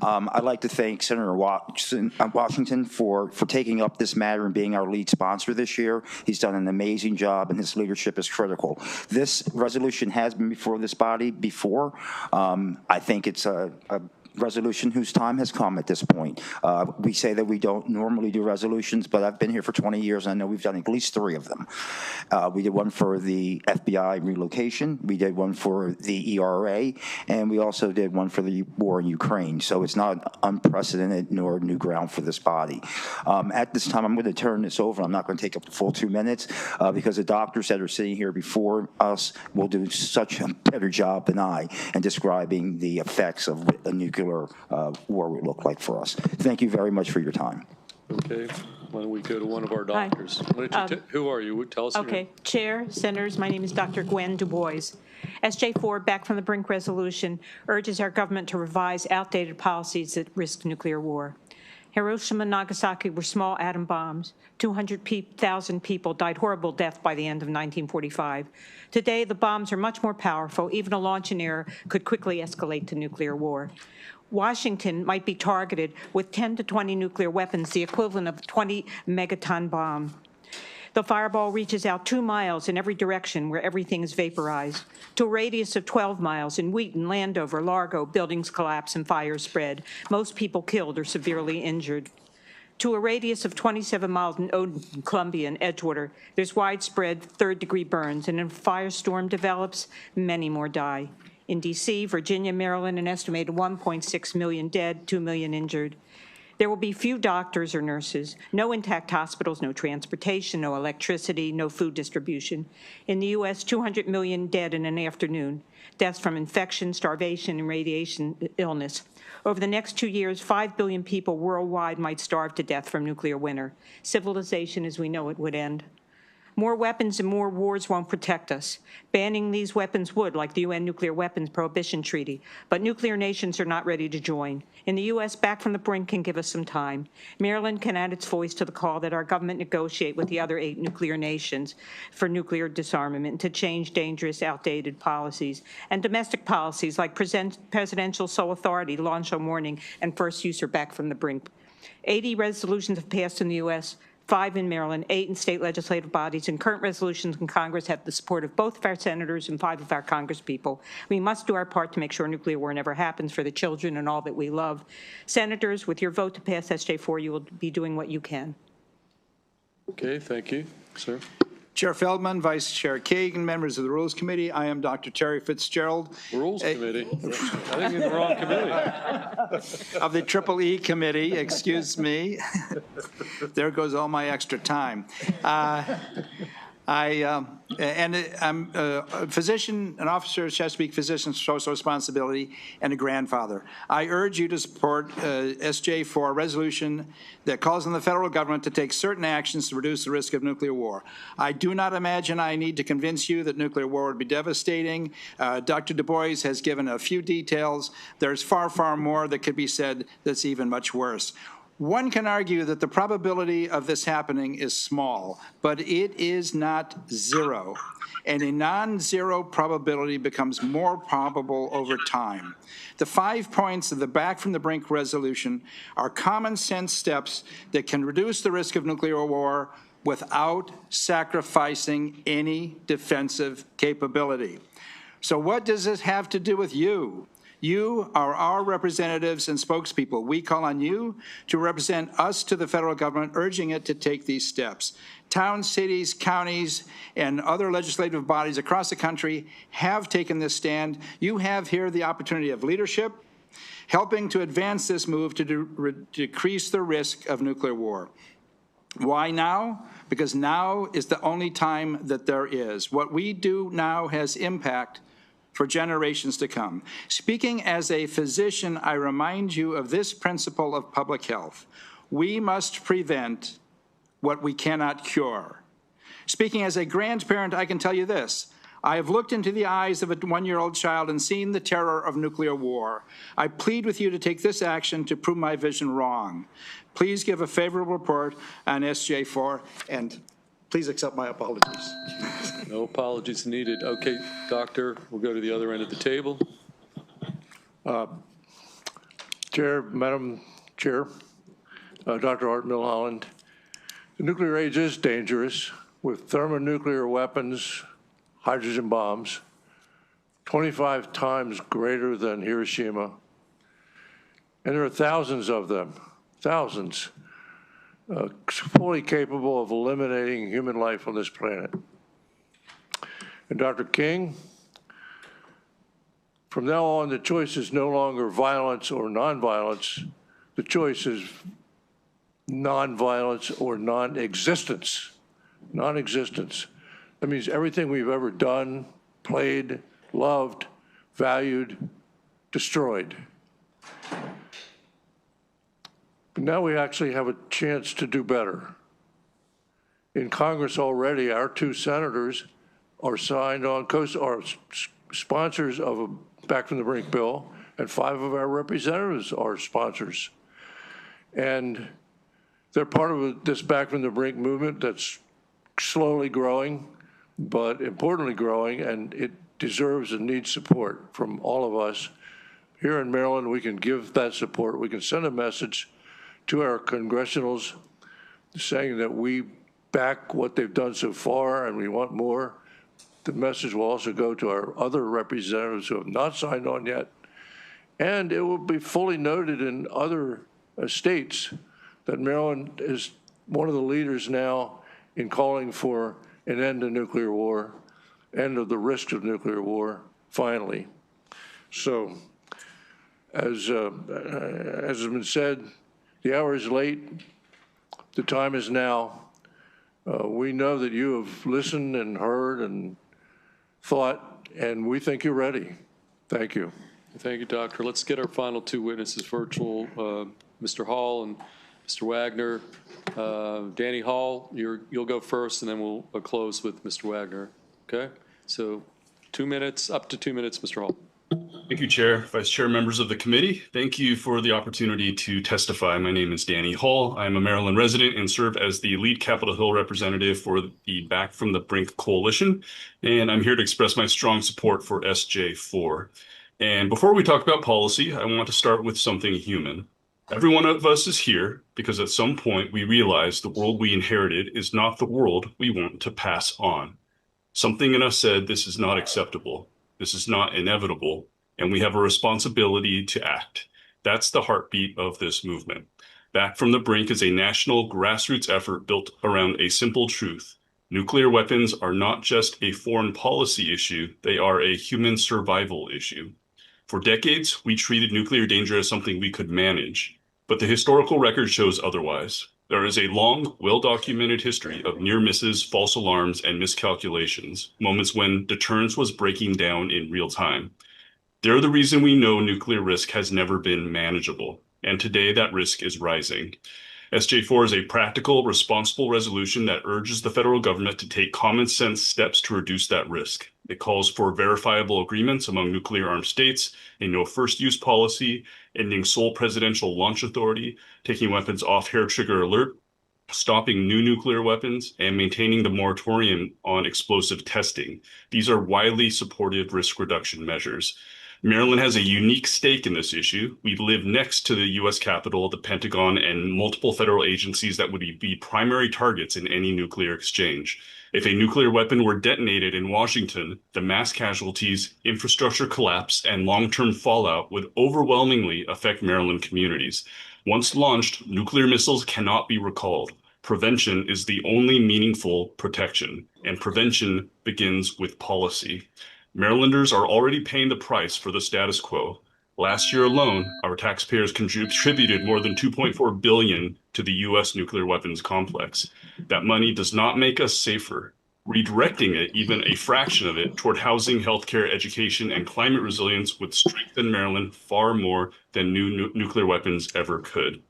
I'd like to thank Senator Washington for taking up this matter and being our lead sponsor this year. He's done an amazing job, and his leadership is critical. This resolution has been before this body before. I think it's a resolution whose time has come at this point. We say that we don't normally do resolutions, but I've been here for 20 years, and I know we've done at least 3 of them. We did one for the FBI relocation, we did one for the ERA, and we also did one for the war in Ukraine. So it's not unprecedented nor new ground for this body. At this time, I'm going to turn this over. I'm not going to take up the full 2 minutes because the doctors that are sitting here before us will do such a better job than I in describing the effects of a nuclear war would look like for us. Thank you very much for your time. Okay, why don't we go to one of our doctors? Who are you? Tell us. Okay, Chair, Senators, my name is Dr. Gwen Du Bois. SJ4, Back from the Brink resolution, urges our government to revise outdated policies that risk nuclear war. Hiroshima and Nagasaki were small atom bombs. 200,000 people died horrible death by the end of 1945. Today, the bombs are much more powerful. Even a launching error could quickly escalate to nuclear war. Washington might be targeted with 10 to 20 nuclear weapons, the equivalent of a 20 megaton bomb. The fireball reaches out 2 miles in every direction where everything is vaporized. To a radius of 12 miles in Wheaton, Landover, Largo, buildings collapse and fires spread. Most people killed or severely injured. To a radius of 27 miles in Odin, Columbia, and Edgewater, there's widespread third-degree burns, and if a firestorm develops, many more die. In D.C., Virginia, Maryland, an estimated 1.6 million dead, 2 million injured. There will be few doctors or nurses, no intact hospitals, no transportation, no electricity, no food distribution. In the U.S., 200 million dead in an afternoon, deaths from infection, starvation, and radiation illness. Over the next 2 years, 5 billion people worldwide might starve to death from nuclear winter. Civilization as we know it would end. More weapons and more wars won't protect us. Banning these weapons would, like the UN Nuclear Weapons Prohibition Treaty, but nuclear nations are not ready to join. In the U.S., Back from the Brink can give us some time. Maryland can add its voice to the call that our government negotiate with the other 8 nuclear nations for nuclear disarmament to change dangerous, outdated policies and domestic policies like presidential sole authority, launch on warning, and first use are Back from the Brink. 80 resolutions have passed in the U.S., 5 in Maryland, 8 in state legislative bodies, and current resolutions in Congress have the support of both of our senators and 5 of our congresspeople. We must do our part to make sure nuclear war never happens for the children and all that we love. Senators, with your vote to pass SJ4, you will be doing what you can. Okay, thank you. Sir. Chair Feldman, Vice Chair Kagan, members of the Rules Committee, I am Dr. Terry Fitzgerald. Rules Committee? I think you're in the wrong committee. Of the EEE Committee, excuse me. There goes all my extra time. I'm a physician, an officer of Chesapeake Physicians Social Responsibility, and a grandfather. I urge you to support SJ4, a resolution that calls on the federal government to take certain actions to reduce the risk of nuclear war. I do not imagine I need to convince you that nuclear war would be devastating. Dr. Du Bois has given a few details. There's far, far more that could be said that's even much worse. One can argue that the probability of this happening is small, but it is not zero. And a non-zero probability becomes more probable over time. The 5 points of the Back from the Brink resolution are common sense steps that can reduce the risk of nuclear war without sacrificing any defensive capability. So what does this have to do with you? You are our representatives and spokespeople. We call on you to represent us to the federal government, urging it to take these steps. Towns, cities, counties, and other legislative bodies across the country have taken this stand. You have here the opportunity of leadership, helping to advance this move to decrease the risk of nuclear war. Why now? Because now is the only time that there is. What we do now has impact for generations to come. Speaking as a physician, I remind you of this principle of public health. We must prevent what we cannot cure. Speaking as a grandparent, I can tell you this. I have looked into the eyes of a one-year-old child and seen the terror of nuclear war. I plead with you to take this action to prove my vision wrong. Please give a favorable report on SJ4, and please accept my apologies. No apologies needed. Okay, Doctor, we'll go to the other end of the table. Chair, Madam Chair, Dr. Art Milholland, the nuclear age is dangerous with thermonuclear weapons, hydrogen bombs, 25 times greater than Hiroshima. And there are thousands of them, thousands, fully capable of eliminating human life on this planet. And Dr. King, from now on, the choice is no longer violence or nonviolence. The choice is nonviolence or non-existence. Non-existence. That means everything we've ever done, played, loved, valued, destroyed. But now we actually have a chance to do better. In Congress already, our 2 senators are signed on, are sponsors of a Back from the Brink bill, and 5 of our representatives are sponsors. And they're part of this Back from the Brink movement that's slowly growing, but importantly growing, and it deserves and needs support from all of us. Here in Maryland, we can give that support. We can send a message to our congressionals saying that we back what they've done so far and we want more. The message will also go to our other representatives who have not signed on yet. And it will be fully noted in other states that Maryland is one of the leaders now in calling for an end to nuclear war, end of the risk of nuclear war, finally. So, as has been said, the hour is late, the time is now. We know that you have listened and heard and thought, and we think you're ready. Thank you. Thank you, Doctor. Let's get our final 2 witnesses virtual, Mr. Hall and Mr. Wagner. Danny Hall, you'll go first, and then we'll close with Mr. Wagner. Okay? So 2 minutes, up to 2 minutes, Mr. Hall. Thank you, Chair, Vice Chair, members of the committee. Thank you for the opportunity to testify. My name is Danny Hall. I'm a Maryland resident and serve as the lead Capitol Hill representative for the Back from the Brink Coalition. And I'm here to express my strong support for SJ4. And before we talk about policy, I want to start with something human. Every one of us is here because at some point we realized the world we inherited is not the world we want to pass on. Something in us said this is not acceptable. This is not inevitable, and we have a responsibility to act. That's the heartbeat of this movement. Back from the Brink is a national grassroots effort built around a simple truth. Nuclear weapons are not just a foreign policy issue, they are a human survival issue. For decades, we treated nuclear danger as something we could manage, but the historical record shows otherwise. There is a long, well-documented history of near misses, false alarms, and miscalculations, moments when deterrence was breaking down in real time. They're the reason we know nuclear risk has never been manageable, and today that risk is rising. SJ4 is a practical, responsible resolution that urges the federal government to take common sense steps to reduce that risk. It calls for verifiable agreements among nuclear armed states, a no first use policy, ending sole presidential launch authority, taking weapons off hair trigger alert, stopping new nuclear weapons, and maintaining the moratorium on explosive testing. These are widely supported risk reduction measures. Maryland has a unique stake in this issue. We live next to the U.S. Capitol, the Pentagon, and multiple federal agencies that would be primary targets in any nuclear exchange. If a nuclear weapon were detonated in Washington, the mass casualties, infrastructure collapse, and long-term fallout would overwhelmingly affect Maryland communities. Once launched, nuclear missiles cannot be recalled. Prevention is the only meaningful protection, and prevention begins with policy. Marylanders are already paying the price for the status quo. Last year alone, our taxpayers contributed more than $2.4 billion to the U.S. nuclear weapons complex. That money does not make us safer. Redirecting it, even a fraction of it, toward housing, healthcare, education, and climate resilience would strengthen Maryland far more than new nuclear weapons ever could.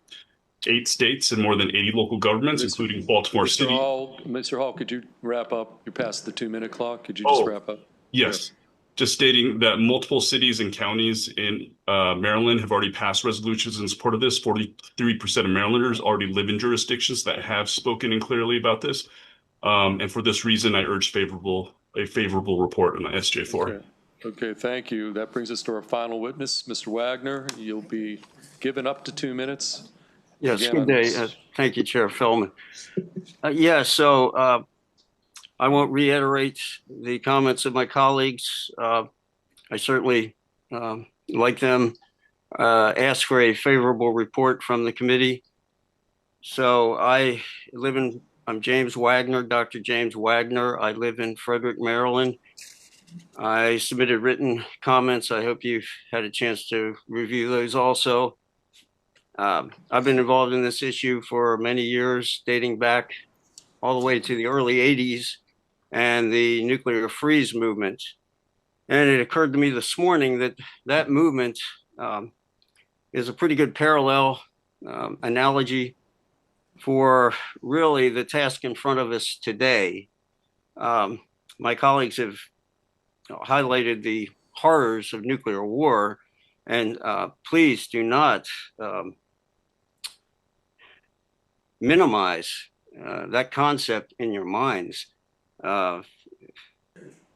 8 states and more than 80 local governments, including Baltimore City. Mr. Hall, could you wrap up? You're past the 2-minute clock. Could you just wrap up? Yes. Just stating that multiple cities and counties in Maryland have already passed resolutions in support of this. 43% of Marylanders already live in jurisdictions that have spoken in clearly about this. And for this reason, I urge a favorable report on the SJ4. Okay, thank you. That brings us to our final witness, Mr. Wagner. You'll be given up to 2 minutes. Yes, Again, good day. Thank you, Chair Feldman. I won't reiterate the comments of my colleagues. I certainly, like them, ask for a favorable report from the committee. So I'm James Wagner, Dr. James Wagner. I live in Frederick, Maryland. I submitted written comments. I hope you've had a chance to review those also. I've been involved in this issue for many years, dating back all the way to the early 80s and the nuclear freeze movement. And it occurred to me this morning that that movement is a pretty good parallel analogy for really the task in front of us today. My colleagues have highlighted the horrors of nuclear war, and please do not minimize that concept in your minds.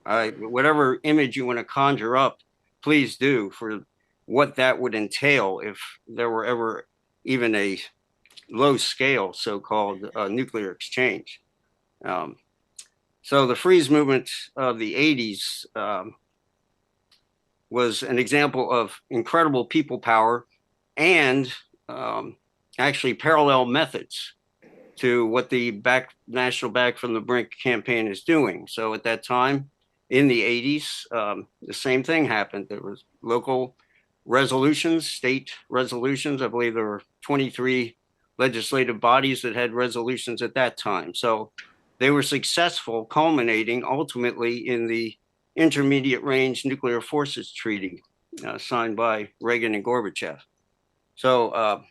Whatever image you want to conjure up, please do, for what that would entail if there were ever even a low scale so-called nuclear exchange. So the freeze movement of the 80s was an example of incredible people power and actually parallel methods to what the National Back from the Brink campaign is doing. So at that time, in the 80s, the same thing happened. There was local resolutions, state resolutions. I believe there were 23 legislative bodies that had resolutions at that time. So they were successful, culminating ultimately in the Intermediate Range Nuclear Forces Treaty signed by Reagan and Gorbachev. So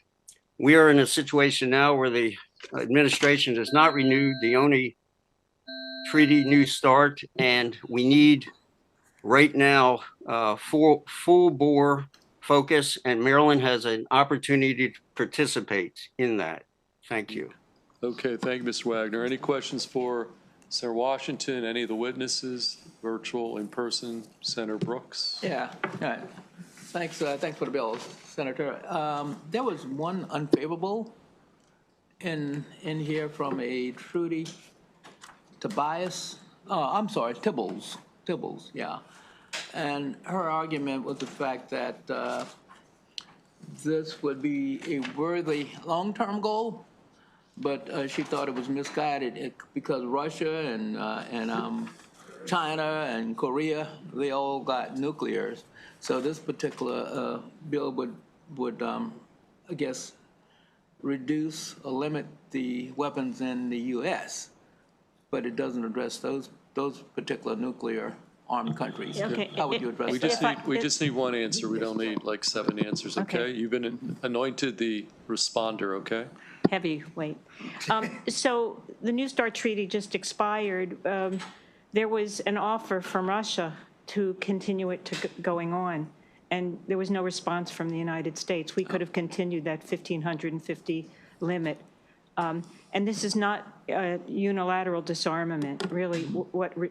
we are in a situation now where the administration has not renewed the only treaty New START, and we need right now full bore focus, and Maryland has an opportunity to participate in that. Thank you. Okay, thank you, Mr. Wagner. Any questions for Senator Washington, any of the witnesses, virtual, in person? Senator Brooks? Yeah, thanks for the bill, Senator. There was one unfavorable in here from a Trudy Tibbles, yeah. And her argument was the fact that this would be a worthy long-term goal, but she thought it was misguided because Russia and China and Korea, they all got nuclears. So this particular bill would I guess, reduce or limit the weapons in the U.S., but it doesn't address those particular nuclear armed countries. Okay. How would you address We that? just need one answer. We don't need like 7 answers, okay? You've been anointed the responder, okay? Heavyweight. So the New START treaty just expired. There was an offer from Russia to continue it going on, and there was no response from the United States. We could have continued that 1,550 limit. And this is not unilateral disarmament, really.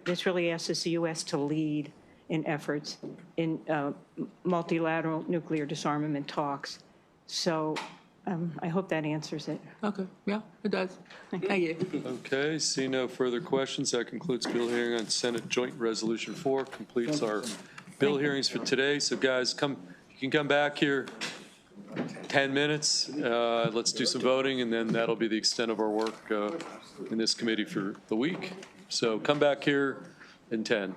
This really asks the U.S. to lead in efforts in multilateral nuclear disarmament talks. So I hope that answers it. Okay, yeah, it does. Thank you. Okay, see no further questions. That concludes bill hearing on Senate Joint Resolution 4, completes our bill hearings for today. So guys, you can come back here 10 minutes. Let's do some voting, and then that'll be the extent of our work in this committee for the week. So come back here in 10.